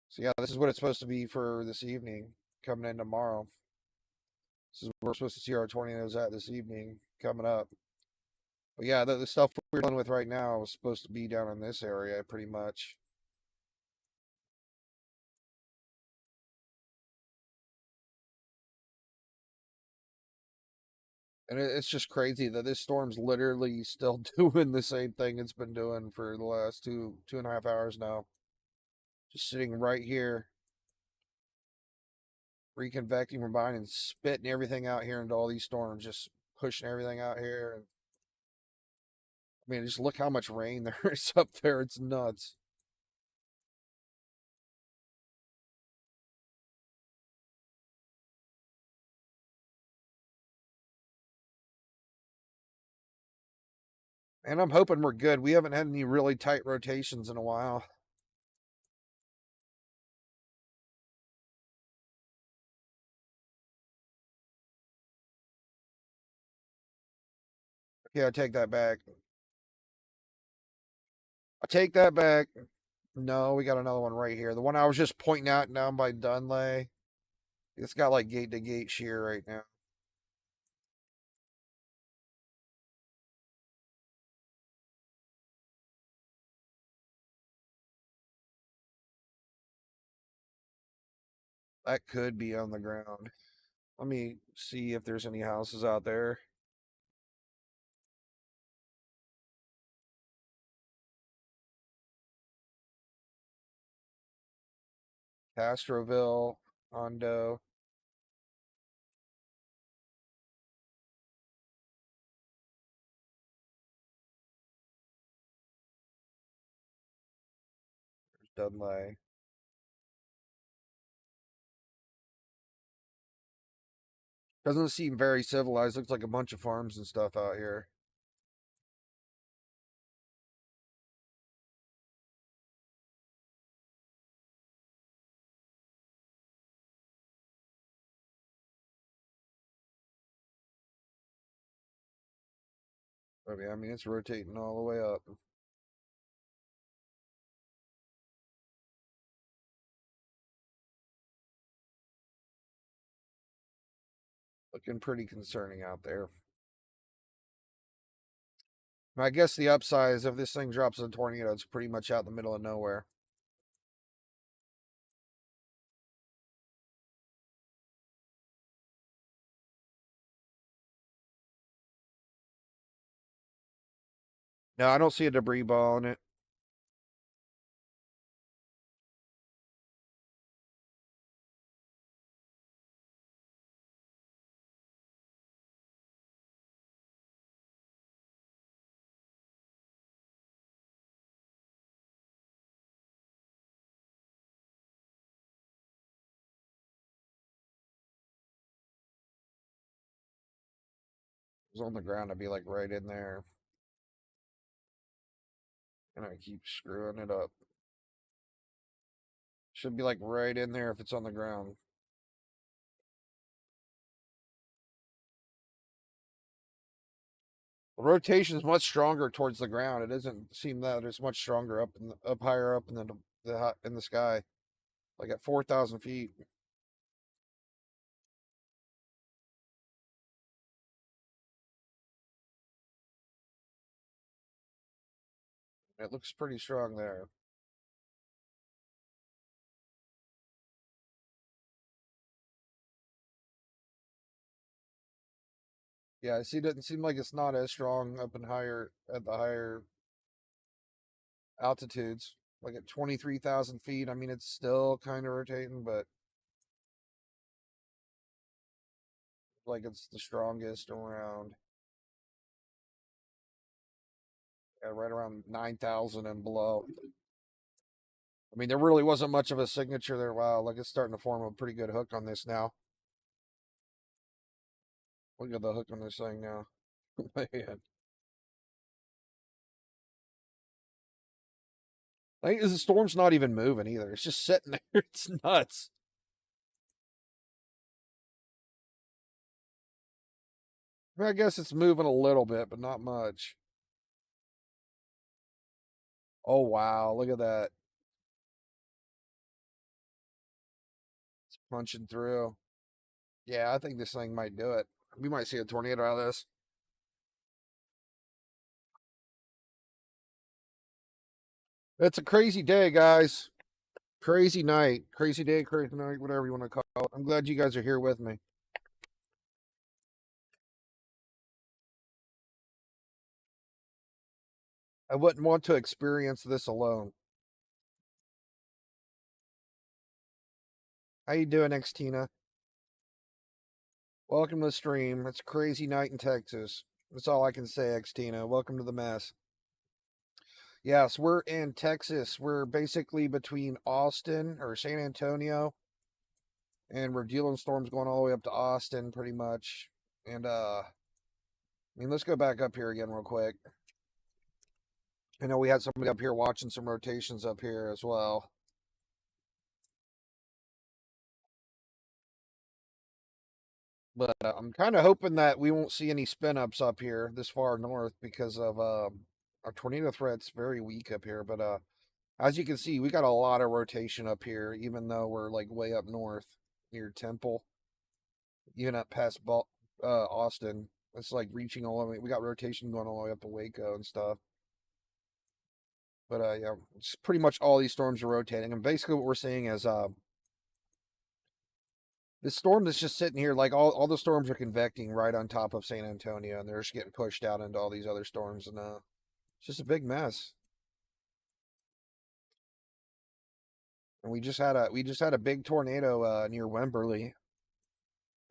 A: So yeah, this is what it's supposed to be for this evening, coming in tomorrow. This is where we're supposed to see our tornadoes at this evening, coming up. But yeah, the stuff we're dealing with right now is supposed to be down in this area, pretty much. And it's just crazy that this storm's literally still doing the same thing it's been doing for the last 2.5 hours now. Just sitting right here, reconvecting, combining, spitting everything out here into all these storms, just pushing everything out here. And I mean, just look how much rain there is up there. It's nuts. And I'm hoping we're good. We haven't had any really tight rotations in a while. Yeah, I take that back. I take that back. No, we got another one right here. The one I was just pointing out down by Dunlay. It's got like gate to gate shear right now. That could be on the ground. Let me see if there's any houses out there. Castroville, Hondo. There's Dunlay. Doesn't seem very civilized. Looks like a bunch of farms and stuff out here. I mean, it's rotating all the way up. Looking pretty concerning out there. I guess the upside is if this thing drops a tornado, it's pretty much out in the middle of nowhere. No, I don't see a debris ball in it. was on the ground, I'd be like right in there. And I keep screwing it up. Should be like right in there if it's on the ground. The rotation is much stronger towards the ground. It doesn't seem that it's much stronger up higher up in in the sky, like at 4,000 feet. It looks pretty strong there. Yeah, I see. It doesn't seem like it's not as strong up and higher at the higher altitudes, like at 23,000 feet. I mean, it's still kind of rotating, but like it's the strongest around. Yeah, right around 9,000 and below. I mean, there really wasn't much of a signature there. Wow, like it's starting to form a pretty good hook on this now. Look at the hook on this thing now. Man. I think the storm's not even moving either. It's just sitting there. It's nuts. I mean, I guess it's moving a little bit, but not much. Oh, wow. Look at that. It's punching through. Yeah, I think this thing might do it. We might see a tornado out of this. It's a crazy day, guys. Crazy night. Crazy day, crazy night, whatever you want to call it. I'm glad you guys are here with me. I wouldn't want to experience this alone. How you doing, Xtina? Welcome to the stream. It's a crazy night in Texas. That's all I can say, Xtina. Welcome to the mess. Yes, we're in Texas. We're basically between Austin or San Antonio, and we're dealing storms going all the way up to Austin, pretty much. And I mean, let's go back up here again real quick. I know we had somebody up here watching some rotations up here as well. But I'm kind of hoping that we won't see any spin ups up here this far north because of our tornado threat's very weak up here. But as you can see, we got a lot of rotation up here, even though we're like way up north near Temple, even up past Austin. It's like reaching all the way. We got rotation going all the way up to Waco and stuff. But yeah, it's pretty much all these storms are rotating, and basically what we're seeing is this storm that's just sitting here, like all the storms are convecting right on top of San Antonio, and they're just getting pushed out into all these other storms, and it's just a big mess. And we just had a big tornado near Wimberley.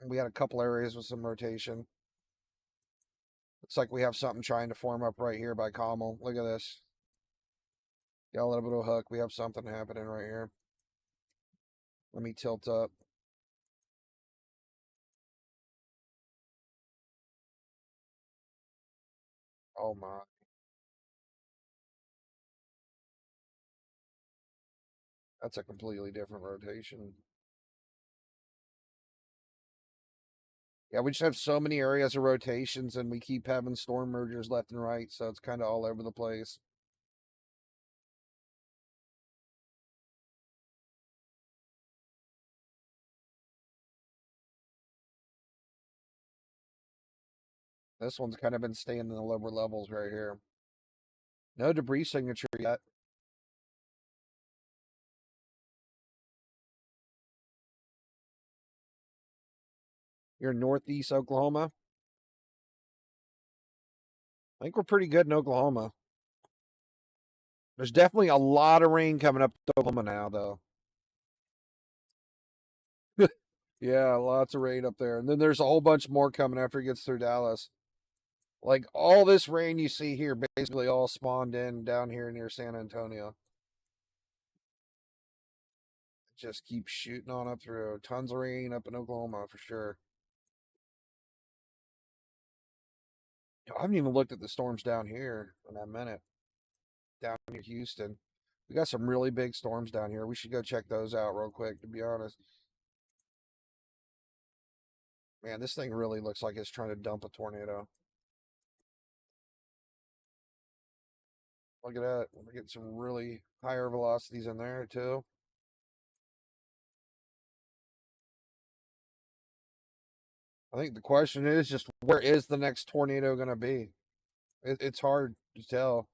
A: And we had a couple areas with some rotation. Looks like we have something trying to form up right here by Commel. Look at this. Got a little bit of a hook. We have something happening right here. Let me tilt up. Oh my. That's a completely different rotation. Yeah, we just have so many areas of rotations, and we keep having storm mergers left and right, so it's kind of all over the place. This one's kind of been staying in the lower levels right here. No debris signature yet. You're in northeast Oklahoma. I think we're pretty good in Oklahoma. There's definitely a lot of rain coming up to Oklahoma now, though. Yeah, lots of rain up there. And then there's a whole bunch more coming after it gets through Dallas. Like all this rain you see here basically all spawned in down here near San Antonio. It just keeps shooting on up through. Tons of rain up in Oklahoma for sure. I haven't even looked at the storms down here in a minute. Down near Houston, we got some really big storms down here. We should go check those out real quick. To be honest, man, this thing really looks like it's trying to dump a tornado. Look at that. We're getting some really higher velocities in there too. I think the question is just where is the next tornado going to be? It's hard to tell.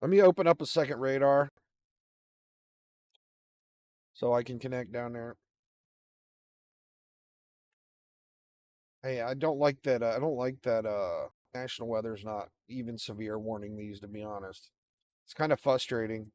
A: Let me open up a second radar so I can connect down there. Hey, I don't like that. I don't like that. National weather's not even severe warning these. To be honest, it's kind of frustrating.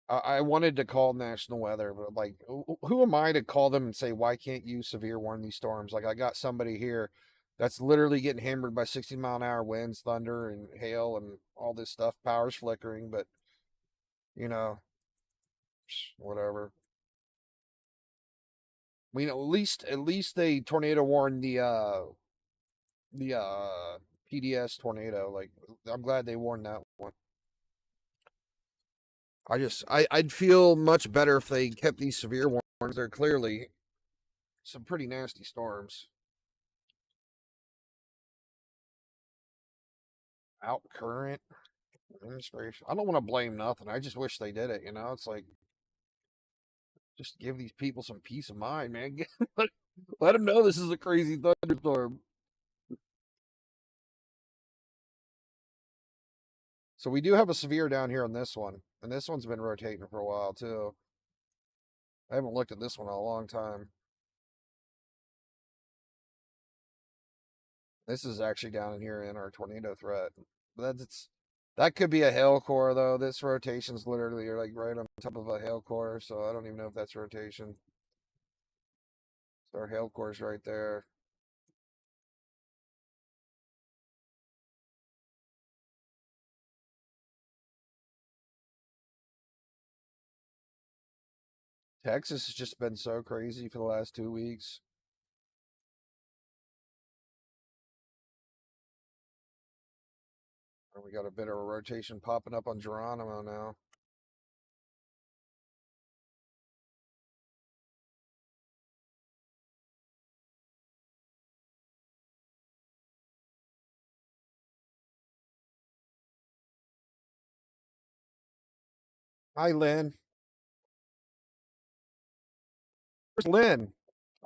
A: I wanted to call national weather, but like, who am I to call them and say why can't you severe warn these storms? Like, I got somebody here that's literally getting hammered by 60-mile-an-hour winds, thunder, and hail, and all this stuff. Power's flickering, but you know, whatever. I mean, at least they tornado warned the PDS tornado. Like, I'm glad they warned that one. I'd feel much better if they kept these severe warnings. They're clearly some pretty nasty storms. Out current administration. I don't want to blame nothing. I just wish they did it. It's like just give these people some peace of mind, man. Let them know this is a crazy thunderstorm. So we do have a severe down here on this one, and this one's been rotating for a while too. I haven't looked at this one in a long time. This is actually down in here in our tornado threat. That could be a hail core though. This rotation's literally like right on top of a hail core, so I don't even know if that's rotation. So our hail core's right there. Texas has just been so crazy for the last 2 weeks. We got a bit of a rotation popping up on Geronimo now. Hi, Lynn. Where's Lynn?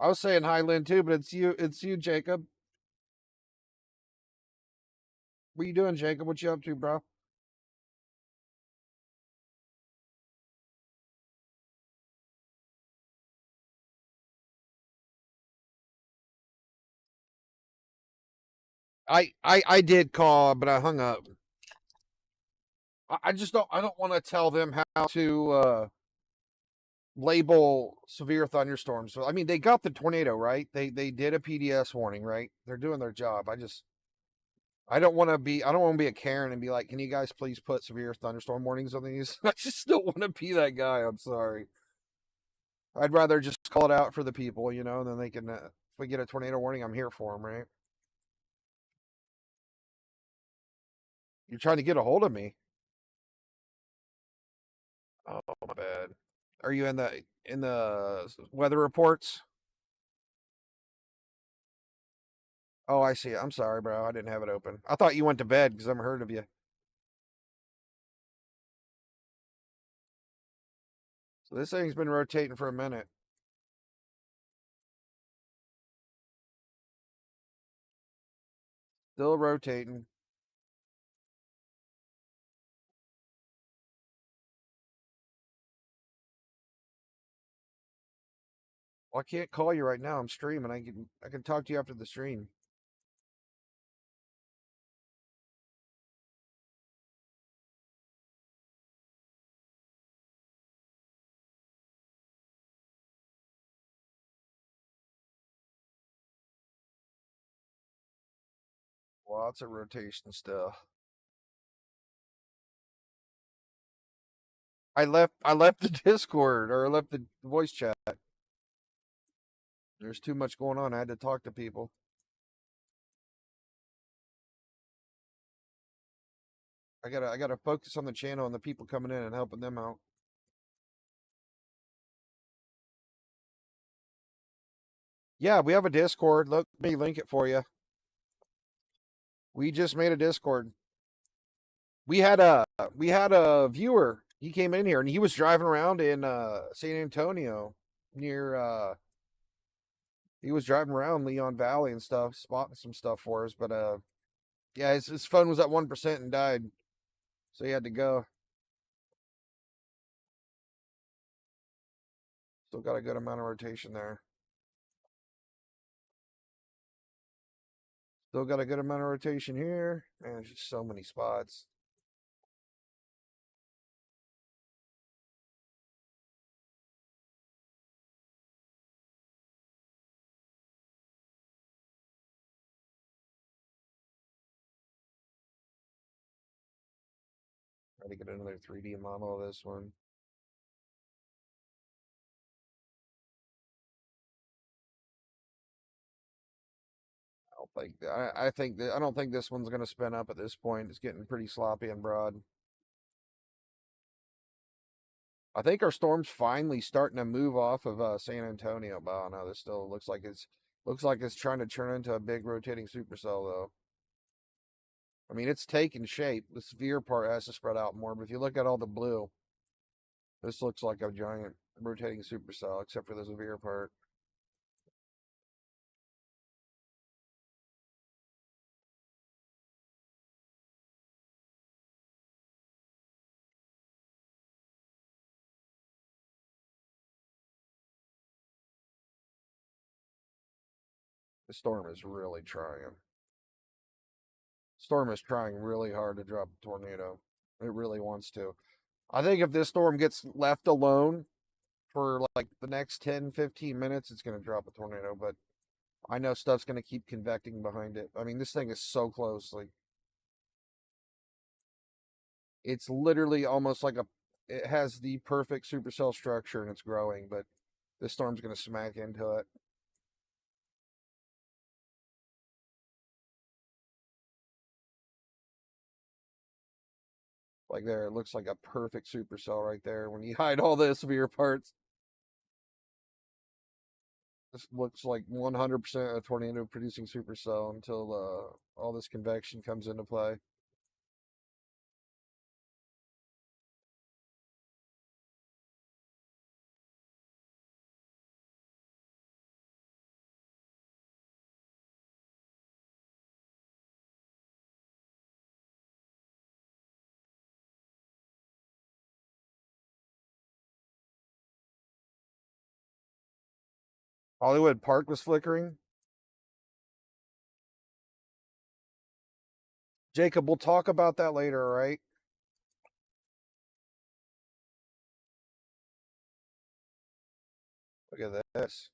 A: I was saying hi, Lynn, too, but it's you. It's you, Jacob. What you doing, Jacob? What you up to, bro? I did call, but I hung up. I just don't. I don't want to tell them how to label severe thunderstorms. So I mean, they got the tornado right. They did a PDS warning, right? They're doing their job. I don't want to be. I don't want to be a Karen and be like, "Can you guys please put severe thunderstorm warnings on these?" I just don't want to be that guy. I'm sorry. I'd rather just call it out for the people, and then they can. If we get a tornado warning, I'm here for them, right? You're trying to get a hold of me. Oh, my bad. Are you in the weather reports? Oh, I see. I'm sorry, bro. I didn't have it open. I thought you went to bed because I haven't heard of you. So this thing's been rotating for a minute. Still rotating. Well, I can't call you right now. I'm streaming. I can talk to you after the stream. Lots of rotation still. I left the Discord, or I left the voice chat. There's too much going on. I had to talk to people. I gotta focus on the channel and the people coming in and helping them out. Yeah, we have a Discord. Let me link it for you. We just made a Discord. We had a viewer. He came in here and he was driving around in San Antonio near he was driving around Leon Valley and stuff, spotting some stuff for us, but yeah, his phone was at 1% and died. So he had to go. Still got a good amount of rotation there. Still got a good amount of rotation here. Man, there's just so many spots. Try to get another 3D model of this one. I don't think this one's gonna spin up at this point. It's getting pretty sloppy and broad. I think our storm's finally starting to move off of San Antonio, but I don't know. This still looks like it's trying to turn into a big rotating supercell though. I mean, it's taking shape. The sphere part has to spread out more, but if you look at all the blue, this looks like a giant rotating supercell, except for the severe part. The storm is really trying. Storm is trying really hard to drop a tornado. It really wants to. I think if this storm gets left alone for like the next 10, 15 minutes, it's going to drop a tornado, but I know stuff's going to keep convecting behind it. I mean, this thing is so close. Like, it's literally almost like it has the perfect supercell structure and it's growing, but this storm's going to smack into it. Like there, it looks like a perfect supercell right there when you hide all the severe parts. This looks like 100% a tornado producing supercell until all this convection comes into play. Hollywood Park was flickering. Jacob, we'll talk about that later, all right? Look at this.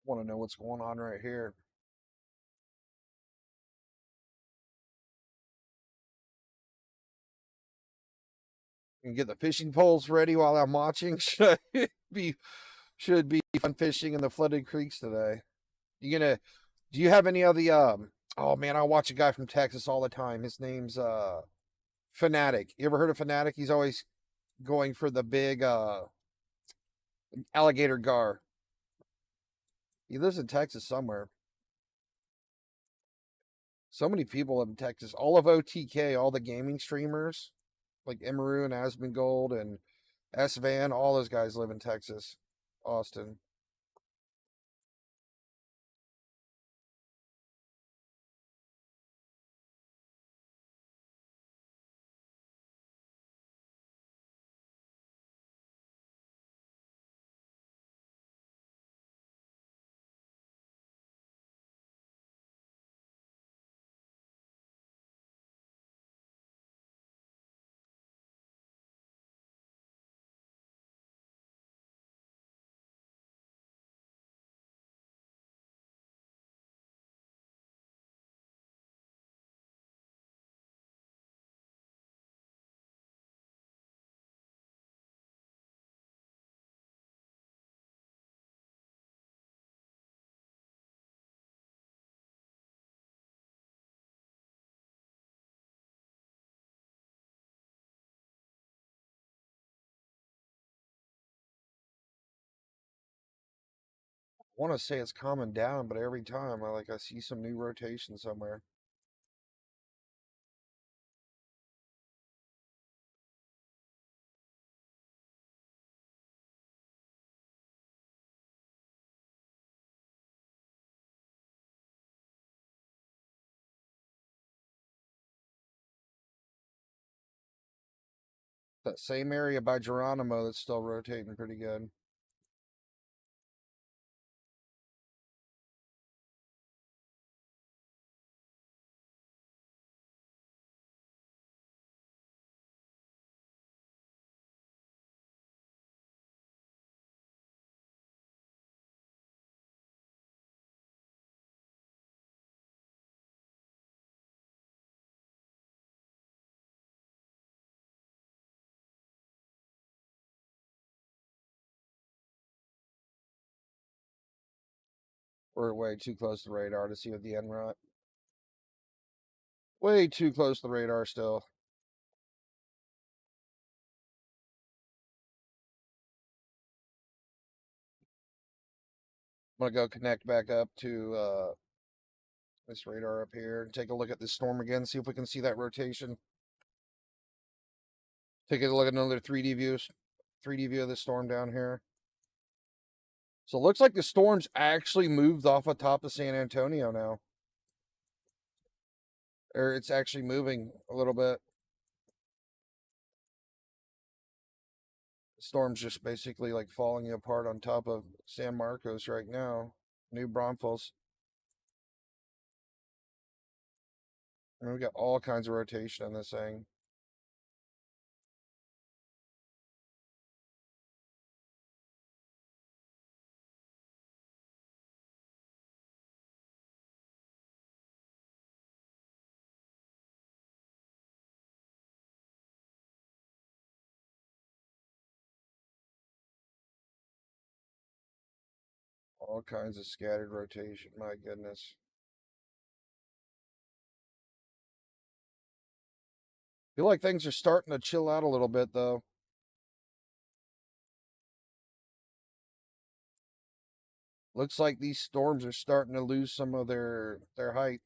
A: Want to know what's going on right here. And get the fishing poles ready while I'm watching. Should be fun fishing in the flooded creeks today. Do you have any of the oh man, I watch a guy from Texas all the time. His name's Fanatic. You ever heard of Fanatic? He's always going for the big alligator gar. He lives in Texas somewhere. So many people in Texas. All of OTK, all the gaming streamers, like Emeru and Asmongold and S Van, all those guys live in Texas, Austin. want to say it's calming down, but every time I see some new rotation somewhere. That same area by Geronimo that's still rotating pretty good. We're way too close to the radar to see what the end rot. Way too close to the radar still. I'm gonna go connect back up to this radar up here and take a look at this storm again, see if we can see that rotation. Take a look at another 3D views. 3D view of the storm down here. So it looks like the storm's actually moved off of top of San Antonio now. Or it's actually moving a little bit. The storm's just basically like falling apart on top of San Marcos right now. New Braunfels. And we got all kinds of rotation in this thing. All kinds of scattered rotation. My goodness. Feel like things are starting to chill out a little bit though. Looks like these storms are starting to lose some of their height.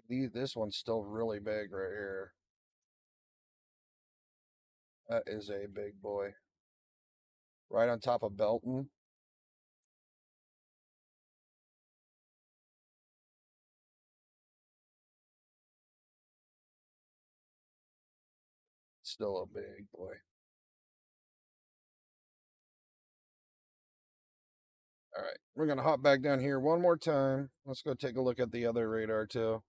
A: This one's still really big right here. That is a big boy. Right on top of Belton. Still a big boy. All right, we're going to hop back down here one more time. Let's go take a look at the other radar too.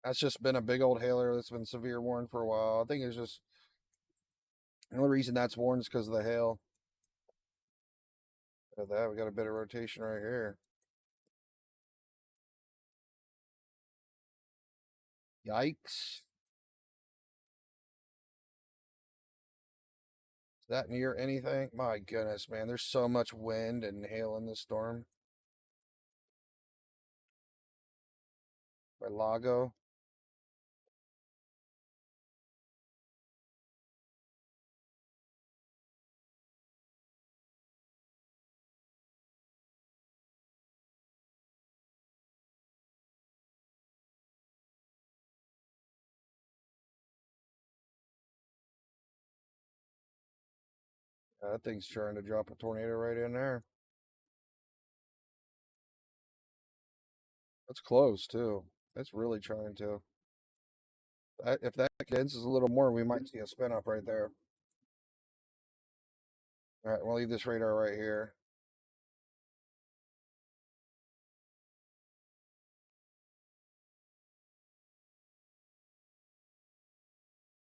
A: That's just been a big old hailer that's been severe warned for a while. I think it's just the only reason that's warned is because of the hail. Look at that, we got a bit of rotation right here. Yikes. Is that near anything? My goodness, man, there's so much wind and hail in this storm. By Lago. That thing's trying to drop a tornado right in there. That's close too. That's really trying to. If that condenses a little more, we might see a spin up right there. All right, we'll leave this radar right here.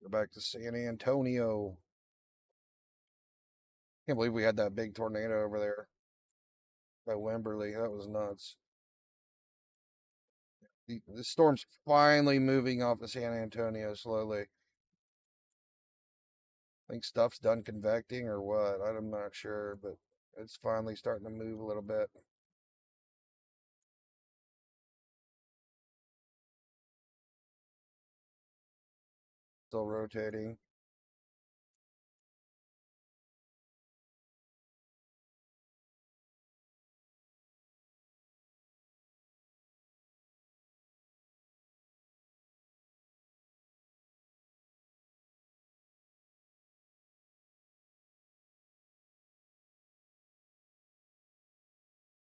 A: Go back to San Antonio. Can't believe we had that big tornado over there by Wimberley. That was nuts. The storm's finally moving off of San Antonio slowly. I think stuff's done convecting or what. I'm not sure, but it's finally starting to move a little bit. Still rotating.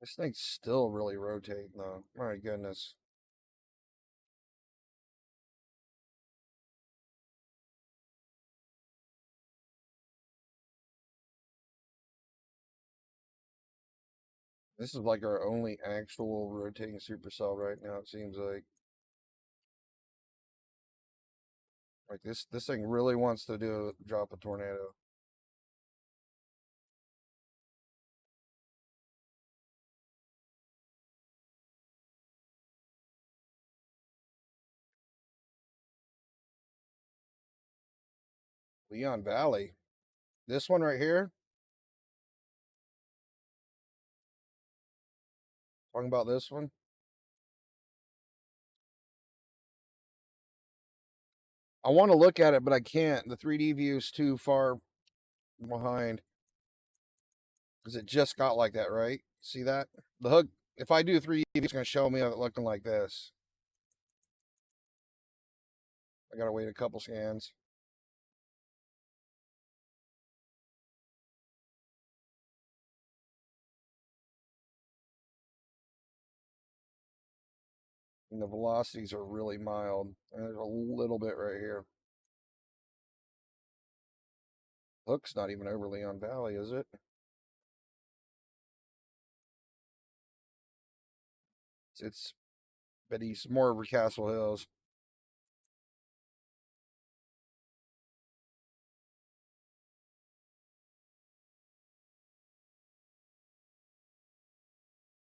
A: This thing's still really rotating though. My goodness. This is like our only actual rotating supercell right now, it seems like. Like this thing really wants to drop a tornado. Leon Valley. This one right here. Talking about this one. I want to look at it, but I can't. The 3D view is too far behind. Because it just got like that, right? See that? The hook, if I do 3D, it's going to show me it looking like this. I got to wait a couple scans. And the velocities are really mild. And there's a little bit right here. Hook's not even over Leon Valley, is it? It's but he's more over Castle Hills.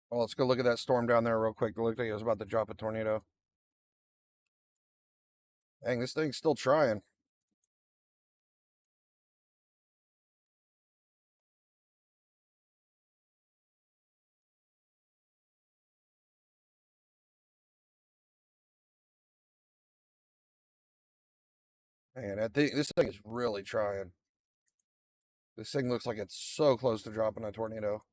A: Well, let's go look at that storm down there real quick. It looked like it was about to drop a tornado. Dang, this thing's still trying. Man, this thing is really trying. This thing looks like it's so close to dropping a tornado.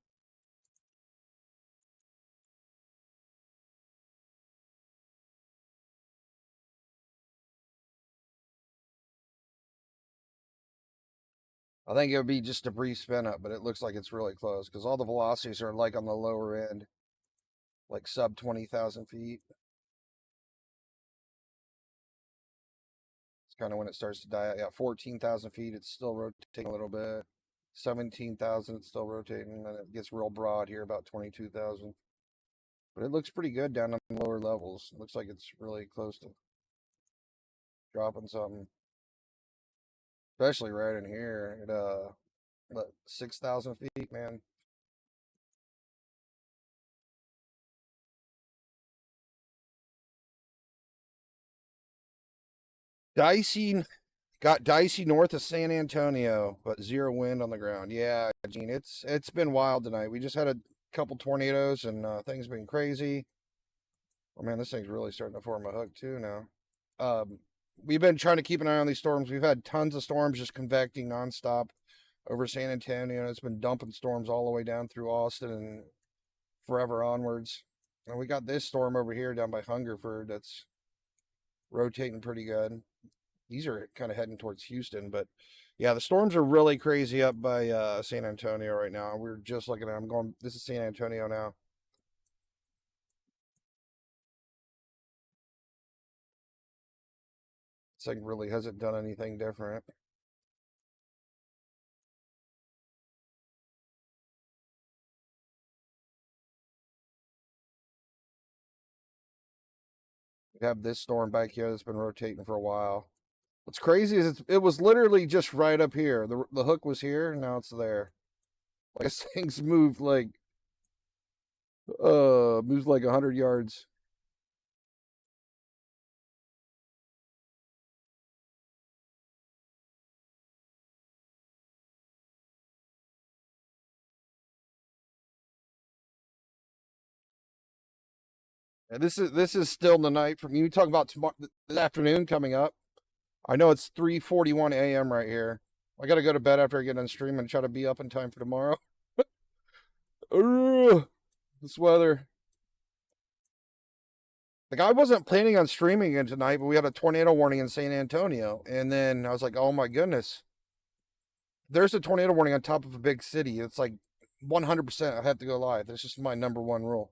A: I think it would be just a brief spin up, but it looks like it's really close because all the velocities are like on the lower end, like sub 20,000 feet. It's kind of when it starts to die out. Yeah, 14,000 feet, it's still rotating a little bit. 17,000, it's still rotating. And then it gets real broad here, about 22,000. But it looks pretty good down on the lower levels. It looks like it's really close to dropping something. Especially right in here at what, 6,000 feet, man. Dicey got dicey north of San Antonio, but zero wind on the ground. Yeah, Gene, it's been wild tonight. We just had a couple tornadoes and things been crazy. Oh man, this thing's really starting to form a hook too now. We've been trying to keep an eye on these storms. We've had tons of storms just convecting nonstop over San Antonio. It's been dumping storms all the way down through Austin and forever onwards. And we got this storm over here down by Hungerford that's rotating pretty good. These are kind of heading towards Houston, but yeah, the storms are really crazy up by San Antonio right now. We're just looking at. I'm going. This is San Antonio now. This thing really hasn't done anything different. We have this storm back here that's been rotating for a while. What's crazy is it was literally just right up here. The hook was here, and now it's there. Like this thing's moved like moves like 100 yards. And this is still the night from you talk about tomorrow this afternoon coming up. I know it's 3:41 a.m. right here. I gotta go to bed after I get done streaming and try to be up in time for tomorrow. Ugh, this weather. Like, I wasn't planning on streaming it tonight, but we had a tornado warning in San Antonio. And then I was like, oh my goodness. There's a tornado warning on top of a big city. It's like 100% I have to go live. That's just my number one rule.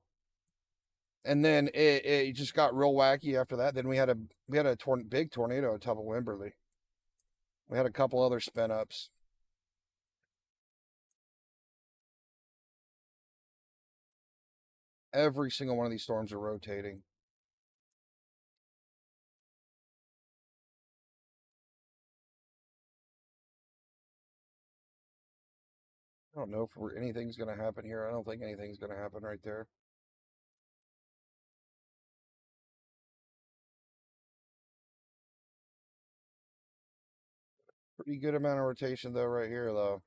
A: And then it just got real wacky after that. Then we had a big tornado on top of Wimberley. We had a couple other spin ups. Every single one of these storms are rotating. I don't know if anything's going to happen here. I don't think anything's going to happen right there. Pretty good amount of rotation, though, right here, though.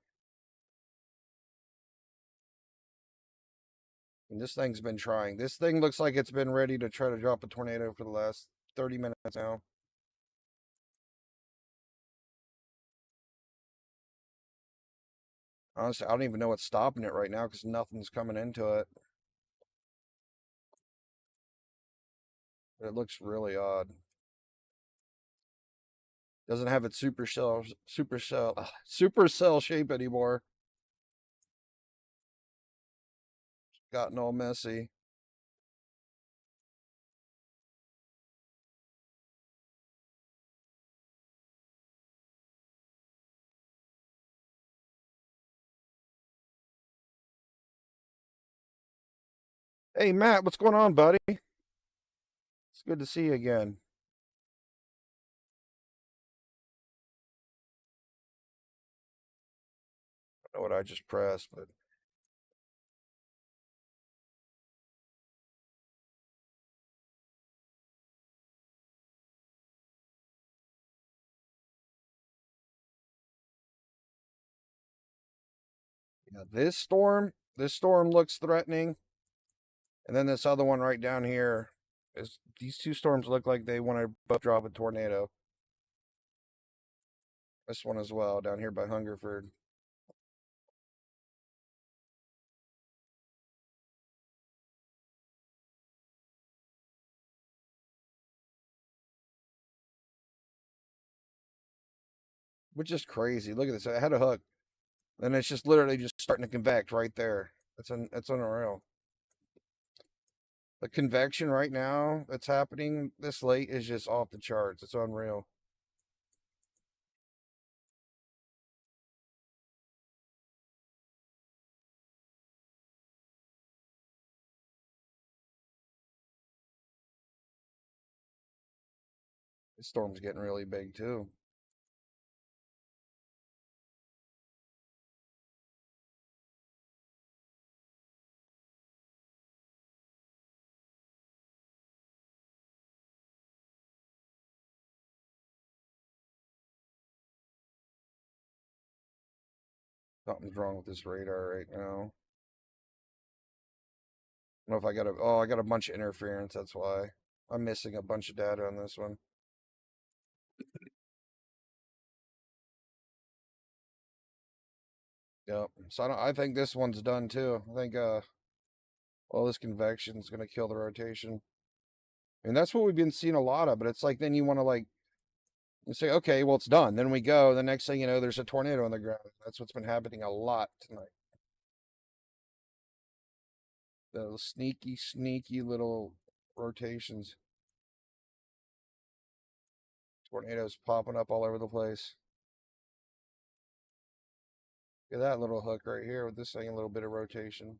A: And this thing's been trying. This thing looks like it's been ready to try to drop a tornado for the last 30 minutes now. Honestly, I don't even know what's stopping it right now because nothing's coming into it. It looks really odd. Doesn't have its supercell shape anymore. Gotten all messy. Hey, Matt, what's going on, buddy? It's good to see you again. I don't know what I just pressed, but yeah, this storm looks threatening. And then this other one right down here is these two storms look like they want to both drop a tornado. This one as well, down here by Hungerford. Which is crazy. Look at this. I had a hook. And it's just literally just starting to convect right there. It's unreal. The convection right now that's happening this late is just off the charts. It's unreal. This storm's getting really big too. Something's wrong with this radar right now. I don't know if I got a bunch of interference, that's why. I'm missing a bunch of data on this one. Yep. So I think this one's done too. I think all this convection is gonna kill the rotation. And that's what we've been seeing a lot of, but it's like then you want to like you say, okay, well it's done. Then we go. The next thing you know, there's a tornado on the ground. That's what's been happening a lot tonight. Those sneaky little rotations. Tornadoes popping up all over the place. Look at that little hook right here with this thing, a little bit of rotation.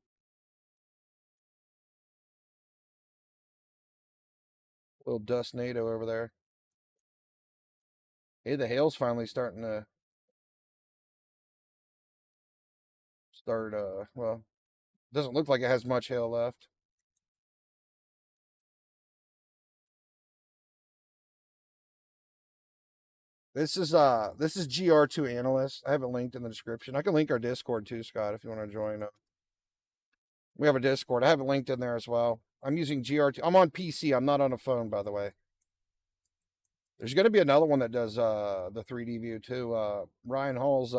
A: Little dust NATO over there. Hey, the hail's finally starting to well, doesn't look like it has much hail left. This is GR2 Analyst. I have it linked in the description. I can link our Discord too, Scott, if you want to join. We have a Discord. I have it linked in there as well. I'm using GR2. I'm on PC. I'm not on a phone, by the way. There's going to be another one that does the 3D view too. Ryan Hall's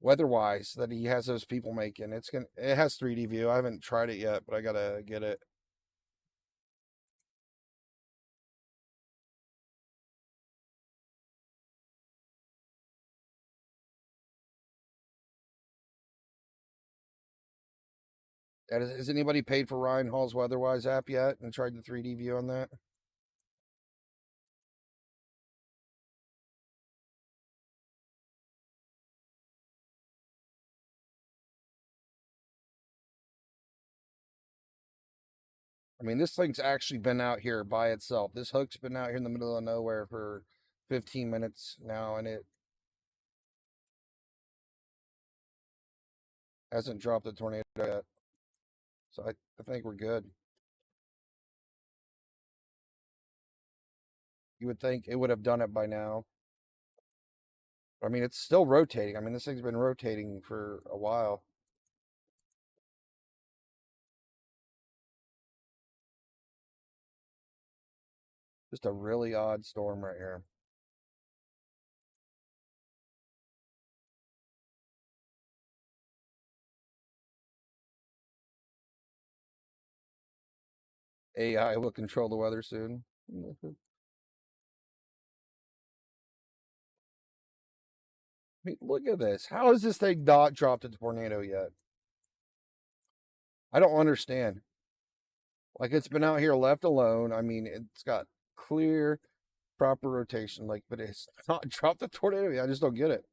A: Weatherwise that he has those people making. It has 3D view. I haven't tried it yet, but I gotta get it. Has anybody paid for Ryan Hall's Weatherwise app yet and tried the 3D view on that? I mean, this thing's actually been out here by itself. This hook's been out here in the middle of nowhere for 15 minutes now, and it hasn't dropped a tornado yet. So I think we're good. You would think it would have done it by now. I mean, it's still rotating. I mean, this thing's been rotating for a while. Just a really odd storm right here. AI will control the weather soon. I mean, look at this. How has this thing not dropped a tornado yet? I don't understand. Like, it's been out here left alone. I mean, it's got clear, proper rotation. Like, but it's not dropped a tornado yet. I just don't get it.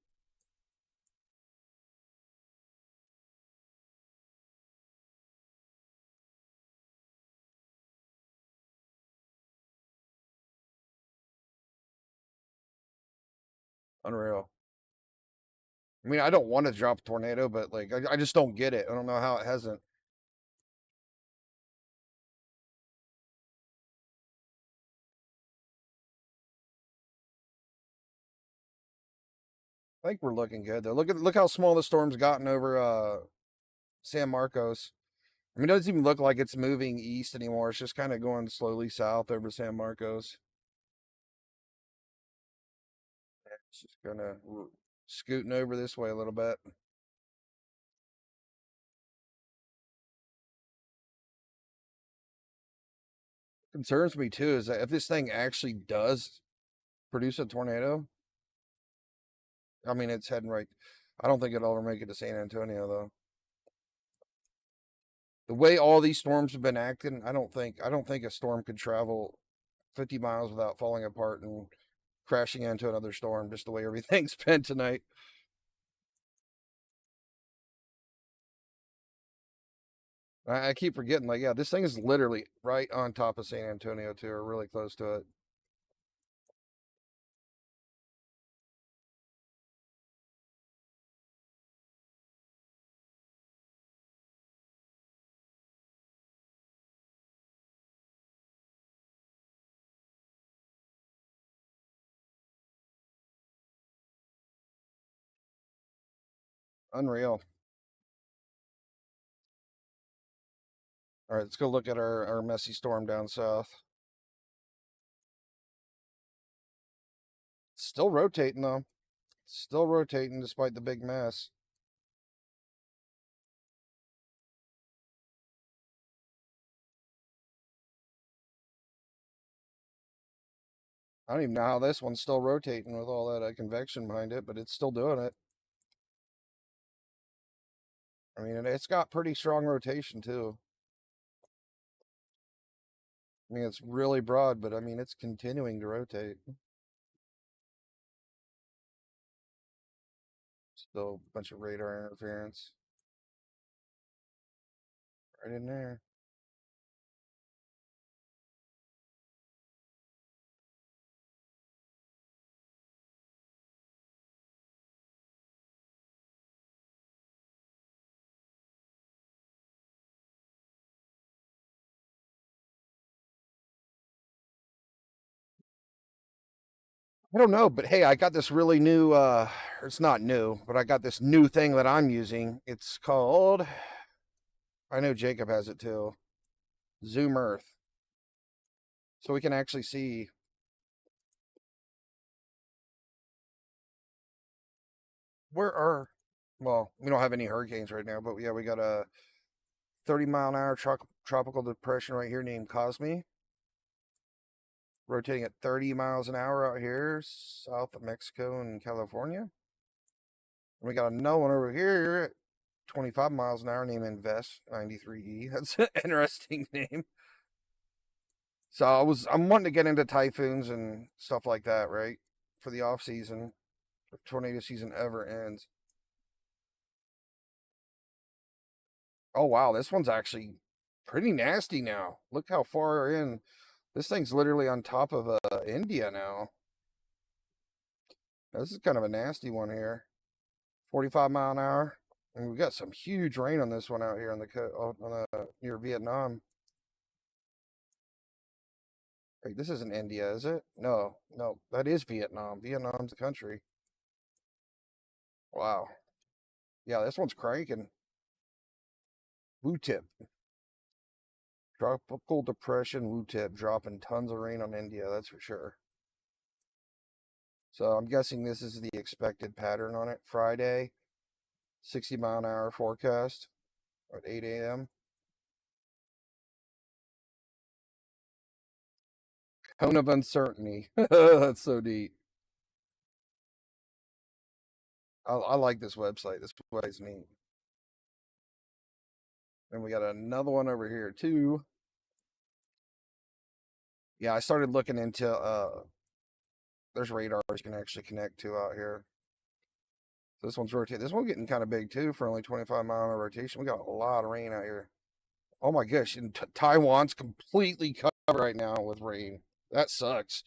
A: Unreal. I mean, I don't want to drop a tornado, but like, I just don't get it. I don't know how it hasn't. I think we're looking good though. Look how small the storm's gotten over San Marcos. I mean, it doesn't even look like it's moving east anymore. It's just kind of going slowly south over San Marcos. It's just gonna scooting over this way a little bit. Concerns me too is that if this thing actually does produce a tornado, I mean, it's heading right. I don't think it'll ever make it to San Antonio though. The way all these storms have been acting, I don't think a storm could travel 50 miles without falling apart and crashing into another storm. Just the way everything's been tonight. I keep forgetting, like, yeah, this thing is literally right on top of San Antonio too, or really close to it. Unreal. All right, let's go look at our messy storm down south. It's still rotating though. Still rotating despite the big mess. I don't even know how this one's still rotating with all that convection behind it, but it's still doing it. I mean, it's got pretty strong rotation too. I mean, it's really broad, but I mean, it's continuing to rotate. Still a bunch of radar interference. Right in there. I don't know, but hey, I got this really new it's not new, but I got this new thing that I'm using. It's called, I know Jacob has it too, Zoom Earth. So we can actually see well, we don't have any hurricanes right now, but yeah, we got a 30-mile-an-hour tropical depression right here named Cosme, rotating at 30 miles an hour out here, south of Mexico and California. And we got another one over here at 25 miles an hour named Invest 93E. That's an interesting name. So I'm wanting to get into typhoons and stuff like that, right? For the off season, if tornado season ever ends. Oh wow, this one's actually pretty nasty now. Look how far in. This thing's literally on top of India now. This is kind of a nasty one here. 45 mile an hour. And we got some huge rain on this one out here on the near Vietnam. Wait, this isn't India, is it? No, that is Vietnam. Vietnam's the country. Wow. Yeah, this one's cranking. Wu tip. Tropical depression Wu tip dropping tons of rain on India, that's for sure. So I'm guessing this is the expected pattern on it. Friday, 60 mile an hour forecast at 8 a.m. Cone of uncertainty. That's so neat. I like this website. This website's neat. And we got another one over here too. Yeah, I started looking into there's radars you can actually connect to out here. So this one's rotating. This one's getting kind of big too for only 25 mile an hour rotation. We got a lot of rain out here. Oh my gosh, and Taiwan's completely covered right now with rain. That sucks.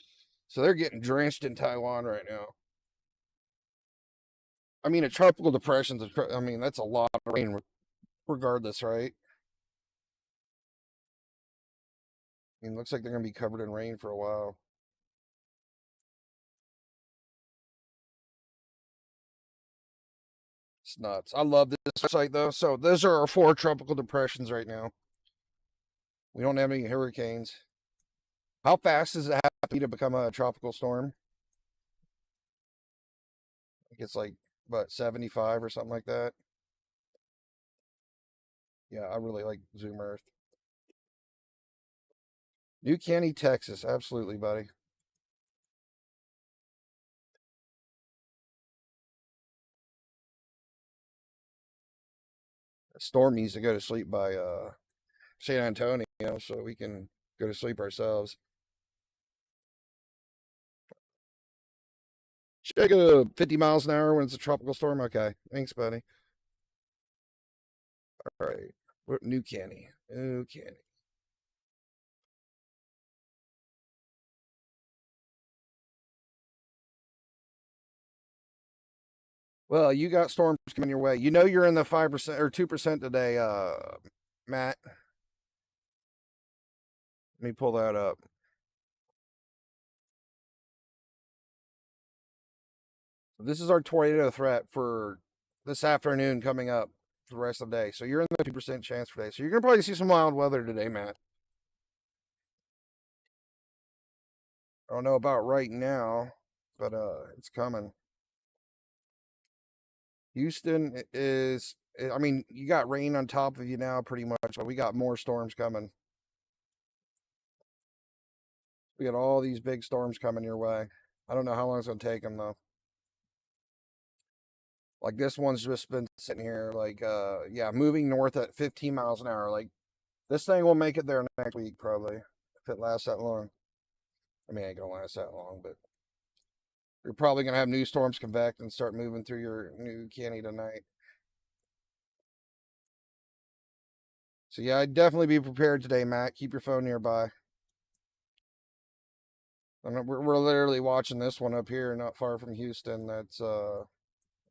A: So they're getting drenched in Taiwan right now. I mean, a tropical depression, I mean, that's a lot of rain regardless, right? I mean, looks like they're going to be covered in rain for a while. It's nuts. I love this site, though. So those are our 4 tropical depressions right now. We don't have any hurricanes. How fast does it have to be to become a tropical storm? I think it's like, what, 75 or something like that? Yeah, I really like Zoom Earth. New Caney, Texas. Absolutely, buddy. Storm needs to go to sleep by San Antonio so we can go to sleep ourselves. Jacob, 50 miles an hour when it's a tropical storm. Okay, thanks, buddy. All right, New Caney. New Caney. Well, you got storms coming your way. You know you're in the 5% or 2% today, Matt. Let me pull that up. This is our tornado threat for this afternoon coming up for the rest of the day. So you're in the 2% chance for today. So you're going to probably see some mild weather today, Matt. I don't know about right now, but it's coming. Houston is, I mean, you got rain on top of you now pretty much, but we got more storms coming. We got all these big storms coming your way. I don't know how long it's going to take them, though. Like, this one's just been sitting here, like, yeah, moving north at 15 miles an hour. Like, this thing will make it there next week, probably, if it lasts that long. I mean, it ain't going to last that long, but you're probably going to have new storms come back and start moving through your New Caney tonight. So, yeah, I'd definitely be prepared today, Matt. Keep your phone nearby. I mean, we're literally watching this one up here, not far from Houston. That's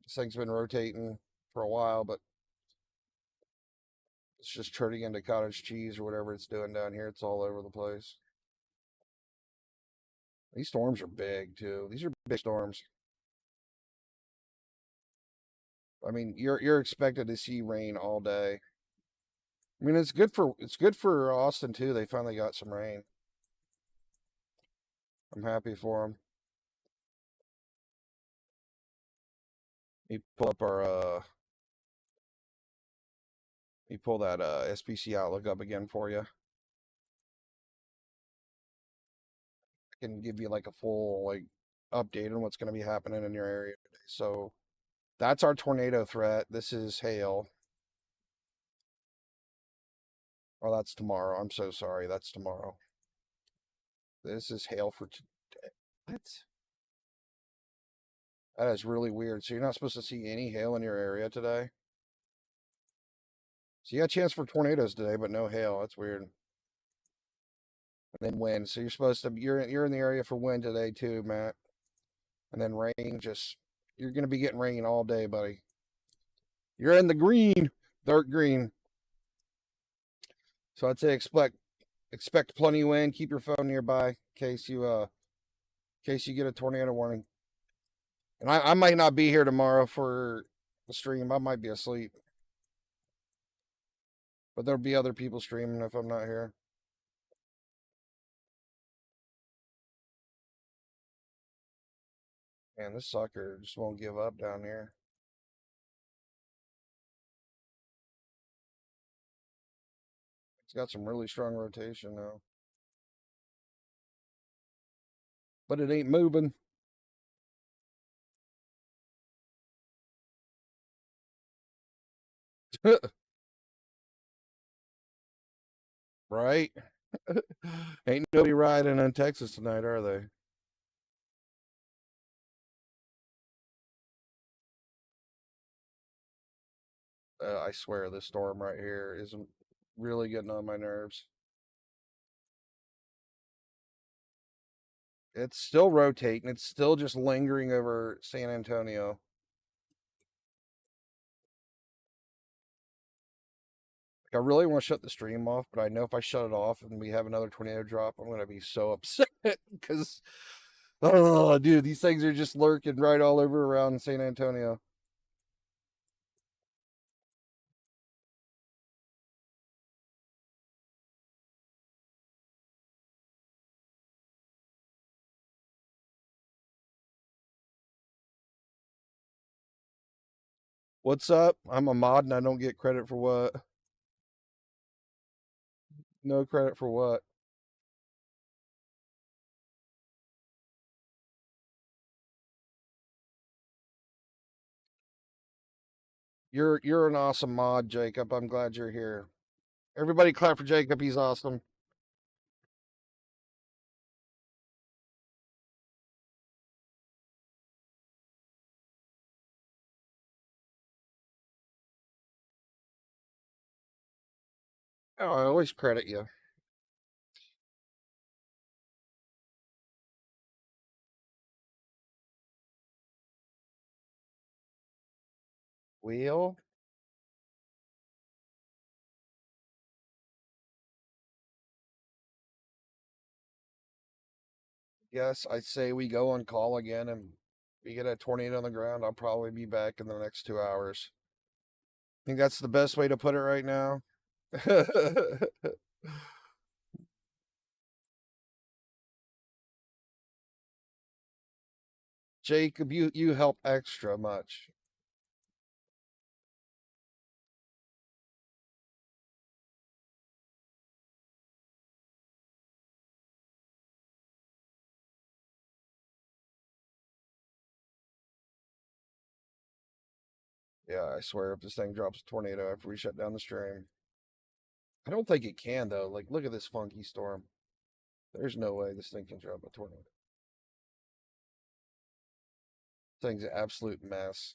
A: this thing's been rotating for a while, but it's just turning into cottage cheese or whatever it's doing down here. It's all over the place. These storms are big too. These are big storms. I mean, you're expected to see rain all day. I mean, it's good for Austin too. They finally got some rain. I'm happy for them. Let me pull up our let me pull that SPC Outlook up again for you. I can give you like a full like update on what's going to be happening in your area today. So that's our tornado threat. This is hail. Oh, that's tomorrow. I'm so sorry. That's tomorrow. This is hail for today. What? That is really weird. So you're not supposed to see any hail in your area today? So you got a chance for tornadoes today, but no hail. That's weird. And then wind. So you're supposed to you're in the area for wind today too, Matt. And then rain. Just you're gonna be getting rain all day, buddy. You're in the green, dark green. So I'd say expect plenty of wind. Keep your phone nearby in case you get a tornado warning. And I might not be here tomorrow for the stream. I might be asleep. But there'll be other people streaming if I'm not here. Man, this sucker just won't give up down here. It's got some really strong rotation now. But it ain't moving. Right? Ain't nobody riding in Texas tonight, are they? I swear this storm right here is really getting on my nerves. It's still rotating. It's still just lingering over San Antonio. Like, I really want to shut the stream off, but I know if I shut it off and we have another tornado drop, I'm going to be so upset because, oh, dude, these things are just lurking right all over around San Antonio. What's up? I'm a mod and I don't get credit for what? No credit for what? You're an awesome mod, Jacob. I'm glad you're here. Everybody clap for Jacob. He's awesome. Oh, I always credit you. Wheel? Yes, I say we go on call again and we get a tornado on the ground. I'll probably be back in the next 2 hours. I think that's the best way to put it right now. Jacob, you help extra much. Yeah, I swear if this thing drops a tornado after we shut down the stream. I don't think it can though. Like, look at this funky storm. There's no way this thing can drop a tornado. This thing's an absolute mess.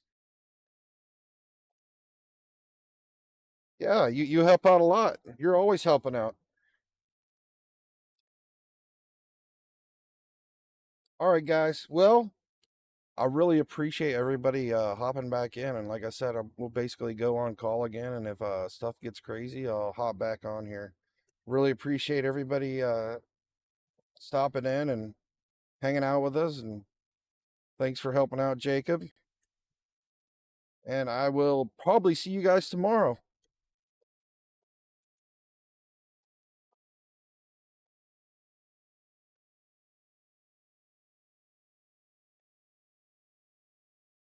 A: Yeah, you help out a lot. You're always helping out. All right, guys. Well, I really appreciate everybody hopping back in. And like I said, we'll basically go on call again. And if stuff gets crazy, I'll hop back on here. Really appreciate everybody stopping in and hanging out with us. And thanks for helping out, Jacob. And I will probably see you guys tomorrow.